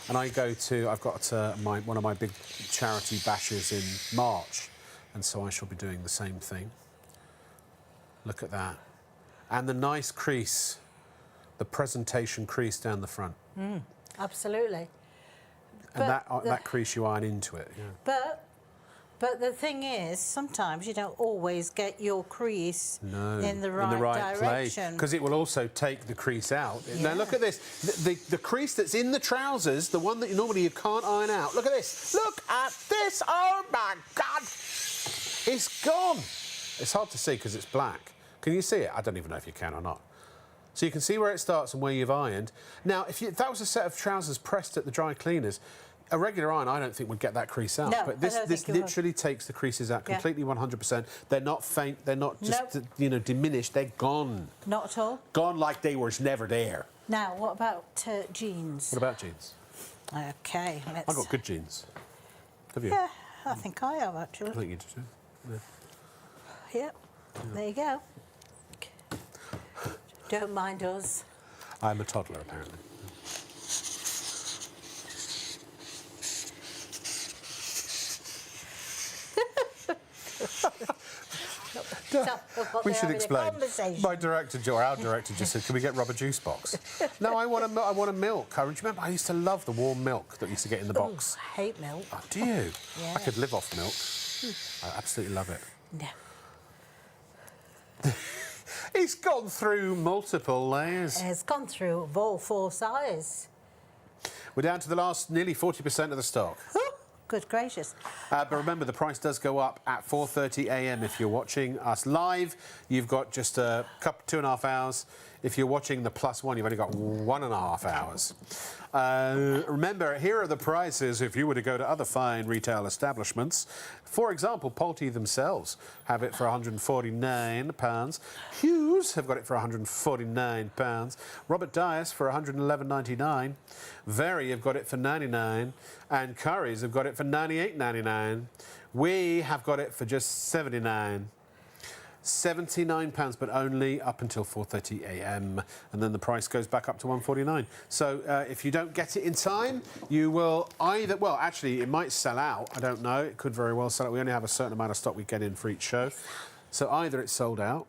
And I've got one of my big charity bashes in March, and so I shall be doing the same thing. Look at that. And the nice crease, the presentation crease down the front. Absolutely. And that crease you iron into it, yeah. But the thing is, sometimes you don't always get your crease in the right direction. Because it will also take the crease out. Now look at this. The crease that's in the trousers, the one that normally you can't iron out. Look at this. Look at this. Oh, my God. It's gone. It's hard to see because it's black. Can you see it? I don't even know if you can or not. So you can see where it starts and where you've ironed. Now, if that was a set of trousers pressed at the dry cleaners, a regular iron, I don't think, would get that crease out. No, but this literally takes the creases out completely, 100%. They're not faint. They're not just, you know, diminished. They're gone. Not at all. Gone like they was never there. Now, what about jeans? What about jeans? OK, let's... I've got good jeans. Have you? Yeah, I think I have, actually. I think you do too. Yeah. Yep, there you go. Don't mind us. I'm a toddler, apparently. We should explain. My director, or our director, just said, "Can we get rubber juice box?" No, I want a milk. I remember I used to love the warm milk that used to get in the box. I hate milk. Oh, do you? Yeah. I could live off milk. I absolutely love it. No. It's gone through multiple layers. It's gone through of all 4 sizes. We're down to the last nearly 40% of the stock. Good gracious. But remember, the price does go up at 4:30 a.m. if you're watching us live. You've got just 2.5 hours. If you're watching the Plus One, you've only got 1.5 hours. Remember, here are the prices if you were to go to other fine retail establishments. For example, Polti themselves have it for £149. Hughes have got it for £149. Robert Dias for £111.99. Very have got it for £99. And Curry's have got it for £98.99. We have got it for just £79. £79, but only up until 4:30 a.m. And then the price goes back up to £149. So if you don't get it in time, you will either... Well, actually, it might sell out. I don't know. It could very well sell out. We only have a certain amount of stock we get in for each show. So either it's sold out.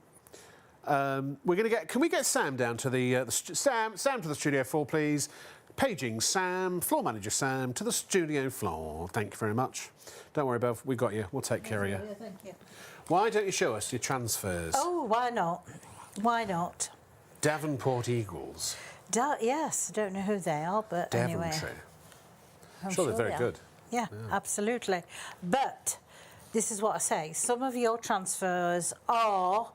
We're going to get... Can we get Sam down to Sam to the studio floor, please? Paging Sam, floor manager Sam, to the studio floor. Thank you very much. Don't worry, Bev. We got you. We'll take care of you. Yeah, thank you. Why don't you show us your transfers? Oh, why not? Why not? Davenport Eagles. Yes, I don't know who they are, but anyway. Daventry. I'm Sure, they're very they are. good. Yeah, absolutely. But this is what I say. Some of your transfers are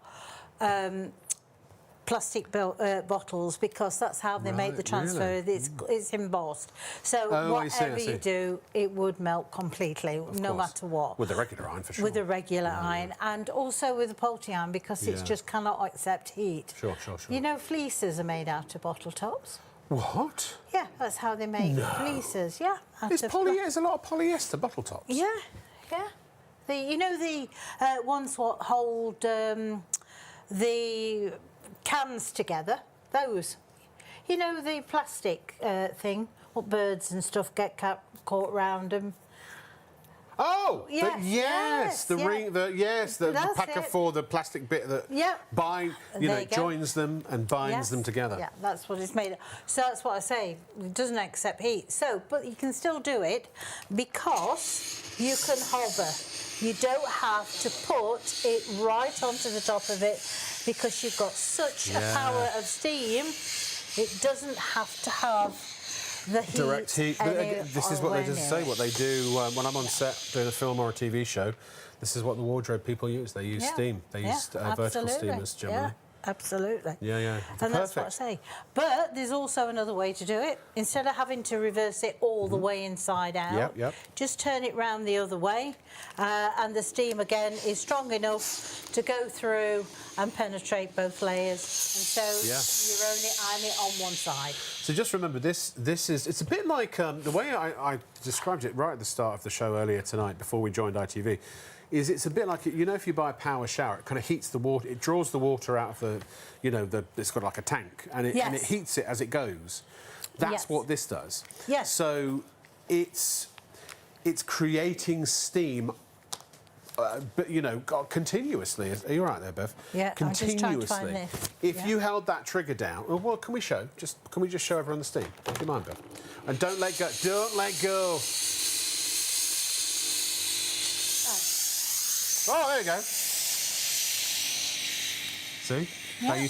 plastic bottles because that's how they make the transfer. Really? It's embossed. So whatever you do, it would melt completely, no matter what. With a regular iron, for sure. With a regular iron, and also with a Polti iron because it just cannot accept heat. Sure. You know, fleeces are made out of bottle tops. What? Yeah, that's how they make fleeces. Yeah. There's a lot of polyester bottle tops. Yeah. You know the ones what hold the cans together, those. You know the plastic thing, what birds and stuff get caught round them. Oh, Yes, the ring, the packer it. for the plastic bit that joins them and binds them together. Yeah, that's what it's made of. So that's what I say. It doesn't accept heat. So, but you can still do it because you can hover. You don't have to put it right onto the top of it because you've got such a power of steam. It doesn't have to have the heat. Direct heat. This is what they just say. What they do when I'm on set doing a film or a TV show. This is what the wardrobe people use. They use steam. They use vertical steamers generally. Yeah. Absolutely. Yeah. And that's what I say. But there's also another way to do it. Instead of having to reverse it all the way inside out, just turn it round the other way. And the steam, again, is strong enough to go through and penetrate both layers. And so you're only ironing it on one side. So just remember, it's a bit like the way I described it right at the start of the show earlier tonight before we joined ITV. It's a bit like, you know, if you buy a power shower, it kind of heats the water, it draws the water out of the, it's got like a tank, and it heats it as it goes. That's what this does. Yes. So it's creating steam, but, you know, continuously. Are you all right there, Bev? Yeah, continuously. I'm just trying to find this. If you held that trigger down, well, can we just show everyone the steam? Do you mind, Bev? And don't let go. Don't let go. Oh, there you go. See? How you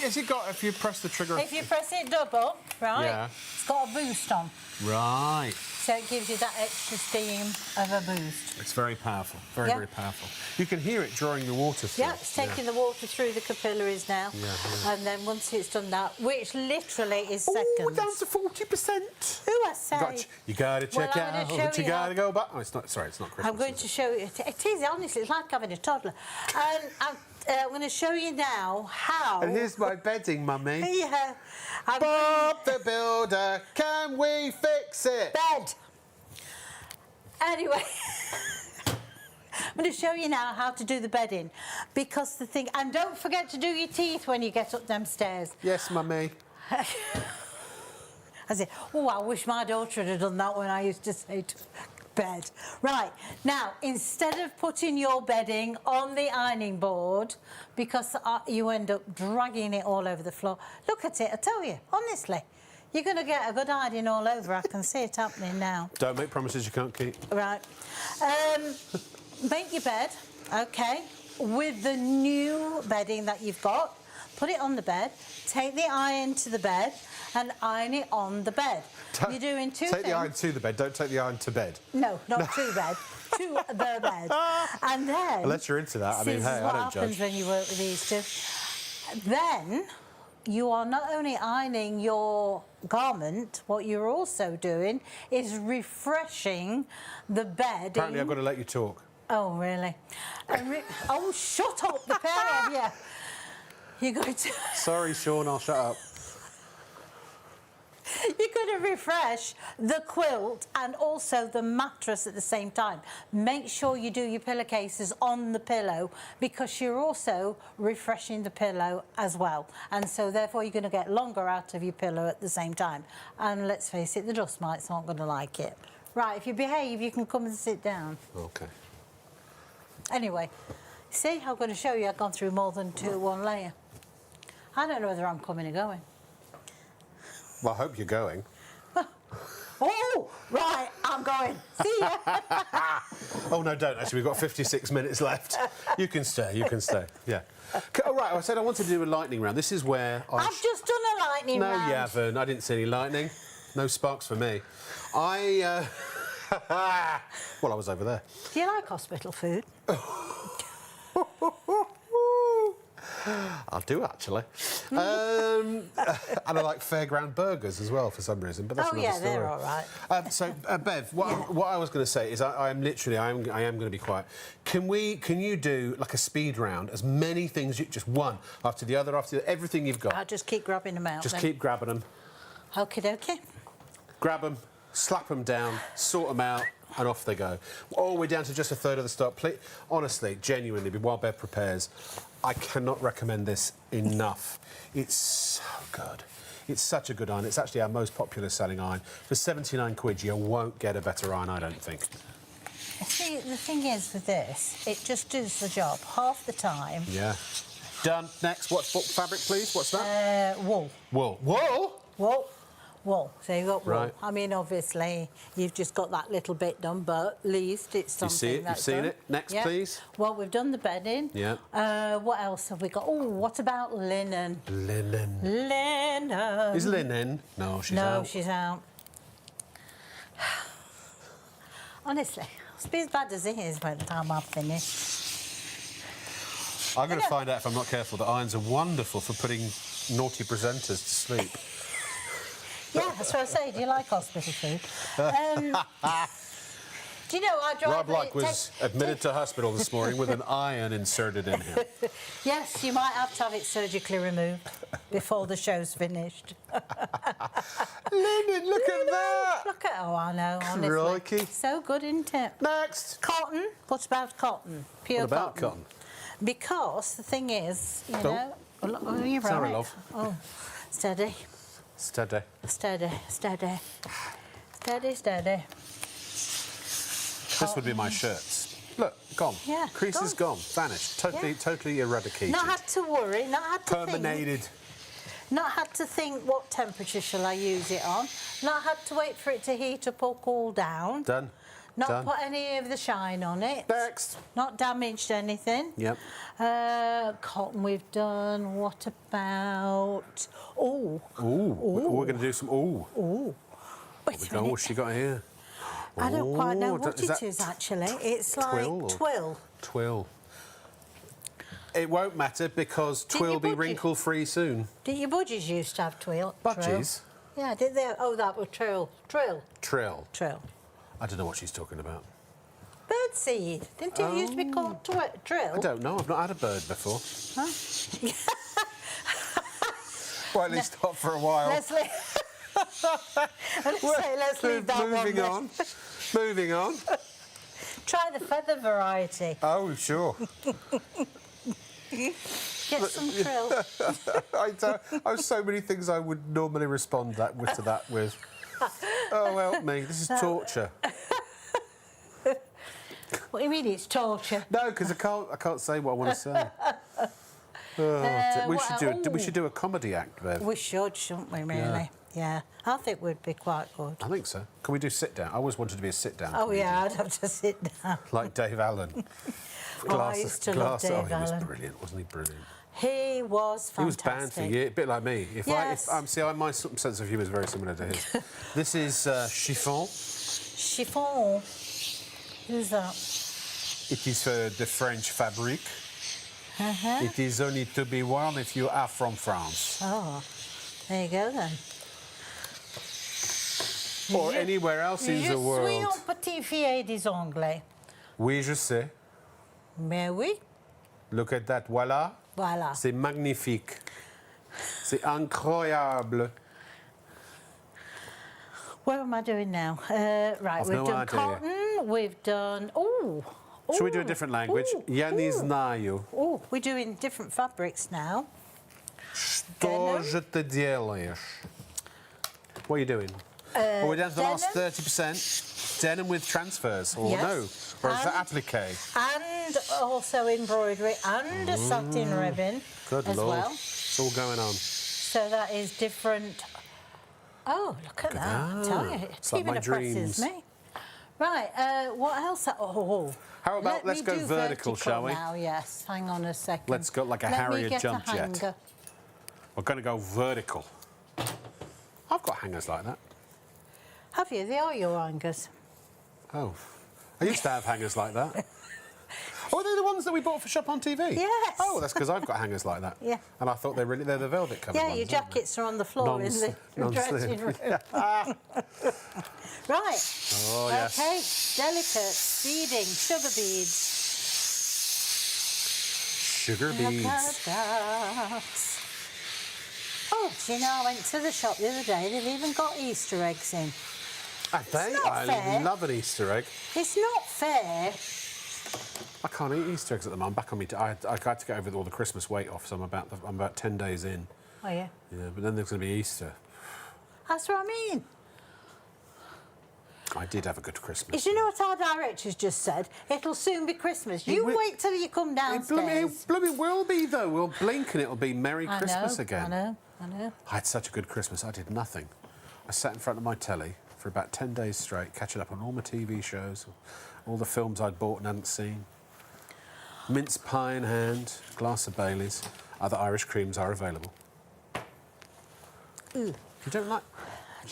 has it got, if you press the trigger... If you press it double, right, it's got a boost on. Right. So it gives you that extra steam of a boost. It's very powerful. Very powerful. You can hear it drawing the water through. Yeah, it's taking the water through the capillaries now. And then once it's done that, which literally is seconds. Oh, down to 40%. Who I say? You got to check out what you got to go back. Oh, it's not Christmas. I'm going to show you. It is, honestly, it's like having a toddler. And I'm going to show you now how... And here's my bedding, Mummy. Yeah. Bob the Builder, can we fix it? Bed. Anyway, I'm going to show you now how to do the bedding. Because the thing... And don't forget to do your teeth when you get up them stairs. Yes, Mummy. I said, oh, I wish my daughter had done that when I used to say to bed. Right, now, instead of putting your bedding on the ironing board, because you end up dragging it all over the floor, look at it, I tell you, honestly, you're going to get a good ironing all over. I can see it happening now. Don't make promises you can't keep. Right. Make your bed, OK, with the new bedding that you've got. Put it on the bed, take the iron to the bed and iron it on the bed. You're doing two things. Take the iron to the bed, don't take the iron to bed. No, not to the bed, to the bed. And then... Unless you're into that, I mean, hey, I don't judge. This is what happens when you work with these two. Then you are not only ironing your garment, what you're also doing is refreshing the bedding. Apparently I've got to let you talk. Oh, really? Oh, shut up, the pair of you. You're going to... Sorry, Sean, I'll shut up. You're going to refresh the quilt and also the mattress at the same time. Make sure you do your pillowcases on the pillow because you're also refreshing the pillow as well. And so therefore you're going to get longer out of your pillow at the same time. And let's face it, the dust mites aren't going to like it. Right, if you behave, you can come and sit down. Okay. Anyway, see, I'm going to show you I've gone through more than one layer. I don't know whether I'm coming or going. Well, I hope you're going. Oh, right, I'm going. See ya. Oh, no, don't, actually. We've got 56 minutes left. You can stay, you can stay. Yeah. Oh, right, I said I wanted to do a lightning round. This is where I've just done a lightning round. No, you haven't. I didn't see any lightning. No sparks for me. Well, I was over there. Do you like hospital food? I do, actually. And I like fairground burgers as well, for some reason, but that's another story. They're all right. So, Bev, what I was going to say is I am going to be quiet. Can you do, like, a speed round, as many things, just one after the other, everything you've got? I'll just keep grabbing them out. Just keep grabbing them. Okie dokie. Grab them, slap them down, sort them out, and off they go. Oh, we're down to just a third of the stock. Honestly, genuinely, while Bev prepares, I cannot recommend this enough. It's so good. It's such a good iron. It's actually our most popular selling iron. For 79 quid, you won't get a better iron, I don't think. See, the thing is with this, it just does the job half the time. Yeah. Done. Next, what fabric, please? What's that? Wool. Wool. Wool? Wool. Wool. So you've got wool. Right. I mean, obviously, you've just got that little bit done, but at least it's something You see it? that's You've seen done. it? Next, yeah. please. Well, we've done the bedding. Yeah. What else have we got? Oh, what about linen? Linen. Linen. Is linen? No, she's out. No, she's out. Honestly, it'll be as bad as it is by the time I've finished. I'm going to find out, if I'm not careful, that irons are wonderful for putting naughty presenters to sleep. Yeah, that's what I say. Do you like hospital food? Do you know, I drive... Rob Luck was admitted to hospital this morning with an iron inserted in him. Yes, you might have to have it surgically removed before the show's finished. Linen, look at that! Look at... Oh, I know, honestly. Crikey. So good, isn't it? Next! Cotton. What about cotton? Pure What about cotton? Because the thing is, you Oh. know... Oh, you're Sorry, right. love. Oh, steady. Steady. Steady, steady. Steady, steady. This would be my shirts. Look, gone. Yeah, Crease is gone. Vanished. Totally eradicated. Not had to worry, not had to Perminated. think. Not had to think what temperature shall I use it on. Not had to wait for it to heat up or cool down. Done. Not Done. put any of the shine on it. Next. Not damaged anything. Yep. Cotton we've done. What about... Oh. Ooh. We're going to do some... Ooh. Oh. Wait a minute. What's she got here? I don't quite know Ooh, what it is, actually. It's like twill? twill. Twill. It won't matter because twill will be budgie? wrinkle-free soon. Didn't your budgies used to have twill? Budgies? Yeah, did they? Oh, that was trill. Trill. Trill. Trill. I don't know what she's talking about. Birdseed. Didn't it used to be called trill? I don't know. I've not had a bird before. Huh? Well, at least not for a while. Let's leave that one. Moving on. Moving on. Try the feather variety. Oh, sure. Get some trill. I have so many things I would normally respond to that with. Oh, help me. This is torture. What do you mean it's torture? No, because I can't say what I want to say. We should do a comedy act, Bev. We should, shouldn't we, really? Yeah. I think we'd be quite good. I think so. Can we do sit down? I always wanted to be a sit down. Oh, comedian. yeah, I'd have to sit down. Like Dave Allen. I used to love Dave He Allen. was brilliant, wasn't he? Brilliant. He was fantastic. He was banned for years, a bit like me. Yes. My sense of humour is very similar to his. This is chiffon. Chiffon. Who's that? It is the French fabric. Uh-huh. It is only to be worn if you are from France. Oh, there you go then. Or anywhere else in the world. Je suis un petit fier des Anglais. Oui, je sais. Mais oui. Look at that, voilà. Voilà. C'est magnifique. C'est incroyable. Where am I doing now? Right, I've we've no done idea. cotton, we've done... Oh! Shall we do a different language? Ja nie знаю. Oh, we're doing different fabrics now. Что же ты делаешь? What are you doing? We're down to the last 30%. Denim with transfers, or Yes. no? Or is that applique? And also embroidery and a satin ribbon Good as Lord. well. It's all going on. So that is different. Oh, look at that. I tell you, It's like even my impresses dreams. me. Right, what else? Oh, How about let's go do vertical, shall we? Now, yes. Hang on a second. Let's go like a Let Harrier me get jump a jet. hanger. We're going to go vertical. I've got hangers like that. Have you? They are your hangers. Oh. I used to have hangers like that. Oh, they're the ones that we bought for Shop on TV? Yes. Oh, that's because I've got hangers like that. Yeah. And I thought they're the velvet covered Yeah, ones. your aren't jackets are on the floor in the Non-slip. dressing room. Right. Oh, yes. Okay, delicate, beading, sugar beads. Sugar beads. Look at that. Oh, do you know, I went to the shop the other day, they've even got Easter eggs in. Have they? not I fair. love an Easter egg. It's not fair. I can't eat Easter eggs at the moment. I'm back on me. I had to get over all the Christmas weight off, so I'm about 10 days in. Oh, yeah. Yeah, but then there's going to be Easter. That's what I mean. I did have a good Christmas. Do you know what our director's just said? It'll soon be Christmas. You will- wait till you come It downstairs. blooming will be, though. We'll blink and it'll be Merry I Christmas know, again. I know. I had such a good Christmas. I did nothing. I sat in front of my telly for about 10 days straight, catching up on all my TV shows, all the films I'd bought and hadn't seen. Mince pie in hand, glass of Baileys. Other Irish creams are available. Ooh. If you don't like,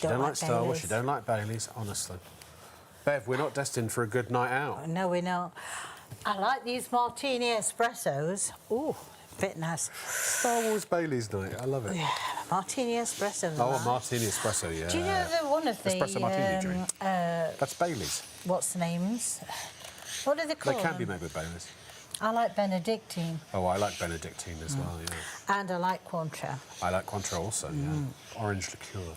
Don't like Star Wars, Baileys. you don't like Baileys, honestly. Bev, we're not destined for a good night out. No, we know. I like these martini espressos. Ooh, bit nice. Star Wars Baileys night, I love it. Yeah, martini espressos. Oh, like. a martini espresso, yeah. Do you know that one of the Espresso martini drink. That's Baileys. what's the names? What do they call They can them? be made with Baileys. I like Benedictine Oh, I like Benedictine as well, yeah. and I like Cointreau. I like Cointreau also, yeah. Orange liqueur.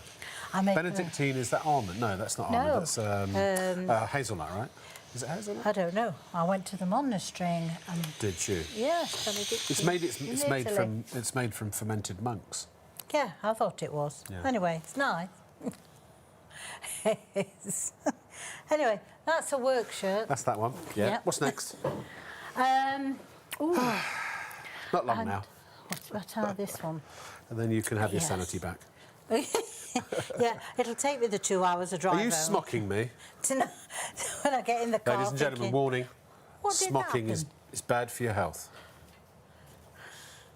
I make Benedictine, is that almond? No, that's not No. almond. That's hazelnut, right? Is it hazelnut? I don't know. I went to the monastery and Did you? yes, Benedictine. It's made from fermented monks. Yeah, I thought it was. Yeah. Anyway, it's nice. Anyway, that's a work shirt. That's that one. Yeah. Yeah. What's next? Ooh, Not long now. what are this one? And then you can have your Yes. sanity back. Yeah, it'll take me the 2 hours of drive Are you home smocking me? to know when I get in the car. Ladies and gentlemen, thinking, warning. What did Smocking is happen? bad for your health.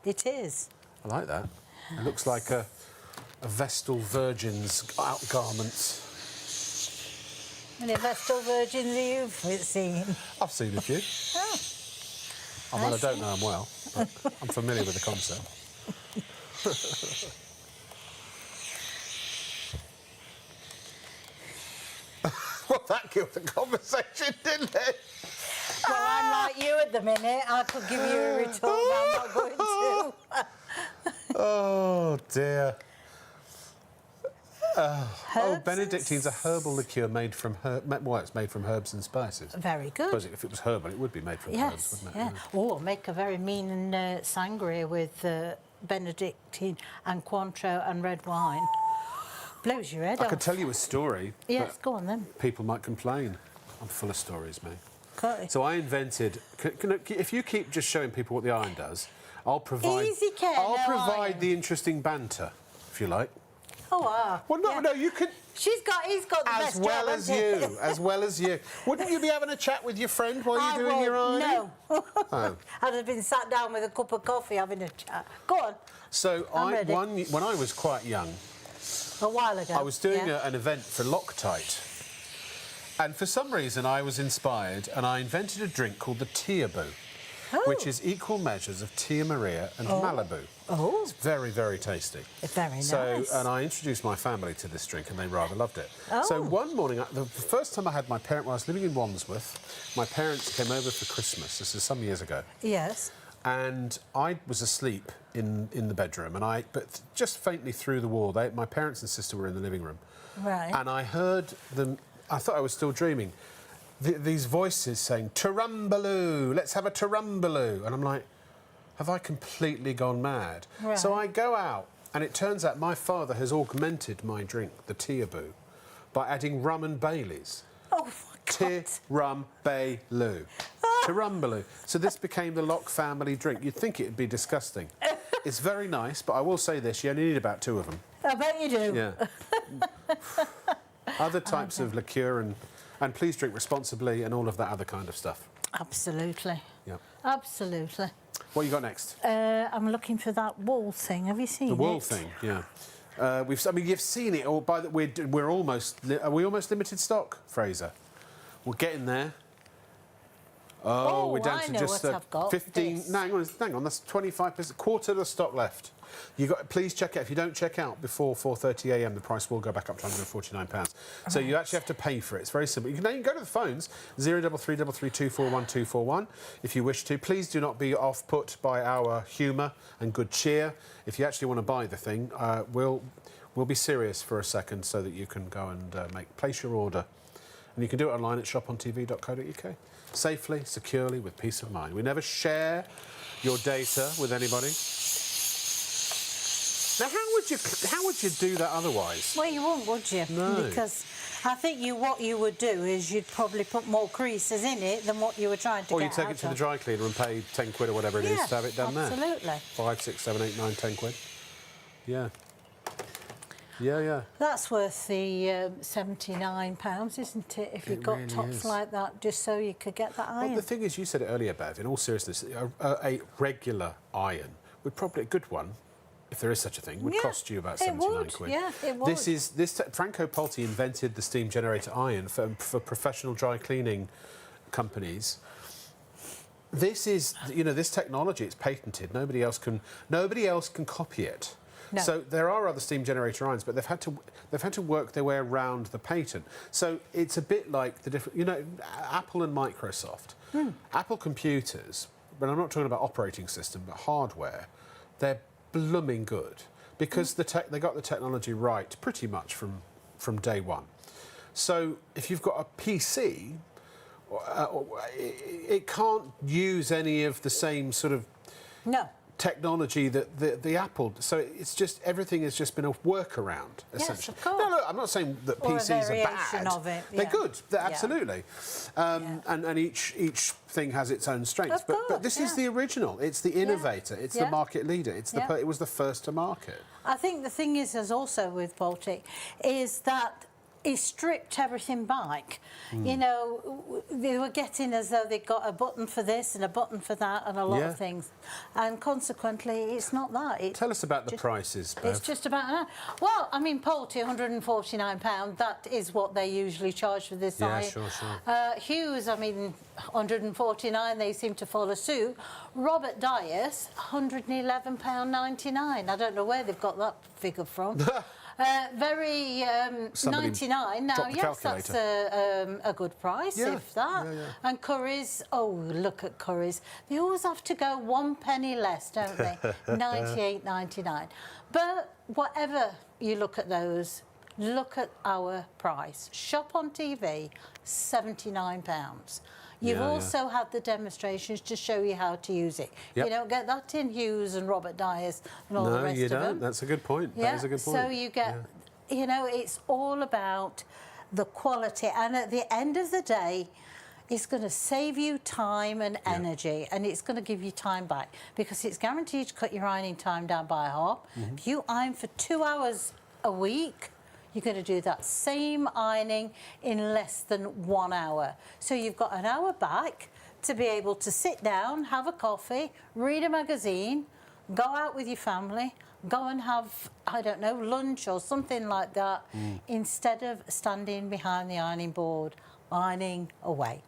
It is. I like that. It looks like a Vestal Virgin's garments. And if that's still virgins you've seen. I've seen a few. Oh, I don't know them well, but I'm familiar with the concept. Well, that killed the conversation, didn't it? well, I'm like you at the minute. I could give you a retort, but I'm not going to. Oh, dear. Oh, Herbs Benedictine's a herbal liqueur made from it's made from herbs and spices. Very I good. suppose if it was herbal, it would be made from herbs, Yes, wouldn't it? yeah. Or make a very mean sangria with Benedictine and Cointreau and red wine. Blows your head I off. could tell you a story. Yes, but go on then. people might complain. I'm full of stories, mate. Okay. So I invented. If you keep just showing people what the iron does, I'll provide. Easy care, I'll no provide iron. the interesting banter, if you like. Oh, wow. Well, no, Yeah. no, you could. He's got the As best well job, as hasn't he? you, as well as you. Wouldn't you be having a chat with your friend while you're doing your ironing? No. Oh. I'd have been sat down with a cup of coffee having a chat. Go on. So I'm ready. when I was quite young, A while ago. I was doing yeah. an event for Loctite. And for some reason, I was inspired and I invented a drink called the Teaboo, which is equal measures of Tia Maria and Malibu. Oh. It's very, very tasty. It's very So, nice. and I introduced my family to this drink and they rather loved it. Oh. So one morning, the first time I had my parents, when I was living in Wandsworth, my parents came over for Christmas. This is some years ago. Yes. And I was asleep in the bedroom, but just faintly through the wall. My parents and sister were in the living room, Right. and I heard them. I thought I was still dreaming. These voices saying "Turumbaloo, let's have a turumbaloo," and I'm like, have I completely gone mad? Right. So I go out, and it turns out my father has augmented my drink, the Teaboo, by adding rum and Baileys. Oh, my God. Tirumbaloo. Tirumbaloo. So this became the Locke family drink. You'd think it'd be disgusting. It's very nice, but I will say this, you only need about 2 of them. I bet you do. Yeah. Other types of liqueur and please drink responsibly and all of that other kind of stuff. Absolutely. Yeah. Absolutely. What you got next? I'm looking for that wool thing. Have you seen it? The wool thing, yeah. You've seen it. Or we're almost. Are we almost limited stock, Fraser? We're getting there. Oh, we're down I to know just what I've got. 15. This. No, hang on. That's 25%, quarter of the stock left. Please check out. If you don't check out before 4:30 a.m., the price will go back up to £149. So you actually have to pay for it. It's very simple. You can go to the phones 03333241241 if you wish to. Please do not be off-put by our humour and good cheer. If you actually want to buy the thing, we'll be serious for a second so that you can go and place your order. And you can do it online at shopontv.co.uk. Safely, securely, with peace of mind. We never share your data with anybody. Now, how would you do that otherwise? Well, you wouldn't, would you? No. Because I think what you would do is you'd probably put more creases in it than what you were trying to Or get you take out it to the of. dry cleaner and pay 10 quid or whatever it is to have it done absolutely. there. 5, 6, 7, 8, 9, 10 quid. Yeah. Yeah. That's worth the £79, isn't it? If you got really tops is. like that, just so you could get that iron. Well, the thing is, you said it earlier, Bev, in all seriousness, a regular iron would probably, a good one, if there is such a thing, would cost you about 79 quid. Yeah, it would. Franco Polti invented the steam generator iron for professional dry cleaning companies. This is, this technology, it's patented. Nobody else can copy it. No. So there are other steam generator irons, but they've had to work their way around the patent. So it's a bit like the different, Apple and Microsoft. Apple computers, but I'm not talking about operating system, but hardware, they're blooming good because they got the technology right pretty much from day one. So if you've got a PC, it can't use any of the same sort of technology that the Apple. So it's just everything has just been a workaround essentially. Of course. No, look, I'm not saying that Or a PCs are variation bad. of it, They're good. Absolutely. Yeah. And each thing has its own strengths. Of But course, this is the original. It's the innovator. It's the Yeah. market leader. It was the first to market. I think the thing is also with Polti is that he stripped everything back. They were getting as though they got a button for this and a button for that and a lot of things. And consequently, it's not that. Tell us about the prices, Bev. It's just about that. Well, I mean, Polti, £149, that is what they usually charge for this iron. Sure. Hughes, I mean, £149, they seem to follow suit. Robert Dias, £111.99. I don't know where they've got that figure from. 99 now. Yes, that's a good price, if that. Yeah. And Curry's, look at Curry's. They always have to go 1 penny less, don't they? 98.99. But whatever you look at those, look at our price. Shop on TV, £79. You've also had the demonstrations to show you how to use it. Yep. You don't get that in Hughes and Robert Dias and all the rest of them. No, you don't. That's a good point. That is a good point. So you get, it's all about the quality. And at the end of the day, it's going to save you time and energy, and it's going to give you time back because it's guaranteed to cut your ironing time down by half. If you iron for 2 hours a week, you're going to do that same ironing in less than 1 hour. So you've got an hour back to be able to sit down, have a coffee, read a magazine, go out with your family, go and have, I don't know, lunch or something like that, instead of standing behind the ironing board, ironing away.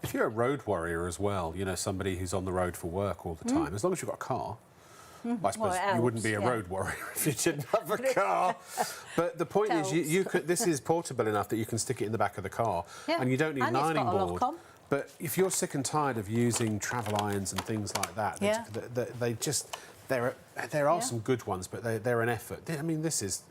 If you're a road warrior as well, somebody who's on the road for work all the time, as long as you've got a car, I suppose you wouldn't be a road warrior if you didn't have a car. But the point is, you could. This is portable enough that you can stick it in the back of the car, and you don't need an ironing board. But if you're sick and tired of using travel irons and things like that, There are some good ones, but they're an effort. I mean, this is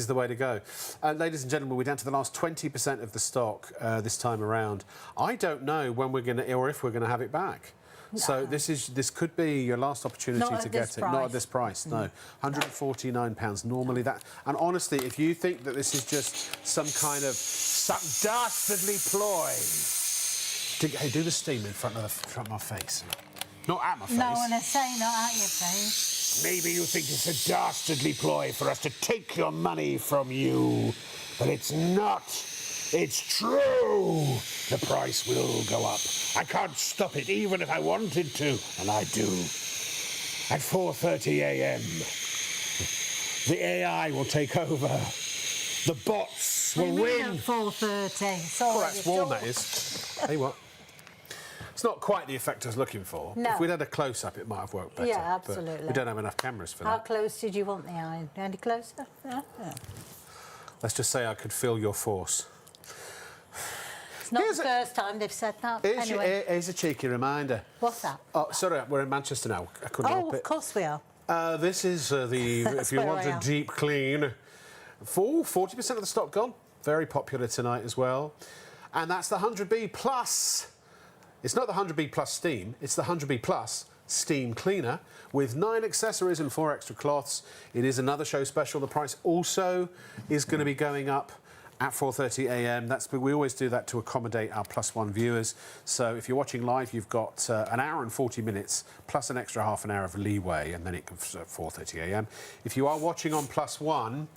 the way to go. Ladies and gentlemen, we're down to the last 20% of the stock this time around. I don't know when we're going to, or if we're going to have it back. No. So this could be your last opportunity to get it. Not at this price, no. £149 normally. That, and honestly, if you think that this is just some kind of dastardly ploy, hey, do the steam in front of my face, not at my face. No, when I say not at your face. Maybe you think it's a dastardly ploy for us to take your money from you, but it's not. It's true. The price will go up. I can't stop it, even if I wanted to, and I do. At 4:30 a.m., the AI will take over. The bots will win. At 4:30. Well, that's warm, that is. Hey, what? It's not quite the effect I was looking for. No. If we'd had a close-up, it might have worked better. Yeah, absolutely. But we don't have enough cameras for How that. close did you want the iron? Any closer? Yeah. Let's just say I could feel your force. It's not the first time they've said that. Anyway. Here's a cheeky reminder. What's that? Oh, sorry, we're in Manchester now. I couldn't help it. Of course we are. This is if you want a deep clean. 40% of the stock gone. Very popular tonight as well. And that's the 100B Plus. It's not the 100B Plus Steam, it's the 100B Plus Steam Cleaner with 9 accessories and 4 extra cloths. It is another show special. The price also is going to be going up at 4:30 a.m. We always do that to accommodate our Plus One viewers. So if you're watching live, you've got an hour and 40 minutes plus an extra half an hour of leeway, and then it comes at 4:30 a.m. If you are watching on Plus One,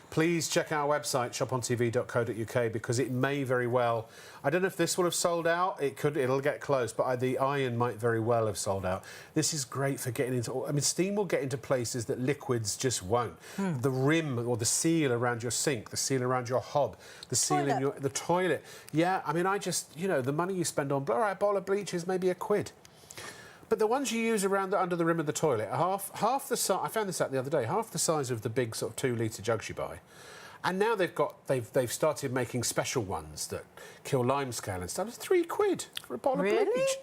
please check our website, shopontv.co.uk, because it may very well... I don't know if this will have sold out. It'll get close, but the iron might very well have sold out. This is great for getting into... I mean, steam will get into places that liquids just won't. The rim or the seal around your sink, the seal around your hob, the seal in the toilet. Yeah, I mean, the money you spend on a bowl of bleach is maybe £1. But the ones you use under the rim of the toilet are half the size. I found this out the other day. Half the size of the big sort of 2-litre jugs you buy, and now they've started making special ones that kill limescale and stuff. It's £3 for a bottle of bleach.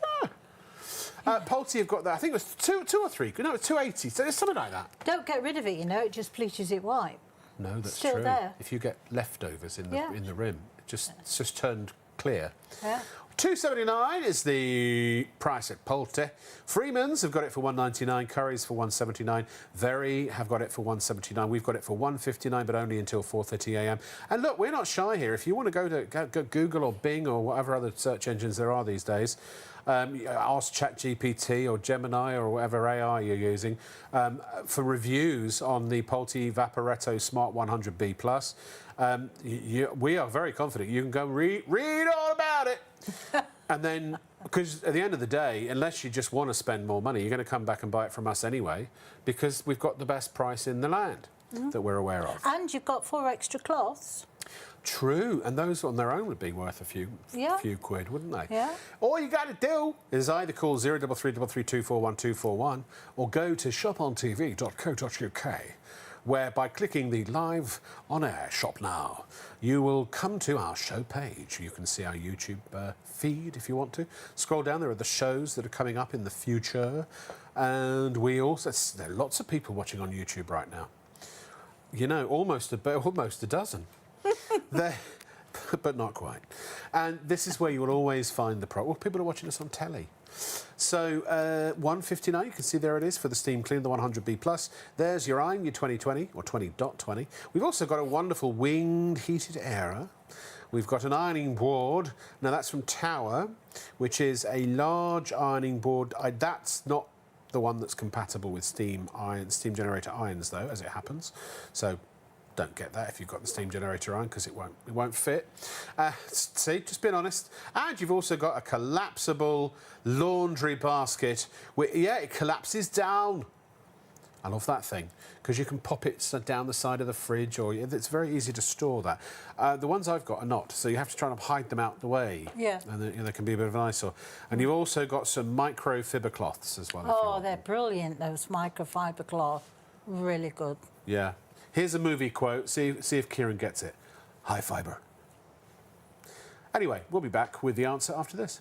Yeah. Polti have got that. I think it was two or three. No, it's £2.80. So it's something like that. Don't get rid of it. It just bleaches it white. No, that's still true. There. If you get leftovers in the rim, it's just turned clear. Yeah. $2.79 is the price at Polti. Freeman's have got it for $1.99. Curry's for $1.79. Very have got it for $1.79. We've got it for $1.59, but only until 4:30 a.m. And look, we're not shy here. If you want to go to Google or Bing or whatever other search engines there are these days, ask ChatGPT or Gemini or whatever AI you're using for reviews on the Polti Vaporetto Smart 100B Plus. We are very confident you can go read all about it. And then, because at the end of the day, unless you just want to spend more money, you're going to come back and buy it from us anyway, because we've got the best price in the land that we're aware of. And you've got 4 extra cloths. True, and those on their own would be worth a few quid, wouldn't they? Yeah. All you got to do is either call 03333241241 or go to shopontv.co.uk, where by clicking the live on-air shop now, you will come to our show page. You can see our YouTube feed if you want to. Scroll down, there are the shows that are coming up in the future. And there are lots of people watching on YouTube right now. Almost a dozen. But not quite. And this is where you will always find the product. Well, people are watching us on telly. So $1.59, you can see there it is for the Steam Cleaner, the 100B Plus. There's your iron, your 2020 or 20.20. We've also got a wonderful winged heated airer. We've got an ironing board. Now that's from Tower, which is a large ironing board. That's not the one that's compatible with steam generator irons, though, as it happens. So don't get that if you've got the steam generator iron, because it won't fit. See, just being honest. And you've also got a collapsible laundry basket. It collapses down. I love that thing, because you can pop it down the side of the fridge, or it's very easy to store that. The ones I've got are not, so you have to try and hide them out the way. Yeah. And they can be a bit of an eyesore. And you've also got some microfibre cloths as well. Oh, they're brilliant, those microfibre cloths. Really good. Yeah. Here's a movie quote. See if Kieran gets it. High fibre. Anyway, we'll be back with the answer after this.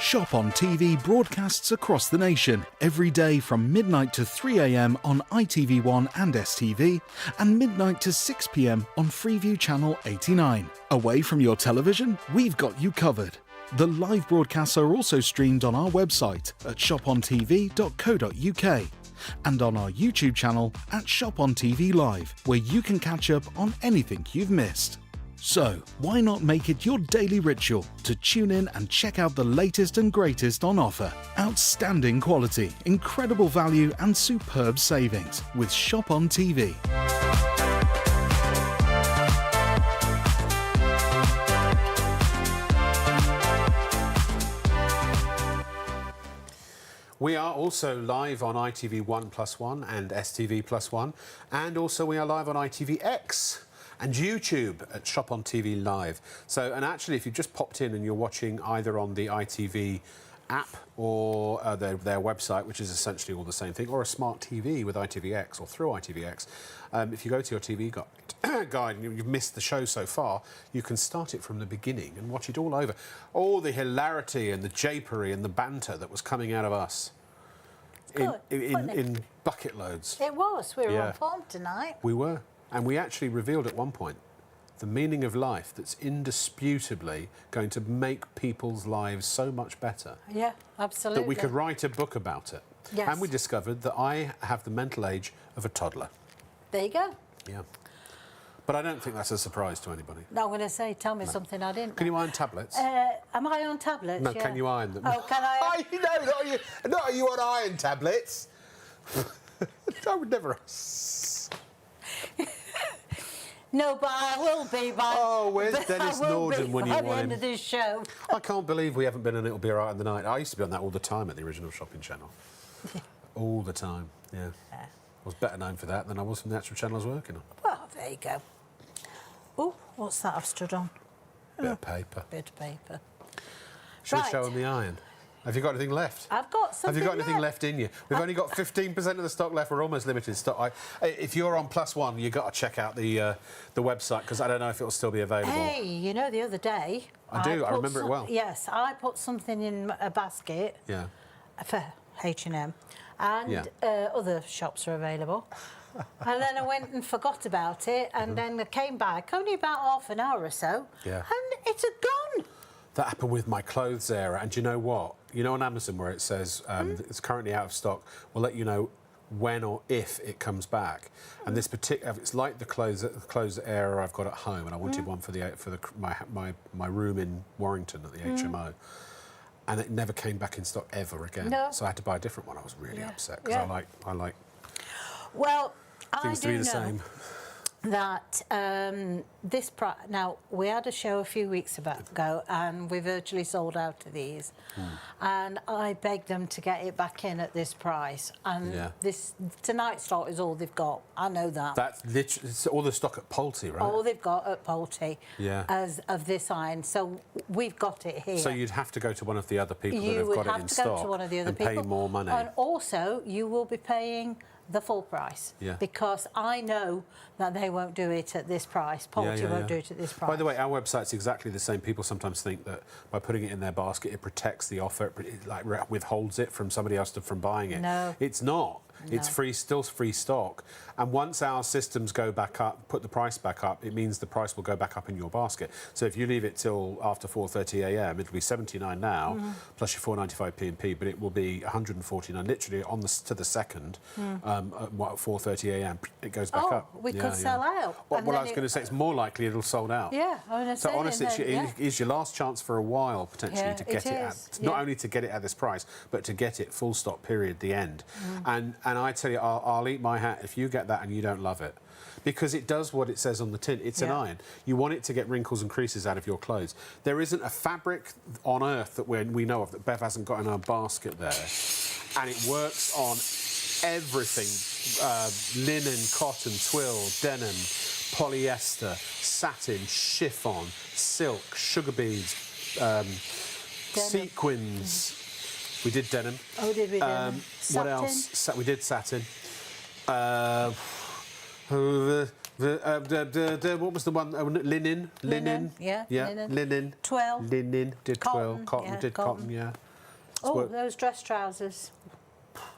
Shop on TV broadcasts across the nation every day from midnight to 3 a.m. on ITV1 and STV and midnight to 6 p.m. on Freeview channel 89. Away from your television, we've got you covered. The live broadcasts are also streamed on our website at shopontv.co.uk and on our YouTube channel at Shop on TV Live, where you can catch up on anything you've missed. So, why not make it your daily ritual to tune in and check out the latest and greatest on offer? Outstanding quality, incredible value and superb savings with Shop on TV. We are also live on ITV1+1 and STV+1, and also we are live on ITVX and YouTube at Shop on TV Live. So, and actually, if you just popped in and you're watching either on the ITV app or their website, which is essentially all the same thing, or a smart TV with ITVX or through ITVX, if you go to your TV guide and you've missed the show so far, you can start it from the beginning and watch it all over. All the hilarity and the japery and the banter that was coming out of us in bucket loads. It was. We were on form tonight. We were. And we actually revealed at one point the meaning of life that's indisputably going to make people's lives so much better. Yeah, absolutely. That we could write a book about it. Yes. And we discovered that I have the mental age of a toddler. There you go. Yeah. But I don't think that's a surprise to anybody. No, I'm going to say, tell me something I didn't know. Can you iron tablets? Am I on tablets? No, Yeah. can you iron them? Oh, can I? No, not are you on iron tablets? I would never... No, but I will be by... Oh, where's Dennis Norden when you want by the end him? of this show. I can't believe we haven't been on It'll Be Alright in the Night. I used to be on that all the time at the original shopping channel. All the time, yeah. I was better known for that than I was from the actual channel I was working on. Well, there you go. Oh, what's that I've stood on? Bit of paper. Bit of paper. Should Right. show them the iron. Have you got anything left? I've got something Have you got anything left in you? We've only got 15% of the stock left. We're almost limited stock. If you're on +1, you've got to check out the website, because I don't know if it'll still be available. Hey, you know, the other day... I do, I put remember it well. Yes, I put something in a basket Yeah. for H&M, and Yeah. other shops are available. And then I went and forgot about it, and then I came back only about half an hour or so, Yeah. and it's gone. That happened with my clothes era, and do you know what? You know on Amazon where it says it's currently out of stock, we'll let you know when or if it comes back. And this particular, it's like the clothes era I've got at home, and I wanted one for my room in Warrington at the HMO, and it never came back in stock ever again. No. So I had to buy a different one. I was really upset because Yeah. I like Well, things I to do be the know same. that this now we had a show a few weeks ago, and we virtually sold out of these, and I begged them to get it back in at this price, and this tonight's stock is all they've got. I know that. That's literally it's all the stock at Polti, right? All they've got at Polti Yeah. as of this iron, so we've got it here. So you'd have to go to one of the other people that You have would got it have in to stock go to one of the other and people, pay more money. and also you will be paying the full price, because I know that they won't do it at this price. Polti won't do it at this price. By the way, our website's exactly the same. People sometimes think that by putting it in their basket, it protects the offer, it like withholds it from somebody else from buying it. No. It's not. It's still free stock. And once our systems go back up, put the price back up, it means the price will go back up in your basket. So if you leave it till after 4:30 a.m., it'll be 79 now, plus your 4.95 P&P, but it will be 149 literally on to the second. At 4:30 a.m., it goes back up. We could sell out. Well, I was going to say it's more likely it'll sold out. Yeah, I was So honestly, it's your last chance for a while potentially to get not only to get it at this price, but to get it full stop period, the end. And I tell you, I'll eat my hat if you get that and you don't love it, because it does what it says on the tin. It's an iron. You want it to get wrinkles and creases out of your clothes. There isn't a fabric on earth that we know of that Bev hasn't got in her basket there, and it works on everything: linen, cotton, twill, denim, polyester, satin, chiffon, silk, sugar beads, sequins. We did denim. Oh, did we? Denim? What else? We did satin. What was the one? Linen. Yeah. Linen. Twill. Linen. Did Cotton. twill. Cotton. Yeah, Did cotton. Yeah. Oh, those dress trousers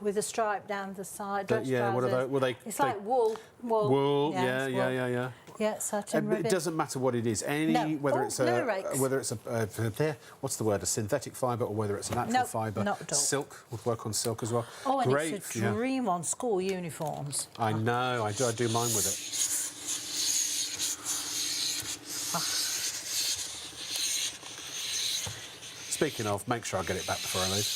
with a stripe down the side. Dress yeah, what are trousers. they? Well, It's like wool. Wool, Yeah, it's wool. yeah. Yeah, satin ribbon. It doesn't matter what it is. Whether it's what's the word? A synthetic fibre or whether it's a natural fibre. Not at all. Silk would work on silk as well. Oh, and Great, it's a dream on school uniforms. I know. I do mine with it. Speaking of, make sure I get it back before I leave.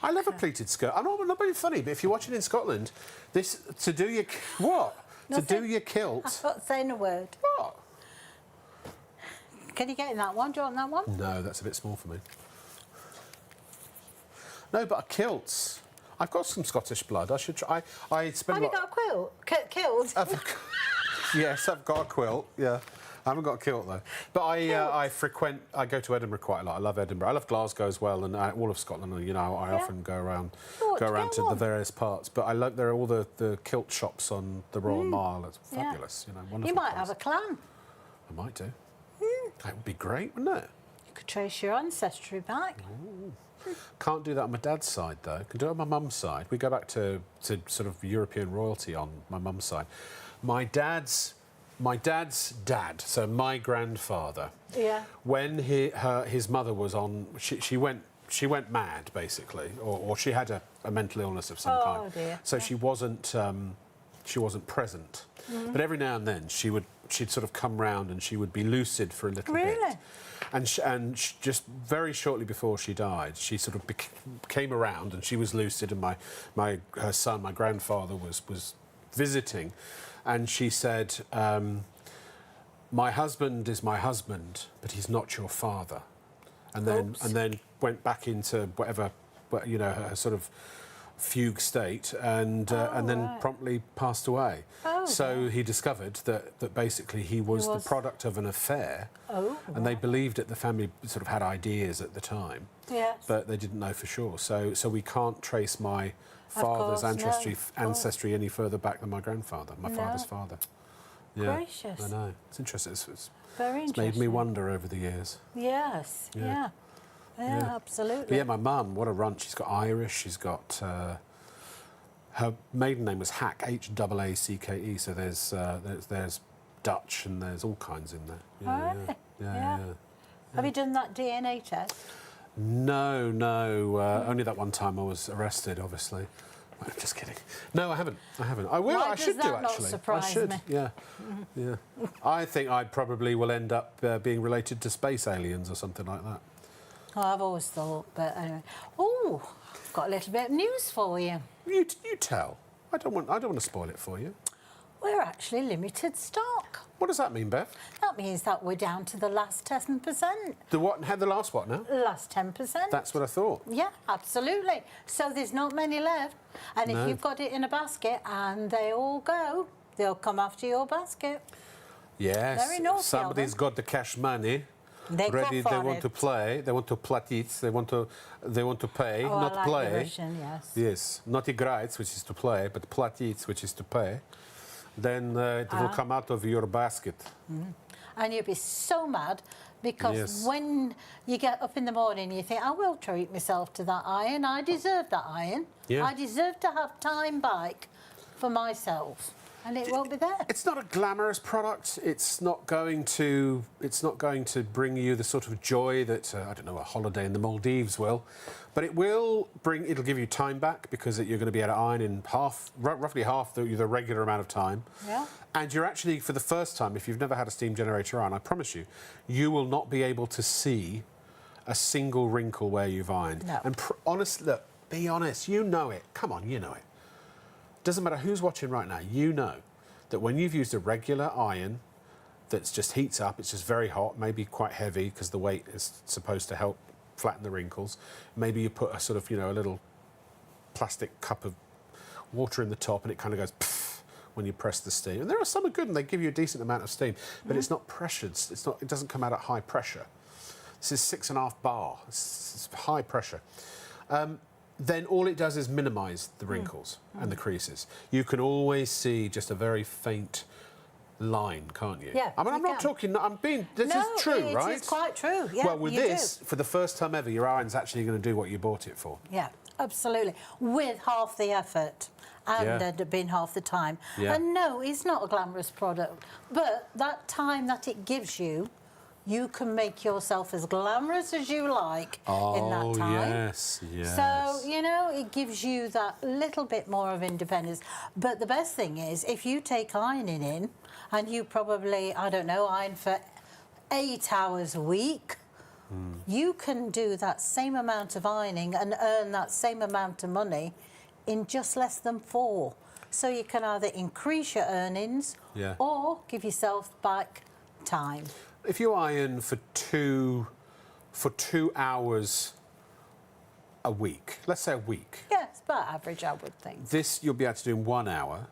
I love a pleated skirt. I'm not being funny, but if you're watching in Scotland, to do your kilt. I'm not saying a word. What? Can you get in that one? Do you want that one? No, that's a bit small for me. No, but a kilt. I've got some Scottish blood. I should try. I spend. Have you got a quilt? Killed? Yes, I've got a quilt. Yeah. I haven't got a kilt though, but I go to Edinburgh quite a lot. I love Edinburgh. I love Glasgow as well, and all of Scotland. You know, I often go around to the various parts. But I love there are all the kilt shops on the Royal Mile. It's fabulous. You know, wonderful. You might place. have a clan. I might do. That would be great, wouldn't it? You could trace your ancestry back. Ooh. Can't do that on my dad's side though. Can do it on my mum's side. We go back to sort of European royalty on my mum's side. My dad's dad, so my grandfather. Yeah. When his mother was on, she went mad basically, or she had a mental illness of some kind. Oh dear. So she wasn't present. But every now and then she'd sort of come round and she would be lucid for a little bit. Really? And just very shortly before she died, she sort of came around and she was lucid, and her son, my grandfather, was visiting. And she said, my husband is my husband, but he's not your father. And then went back into whatever, you know, her sort of fugue state, and then promptly passed away. So he discovered that basically he was the product of an affair. And they believed it. The family sort of had ideas at the time, but they didn't know for sure. So we can't trace my father's ancestry any further back than my grandfather, my father's father. Yeah, gracious. I know. It's interesting. It's very interesting. Made me wonder over the years. Yes. Yeah, absolutely. But yeah, my mum, what a run. She's got Irish. She's got her maiden name was Hack, H-A-A-C-K-E. So there's Dutch and there's all kinds in there. Yeah. Have you done that DNA test? No. Only that one time I was arrested, obviously. I'm just kidding. No, I haven't. I will. Why I should does that do actually. Not surprise I should. Me? Yeah. I think I probably will end up being related to space aliens or something like that. Oh, I've always thought, but anyway. Oh, I've got a little bit of news for you. You tell. I don't want to spoil it for you. We're actually limited stock. What does that mean, Bev? That means that we're down to the last 10%. The what? Had the last what now? Last 10%. That's what I thought. Yeah, absolutely. So there's not many left. And if you've got it in a basket and they all go, they'll come after your basket. Yes. Very naughty. Somebody's got the cash money. Ready, they want to play. They want to platit. They want to pay, not I like play. The Russian, yes. Yes, not igrać, which is to play, but platit, which is to pay. Then it will come out of your basket. And you'll be so mad because when you get up in the morning, you think, I will treat myself to that iron. I deserve that iron. Yeah. I deserve to have time back for myself. And it won't be there. It's not a glamorous product. It's not going to bring you the sort of joy that I don't know, a holiday in the Maldives will, but it'll give you time back because you're going to be able to iron in roughly half the regular amount of time. Yeah. And you're actually, for the first time, if you've never had a steam generator iron, I promise you will not be able to see a single wrinkle where you've ironed. No. And look, be honest, you know it. Come on, you know it. Doesn't matter who's watching right now, you know that when you've used a regular iron that just heats up, it's just very hot, maybe quite heavy because the weight is supposed to help flatten the wrinkles. Maybe you put a sort of, a little plastic cup of water in the top and it kind of goes pfft when you press the steam. And there are some are good and they give you a decent amount of steam, but it's not pressured. It doesn't come out at high pressure. This is 6.5 bar. It's high pressure. Then all it does is minimise the wrinkles and the creases. You can always see just a very faint line, can't you? Yeah, I mean, I'm not talking. I'm being. This is true, right? It's quite true. Yeah, well, with this, for the first time ever, your iron's actually going to do what you bought it for. Yeah, absolutely. With half the effort and it'd been half the time. Yeah. And no, it's not a glamorous product, but that time that it gives you, you can make yourself as glamorous as you like in that time. Yes, yes. So, you know, it gives you that little bit more of independence. But the best thing is, if you take ironing in, and you probably, I don't know, iron for 8 hours a week, you can do that same amount of ironing and earn that same amount of money in just less than 4. So you can either increase your earnings or give yourself back time. If you iron for 2 hours a week, let's say a week. Yeah, it's about average, I would think. This you'll be able to do in 1 hour.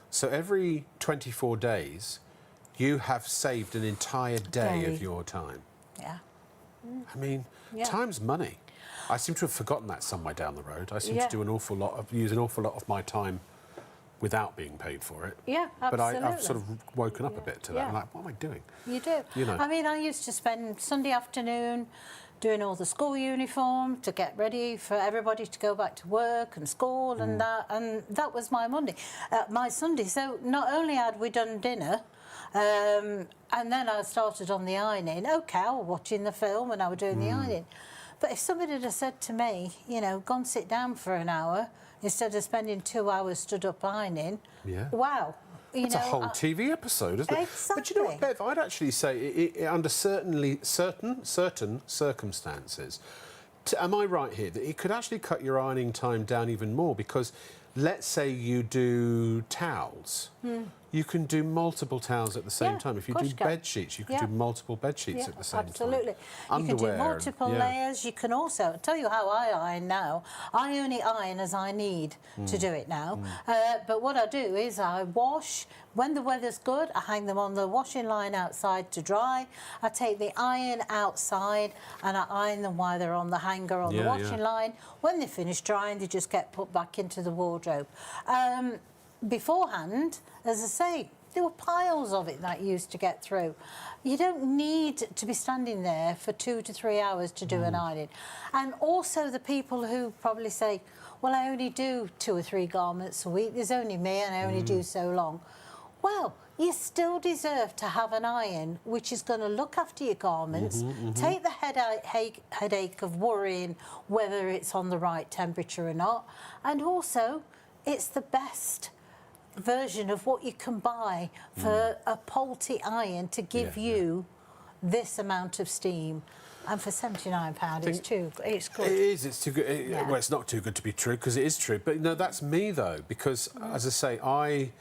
So every 24 days, you have saved an entire day of your time. Yeah. I mean, time's money. I seem to have forgotten that somewhere down the road. I seem to do use an awful lot of my time without being paid for it. Yeah, absolutely. But I've sort of woken up a bit to that. I'm like, what am I doing? You do. You know. I mean, I used to spend Sunday afternoon doing all the school uniform to get ready for everybody to go back to work and school and that was my my Sunday. So not only had we done dinner, and then I started on the ironing. Okay, I was watching the film and I was doing the ironing. But if somebody had said to me, you know, go and sit down for an hour instead of spending 2 hours stood up ironing, wow. It's a whole TV episode, isn't it? Exactly. But you know what, Bev? I'd actually say, under certain circumstances, am I right here that it could actually cut your ironing time down even more? Because let's say you do towels. You can do multiple towels at the same time. If you do bed sheets, you can do multiple bed sheets at the same time. Absolutely. You can do multiple layers. You can also, I'll tell you how I iron now. I only iron as I need to do it now. But what I do is I wash. When the weather's good, I hang them on the washing line outside to dry. I take the iron outside and I iron them while they're on the hanger on the washing line. When they finish drying, they just get put back into the wardrobe. Beforehand, as I say, there were piles of it that you used to get through. You don't need to be standing there for 2 to 3 hours to do an ironing. And also the people who probably say, well, I only do 2 or 3 garments a week. There's only me and I only do so long. Well, you still deserve to have an iron which is going to look after your garments, take the headache of worrying whether it's on the right temperature or not, and also it's the best version of what you can buy for a Polti iron to give you this amount of steam. And for £79, it's good. It is. It's too good. Well, it's not too good to be true because it is true. But no, that's me though. Because as I say, I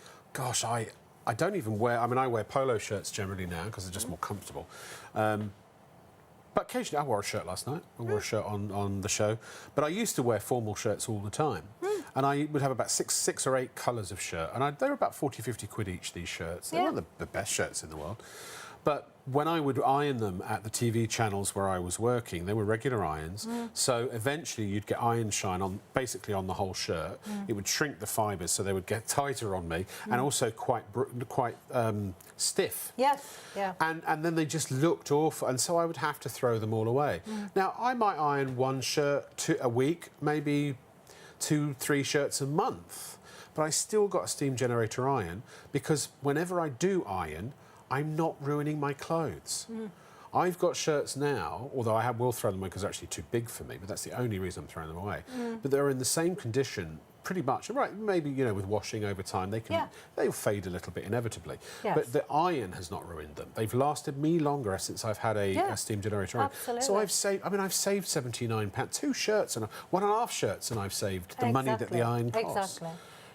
don't even wear. I mean, I wear polo shirts generally now because they're just more comfortable. But occasionally, I wore a shirt last night. I wore a shirt on the show. But I used to wear formal shirts all the time. And I would have about six or eight colours of shirt. And they were about 40, 50 quid each, these shirts. They weren't the best shirts in the world. But when I would iron them at the TV channels where I was working, they were regular irons. So eventually you'd get iron shine basically on the whole shirt. It would shrink the fibres so they would get tighter on me and also quite stiff. Yes, yeah. And then they just looked awful, and so I would have to throw them all away. Now, I might iron 1 shirt a week, maybe 2, 3 shirts a month, but I still got a steam generator iron because whenever I do iron, I'm not ruining my clothes. I've got shirts now, although I will throw them away because they're actually too big for me, but that's the only reason I'm throwing them away. But they're in the same condition pretty much. Right, maybe, you know, with washing over time, they'll fade a little bit inevitably. But the iron has not ruined them. They've lasted me longer since I've had a steam generator iron. Absolutely. So I've saved £79, 2 shirts and 1.5 shirts, and I've saved the money that the iron costs. Exactly.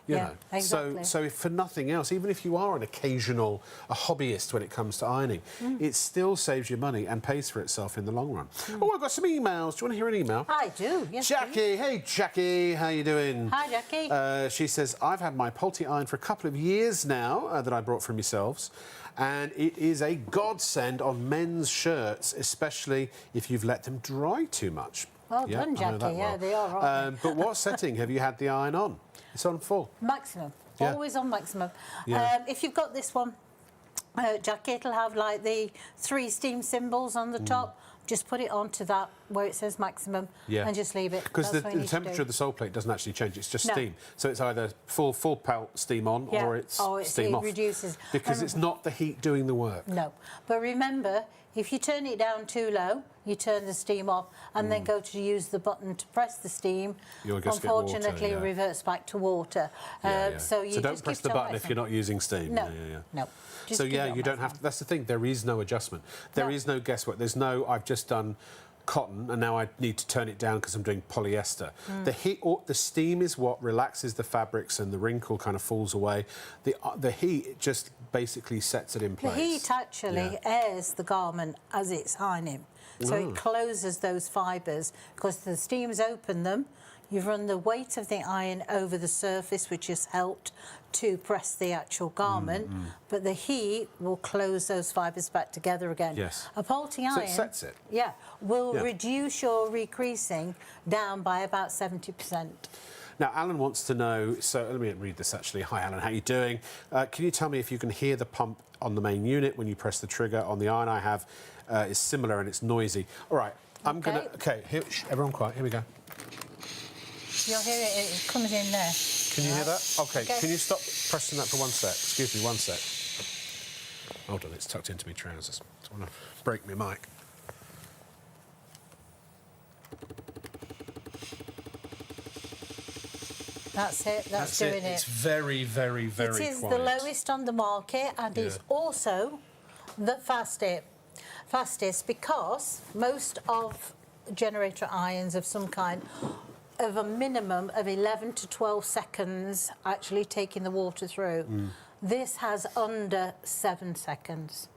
You know. Exactly. So if for nothing else, even if you are a hobbyist when it comes to ironing, it still saves you money and pays for itself in the long run. Oh, I've got some emails. Do you want to hear an email? I do, yes. Jackie, please. hey Jackie, how you doing? Hi, Jackie. She says, I've had my Polti iron for a couple of years now that I brought from yourselves, and it is a godsend on men's shirts, especially if you've let them dry too much. Well done, Jackie. Yeah, they are right. But what setting have you had the iron on? It's on full. Maximum. Yeah. Always on maximum. Yeah. If you've got this one, jacket, it'll have like the 3 steam symbols on the top. Just put it onto that where it says maximum and just leave it. Because the temperature of the sole plate doesn't actually change, it's just steam. So it's either full pelt steam on or it's steam off. It reduces. Because it's not the heat doing the work. No. But remember, if you turn it down too low, you turn the steam off and then go to use the button to press the steam, unfortunately it reverts back to water. So don't press the button if you're not using steam. No. No. Just so you don't have to, that's the thing, there is no adjustment. There is no guesswork. There's no, I've just done cotton and now I need to turn it down because I'm doing polyester. The heat, the steam is what relaxes the fabrics and the wrinkle kind of falls away. The heat just basically sets it in place. The heat actually airs the garment as it's ironing. So it closes those fibres because the steam's opened them. You've run the weight of the iron over the surface, which has helped to press the actual garment, but the heat will close those fibres back together again. Yes. A Polti iron... So it sets it. Yeah, will reduce your recreasing down by about 70%. Now, Alan wants to know, so let me read this actually. Hi, Alan, how are you doing? Can you tell me if you can hear the pump on the main unit when you press the trigger? On the iron I have is similar and it's noisy. All right, I'm going to... OK, here, everyone quiet, here we go. You'll hear it, it comes in there. Can you hear that? OK, can you stop pressing that for 1 sec? Excuse me, 1 sec. Hold on, it's tucked into my trousers. I don't want to break my mic. That's it, that's doing it. It's very, very, very quiet. It is the lowest on the market and is also the fastest because most of generator irons of some kind of a minimum of 11 to 12 seconds actually taking the water through. This has under 7 seconds.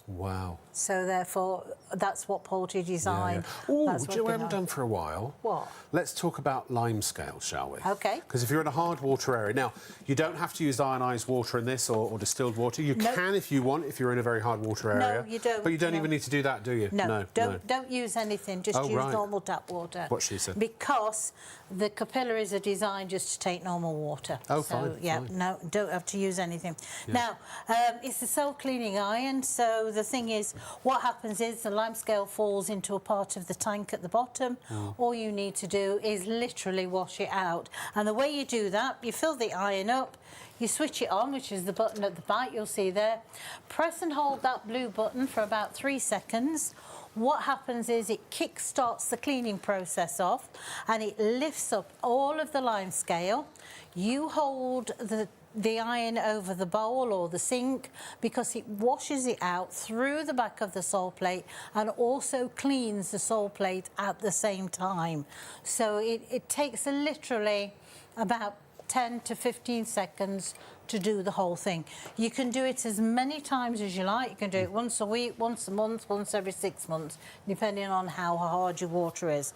Wow. So therefore, that's what Polti designed. Oh, do you know what I haven't done for a while? What? Let's talk about lime scale, shall we? OK. Because if you're in a hard water area... Now, you don't have to use ionised water in this or distilled water. You can if you want, if you're in a very hard water area. No, you don't. But you don't even need to do that, do you? No, don't use anything. Just use normal tap water. What she said. Because the capillaries are designed just to take normal water. Oh, so, fine. Yeah, no, don't have to use anything. Now, it's a self-cleaning iron, so the thing is, what happens is the lime scale falls into a part of the tank at the bottom. All you need to do is literally wash it out. And the way you do that, you fill the iron up, you switch it on, which is the button at the back, you'll see there. Press and hold that blue button for about 3 seconds. What happens is it kick-starts the cleaning process off and it lifts up all of the lime scale. You hold the iron over the bowl or the sink because it washes it out through the back of the sole plate and also cleans the sole plate at the same time. So it takes literally about 10 to 15 seconds to do the whole thing. You can do it as many times as you like. You can do it once a week, once a month, once every 6 months, depending on how hard your water is.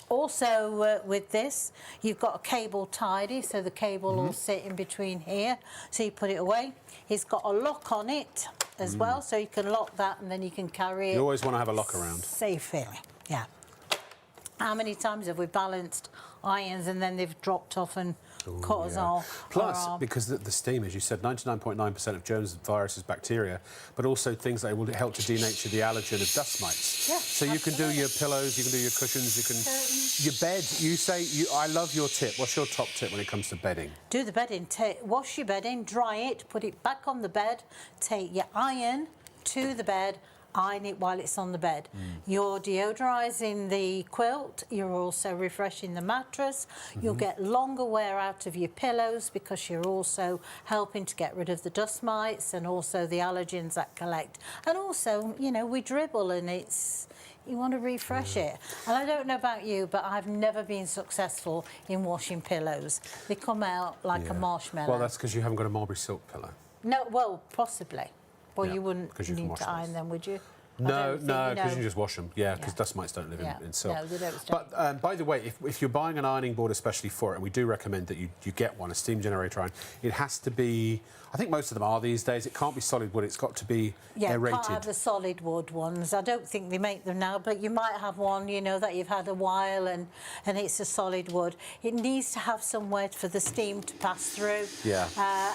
Also, with this, you've got a cable tidy, so the cable will sit in between here. So you put it away. It's got a lock on it as well, so you can lock that and then you can carry it. You always want to have a lock around. Safely, yeah. How many times have we balanced irons and then they've dropped off and caught us all? Plus, because the steam, as you said, 99.9% of germs, viruses, bacteria, but also things that will help to denature the allergen of dust mites. Yeah, so you can do your pillows, you can do your cushions, you can... Your bed, you say... I love your tip. What's your top tip when it comes to bedding? Do the bedding. Wash your bedding, dry it, put it back on the bed, take your iron to the bed, iron it while it's on the bed. You're deodorising the quilt, you're also refreshing the mattress, you'll get longer wear out of your pillows because you're also helping to get rid of the dust mites and also the allergens that collect. And also, you know, we dribble and you want to refresh it. And I don't know about you, but I've never been successful in washing pillows. They come out like a marshmallow. Well, that's because you haven't got a mulberry silk pillow. No, well, possibly. Well, you wouldn't need to iron them, would you? No, because you can just wash them. Yeah, because dust mites don't live in silk. No, they don't stay. But by the way, if you're buying an ironing board especially for it, and we do recommend that you get one, a steam generator iron, it has to be, I think most of them are these days, it can't be solid wood, it's got to be aerated. Can't have the solid wood ones. I don't think they make them now, but you might have one, you know, that you've had a while and it's a solid wood. It needs to have somewhere for the steam to pass through. Yeah.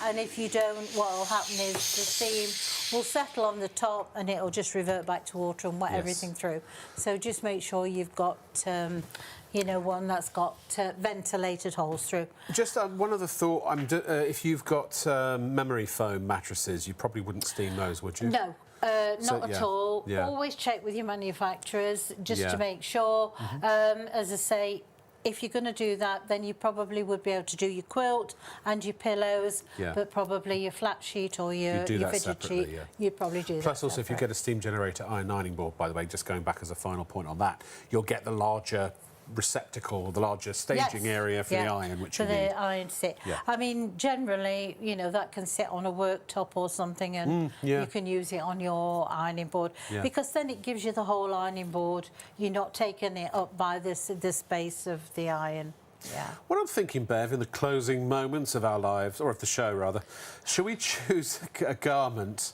And if you don't, what will happen is the steam will settle on the top and it'll just revert back to water and wet everything through. So just make sure you've got, you know, one that's got ventilated holes through. Just one other thought, if you've got memory foam mattresses, you probably wouldn't steam those, would you? No. Not at all. Yeah. Always check with your manufacturers just to make sure. As I say, if you're going to do that, then you probably would be able to do your quilt and your pillows, but probably your flat sheet or your fidget sheet, you'd probably do that. Plus, also, if you get a steam generator ironing board, by the way, just going back as a final point on that, you'll get the larger receptacle, the larger staging area for the iron, which you need. For the iron to sit. I mean, generally, you know, that can sit on a worktop or something and you can use it on your ironing board because then it gives you the whole ironing board. You're not taking it up by the space of the iron. Yeah. What I'm thinking, Bev, in the closing moments of our lives, or of the show rather, should we choose a garment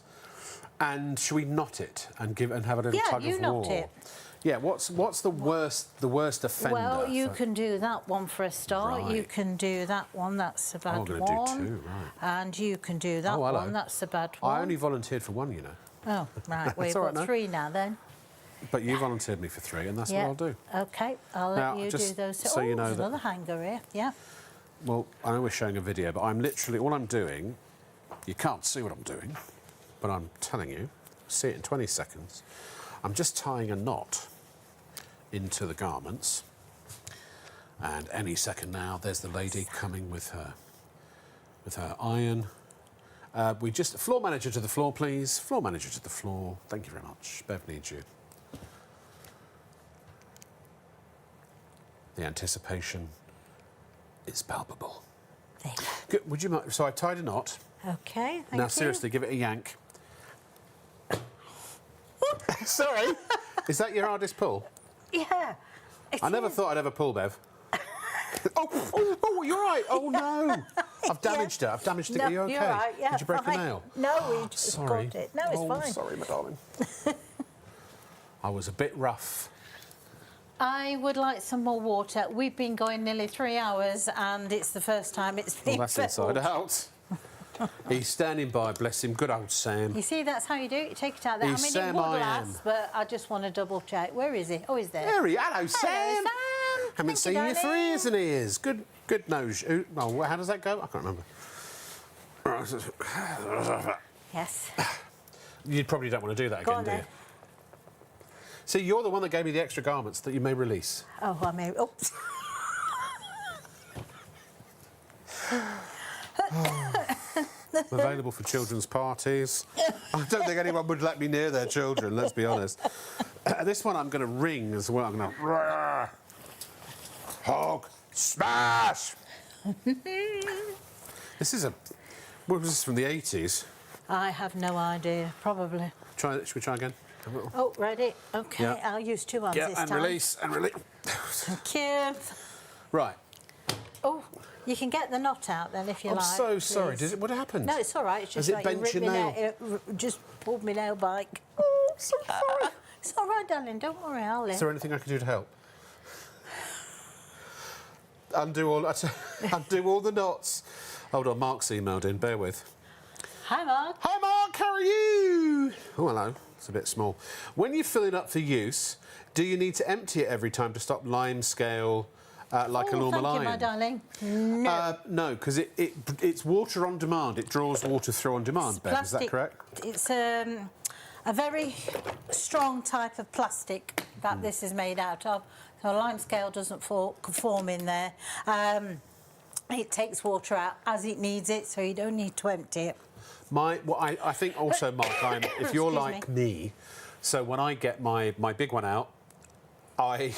and should we knot it and have a little tug of war? Yeah, you knot it. Yeah, what's the worst offender? Well, you can do that one for a start. You can do that one, that's a bad one. I'm going to do two, right. And you can do that one, that's a bad one. I only volunteered for one, you know. Oh, right, well, you've got three now then. But you volunteered me for three, and that's what I'll do. OK, I'll let you do those. So you know there's another hanger here, Well, I know we're showing a video, but I'm literally, all I'm doing, you can't see what I'm doing, but I'm telling you, see it in 20 seconds, I'm just tying a knot into the garments, and any second now there's the lady coming with her iron. Floor manager to the floor, please. Floor manager to the floor. Thank you very much. Bev needs you. The anticipation is palpable. There you go. Good. Would you mind? So I tied a knot. OK, thank you. Now seriously, give it a yank. Sorry. Is that your hardest pull? Yeah. I never thought I'd ever pull, Bev. Oh, you're right. Oh, no. I've damaged her. I've damaged it. No, Are you OK? You're right, yeah, Did you break a nail? No, we just got it. No, it's fine. Sorry, my darling. I was a bit rough. I would like some more water. We've been going nearly 3 hours and it's the first time it's been Well, that's filled. inside out. He's standing by, bless him. Good old Sam. You see, that's how you do it. You take it out there. He's I mean, Sam it would I last, but I just want to double check. Where is he? Oh, he's there. Hello, Sam. Hello, Sam. Haven't seen you for ears and ears. Good nose. Oh, how does that go? I can't remember. Yes. You probably don't want to do that again, do you? See, you're the one that gave me the extra garments that you may release. Oh, I may... Oops. Available for children's parties. I don't think anyone would let me near their children, let's be honest. This one I'm going to ring as well. I'm going to... Hog smash! This is a... What was this, from the 80s? I have no idea. Probably. Should we try again? Oh, ready? OK, I'll use two arms this time. Release, and release. Thank you. Right. Oh, you can get the knot out then if you like. I'm so sorry. What happened? No, it's all right. It's just Has it like bent you your ripped nail? me nail. It just pulled my nail bike. Oh, I'm so sorry. It's all right, darling. Don't worry, I'll live. Is there anything I can do to help? Undo all the knots. Hold on, Mark's emailed in. Bear with. Hi, Mark. Hi, Mark. How are you? Oh, hello. It's a bit small. When you fill it up for use, do you need to empty it every time to stop lime scale like a normal iron? Thank you, my darling. No. No, because it's water on demand. It draws water through on demand, Bev. Is that correct? It's a very strong type of plastic that this is made out of. So a lime scale doesn't form in there. It takes water out as it needs it, so you don't need to empty it. I think also, Mark, if you're like me, so when I get my big one out, I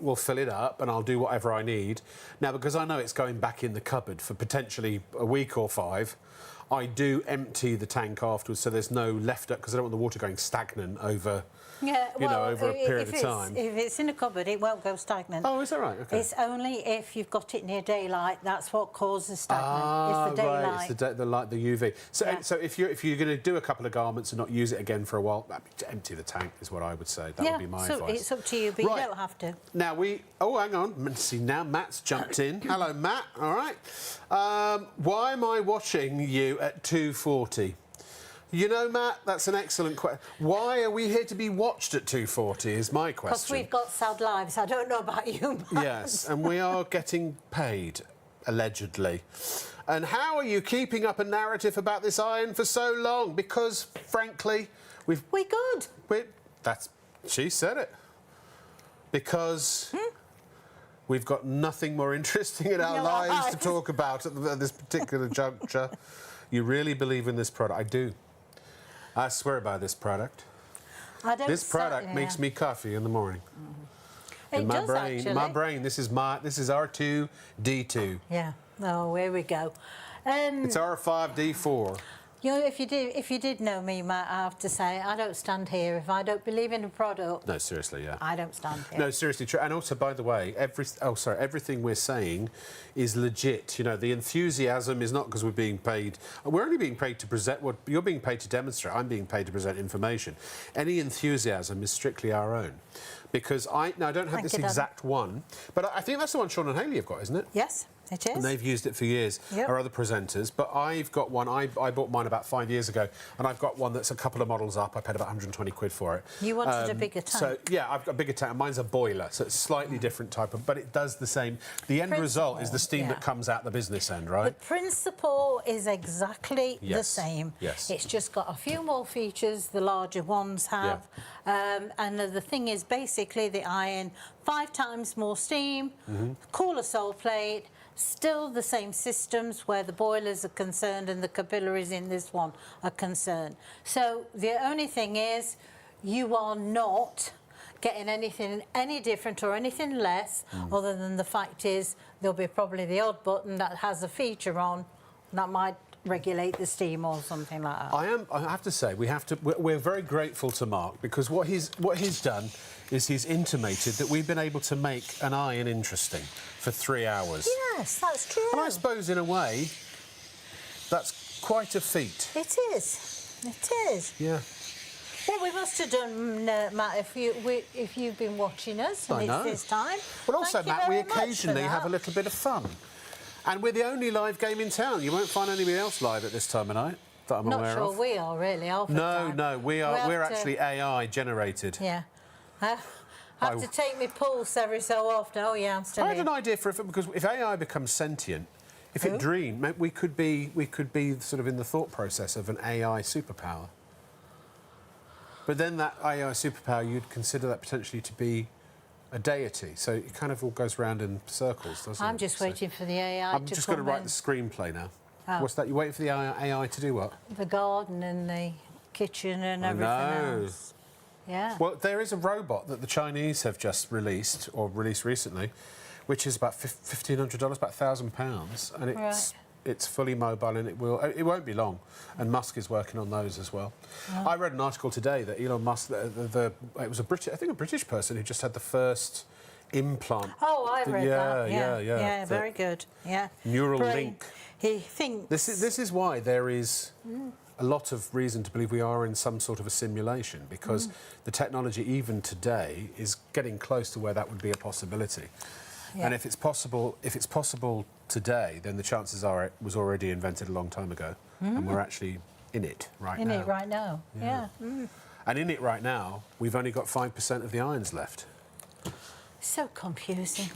will fill it up and I'll do whatever I need. Now, because I know it's going back in the cupboard for potentially a week or 5, I do empty the tank afterwards, so there's no left up, because I don't want the water going stagnant over, over a period of time. If it's in a cupboard, it won't go stagnant. Oh, is that right? Okay. It's only if you've got it near daylight. That's what causes stagnant. It's the daylight. Right. It's the light, the UV. So, Yeah. so if you're going to do a couple of garments and not use it again for a while, empty the tank is what I would say. That would be my advice. It's up to you, but you don't have to. Now hang on. See, now Matt's jumped in. Hello, Matt. All right. Why am I watching you at 2:40? You know, Matt, that's an excellent question. Why are we here to be watched at 2:40 is my question. Because we've got sad lives. I don't know about you, Matt. Yes, and we are getting paid, allegedly. And how are you keeping up a narrative about this iron for so long? Because, frankly, We're good. She said it. Because we've got nothing more interesting in our lives to talk about at this particular juncture. You really believe in this product? I do. I swear by this product. This product makes me coffee in the morning. It does, actually. My brain. This is R2D2. Yeah. Oh, here we go. It's R5D4. You know, if you did know me, Matt, I have to say, I don't stand here. If I don't believe in a product... No, seriously, yeah. I don't stand here. No, seriously, true. And also, by the way, everything we're saying is legit. You know, the enthusiasm is not because we're being paid... We're only being paid to present... Well, you're being paid to demonstrate. I'm being paid to present information. Any enthusiasm is strictly our own. Because I don't have this exact one, but I think that's the one Sean and Hayley have got, isn't it? Yes. It is. And they've used it for years, our other presenters. But I've got one, I bought mine about 5 years ago, and I've got one that's a couple of models up. I paid about 120 quid for it. You wanted a bigger tank. So, yeah, I've got a bigger tank. Mine's a boiler, so it's slightly different type of, but it does the same. The end result is the steam that comes out the business end, right? The principle is exactly the same. Yes. It's just got a few more features the larger ones have. And the thing is, basically, the iron, 5 times more steam, cooler sole plate, still the same systems where the boilers are concerned and the capillaries in this one are concerned. So the only thing is you are not getting anything any different or anything less other than the fact is there'll be probably the odd button that has a feature on that might regulate the steam or something like that. I have to say, we're very grateful to Mark because what he's done is he's intimated that we've been able to make an iron interesting for 3 hours. Yes, that's true. And I suppose, in a way, that's quite a feat. It is. It is. Yeah. What we must have done, Matt, if you've been watching us and it's this time. Well, also, Matt, we occasionally have a little bit of fun. And we're the only live game in town. You won't find anybody else live at this time of night that I'm aware of. Not sure we are, really, are we? No, we're actually AI generated. Yeah. I have to take my pulse every so often. Oh, yeah, I'm still I had an idea for it, because if AI becomes sentient, if it dreamed, we could be sort of in the thought process of an AI superpower. But then that AI superpower, you'd consider that potentially to be a deity. So it kind of all goes round in circles, doesn't it? I'm just waiting for the AI I'm just going to write the screenplay now. Oh. What's that? You're waiting for the AI to do what? The garden and the kitchen and everything else. Yeah. Well, there is a robot that the Chinese have just released, or released recently, which is about $1,500, about £1,000, and it's fully mobile, and it won't be long. And Musk is working on those as well. Oh. I read an article today that Elon Musk, it was a British person who just had the first implant. Oh, I read that. Yeah, very good. Yeah. Neural link. He thinks. This is why there is a lot of reason to believe we are in some sort of a simulation, because the technology, even today, is getting close to where that would be a possibility. Yeah. And if it's possible today, then the chances are it was already invented a long time ago, and we're actually in it right now. In it right now, yeah. And in it right now, we've only got 5% of the irons left. So confusing.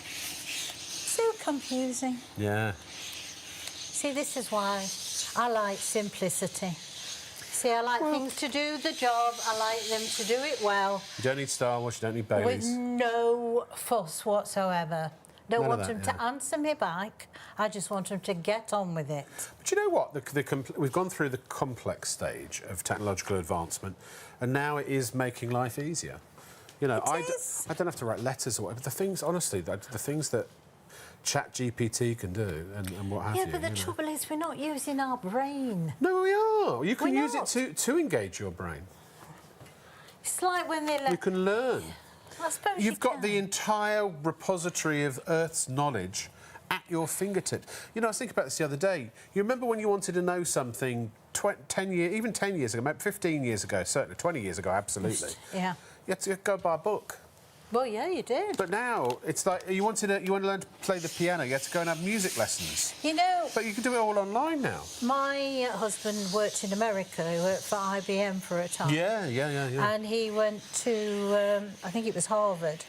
So confusing. Yeah. See, this is why I like simplicity. See, I like things to do the job. I like them to do it well. You don't need Star Wars, you don't need Baileys. With no fuss whatsoever. Don't want them to answer me back. I just want them to get on with it. But you know what? We've gone through the complex stage of technological advancement, and now it is making life easier. You know, I don't have to write letters or whatever. The things, honestly, the things that ChatGPT can do and what have you. Yeah, but the trouble is we're not using our brain. No, we are. You can We're use not. it to engage your brain. It's like when they let... You can learn. I suppose You've got the entire repository of Earth's knowledge at your fingertips. You know, I was thinking about this the other day. You remember when you wanted to know something 10 years ago, maybe 15 years ago, certainly 20 years ago, absolutely. Yeah. You had to go buy a book. Well, yeah, you did. But now it's like you want to learn to play the piano. You had to go and have music lessons. You know, But you can do it all online now. my husband worked in America. He worked for IBM for a time. Yeah. And he went to, I think it was Harvard,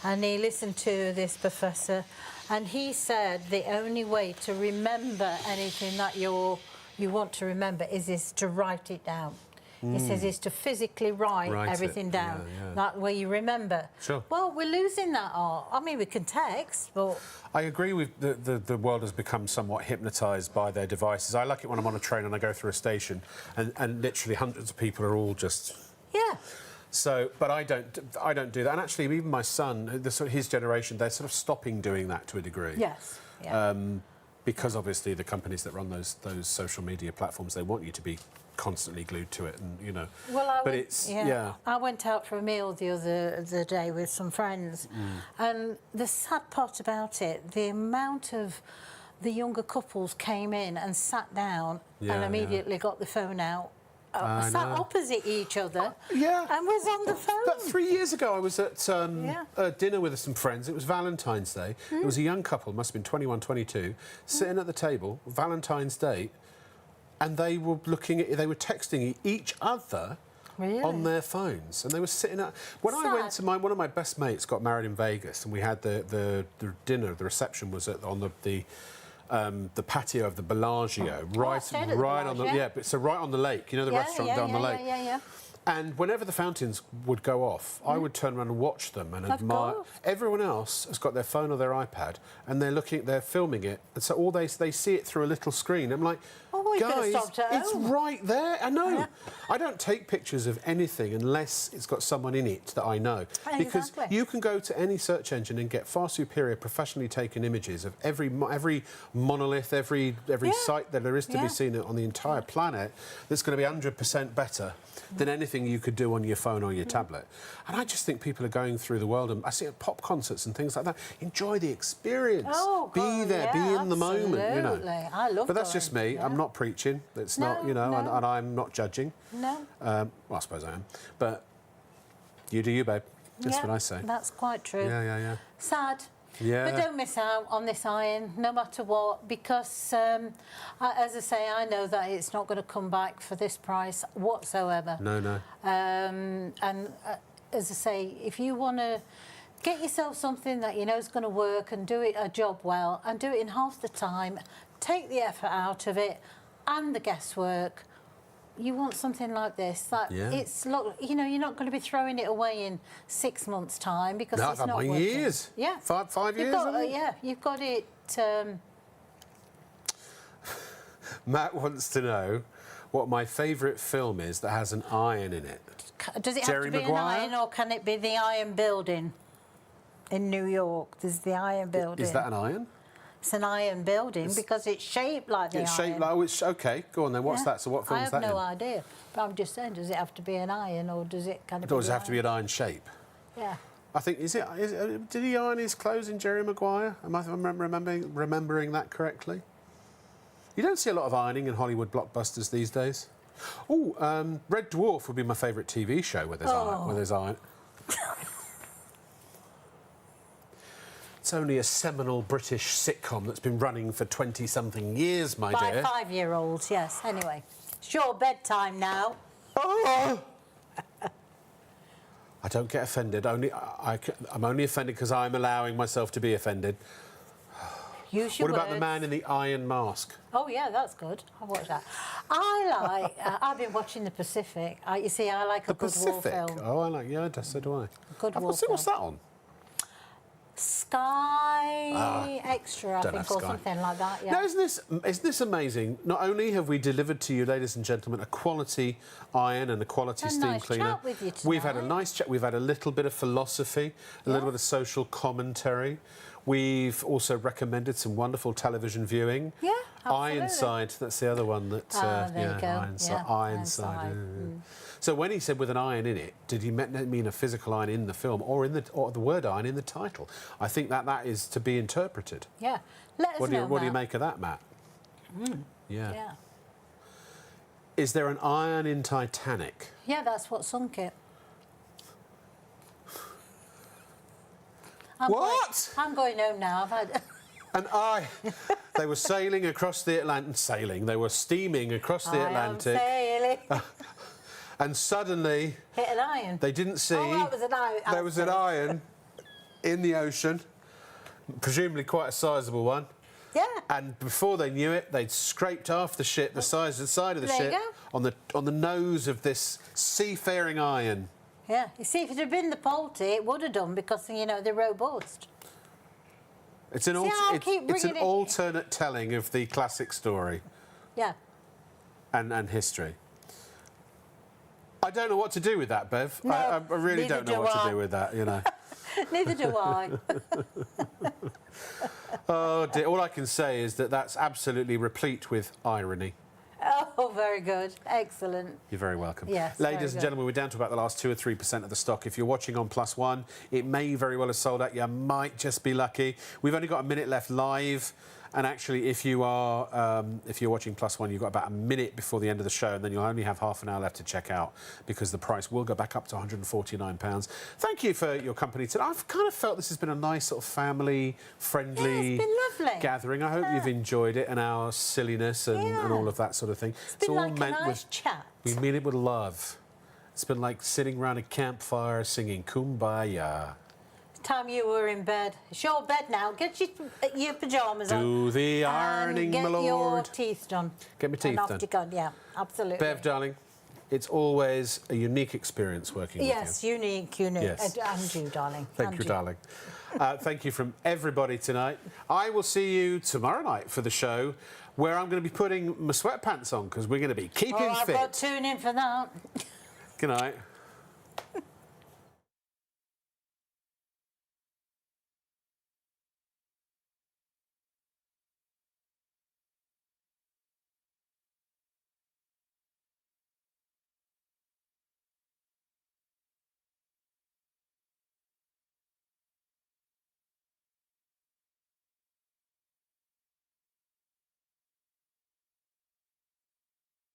and he listened to this professor, and he said the only way to remember anything that you want to remember is to write it down. He says is to physically write everything it. down. Yeah. That way you remember. Sure. Well, we're losing that art. I mean, we can text, but... I agree with the world has become somewhat hypnotised by their devices. I like it when I'm on a train and I go through a station and literally hundreds of people are all just... Yeah. So, but I don't do that. And actually, even my son, his generation, they're sort of stopping doing that to a degree. Yes. Yeah. Because obviously the companies that run those social media platforms, they want you to be constantly glued to it, and you know. Well, I went out for a meal the other day with some friends, and the sad part about it, the amount of the younger couples came in and sat down and immediately got the phone out. Sat opposite each other and was on the phone. But 3 years ago, I was at dinner with some friends. It was Valentine's Day. It was a young couple, must have been 21, 22, sitting at the table, Valentine's Day, and they were they were texting each other on their phones, and they were sitting at... When I went to one of my best mates got married in Vegas, and we had the dinner, the reception was on the patio of the Bellagio, right on the right on the lake. You know the restaurant down the lake. Yeah. And whenever the fountains would go off, I would turn around and watch them and admire. Everyone else has got their phone or their iPad, and they're filming it, and so all they see it through a little screen. I'm like, guys, it's right there. I know. Yeah. I don't take pictures of anything unless it's got someone in it that I know, because you can go to any search engine and get far superior, professionally taken images of every monolith, every site that there is to be seen on the entire planet. That's going to be 100% better than anything you could do on your phone or your tablet. And I just think people are going through the world, and I see it at pop concerts and things like that. Enjoy the experience. Oh, be there, be in the moment, you know. I love But that's just me. I'm not preaching. It's not, you know, and I'm not judging. No. Well, I suppose I am. But you do you, babe. That's what I say. That's quite true. Yeah. Sad. Yeah. But don't miss out on this iron, no matter what, because, as I say, I know that it's not going to come back for this price whatsoever. No. And as I say, if you want to get yourself something that you know is going to work and do a job well and do it in half the time, take the effort out of it and the guesswork. You want something like this that it's you know, you're not going to be throwing it away in 6 months' time because it's not working. Years. Yeah, 5 years. You've got it. Matt wants to know what my favourite film is that has an iron in it. Does it have to be an iron, or can it be the Iron Building in New York? There's the Iron Building. Is that an iron? It's an iron building because it's shaped like the iron. It's shaped like... OK, go on then. What's that? So what film is that in? I have no idea. But I'm just saying, does it have to be an iron, or does it kind of... Or does it have to be an iron shape? Yeah. I think... Did he iron his clothes in Jerry Maguire? Am I remembering that correctly? You don't see a lot of ironing in Hollywood blockbusters these days. Oh, Red Dwarf would be my favourite TV show where there's iron. It's only a seminal British sitcom that's been running for 20-something years, my dear. By 5-year-olds, yes. Anyway, it's your bedtime now. Oh! I don't get offended. I'm only offended because I'm allowing myself to be offended. Use your words. What about the man in the iron mask? Oh, yeah, that's good. I'll watch that. I've been watching The Pacific. You see, I like a good war film. Oh, I like, so do I. Good war film. What's that on? Sky Extra, I think, or something like that. Yeah. Now, isn't this amazing? Not only have we delivered to you, ladies and gentlemen, a quality iron and a quality steam cleaner. Chat with you tonight. We've had a nice chat. We've had a little bit of philosophy, a little bit of social commentary. We've also recommended some wonderful television viewing. Yeah, absolutely. Ironside, that's the other one that... there you go. Ironside. Yeah, Ironside. Ironside. So when he said with an iron in it, did he mean a physical iron in the film or the word iron in the title? I think that is to be interpreted. Yeah. Let us know, What do you Matt. make of that, Matt? Yeah. Is there an iron in Titanic? Yeah, that's what sunk it. What? I'm going home now. I've had... They were sailing across the Atlantic. They were steaming across the Atlantic. Sailing. And suddenly... Hit an iron. They didn't see... Oh, that was an iron. There was an iron in the ocean, presumably quite a sizable one. Yeah. And before they knew it, they'd scraped off the ship, the side of the There you ship, go. on the nose of this seafaring iron. Yeah. You see, if it had been the Polti, it would have done because, you know, they're robust. It's an, it's an alternate telling of the classic story. Yeah. And history. I don't know what to do with that, Bev. No, I really don't know what to do with that, you know. Neither do I. Oh dear. All I can say is that that's absolutely replete with irony. Oh, very good. Excellent. You're very welcome. Yes, Ladies and gentlemen, we're down to about the last 2 or 3% of the stock. If you're watching on Plus One, it may very well have sold out. You might just be lucky. We've only got a minute left live. And actually, if you're watching Plus One, you've got about a minute before the end of the show, and then you'll only have half an hour left to check out because the price will go back up to £149. Thank you for your company today. I've kind of felt this has been a nice sort of family-friendly gathering. I hope you've enjoyed it and our silliness and all of that sort of thing. It's been like a nice chat. We mean it with love. It's been like sitting around a campfire singing Kumbaya. Time you were in bed. It's your bed now. Get your pyjamas on. Do the ironing, my lord. Get your teeth done. Get my teeth done. Yeah, absolutely. Bev, darling, it's always a unique experience working with you. Yes, unique. Yes. And you, darling. Thank you, darling. Thank you from everybody tonight. I will see you tomorrow night for the show where I'm going to be putting my sweatpants on because we're going to be keeping fit. I've got to tune in for that. Good night.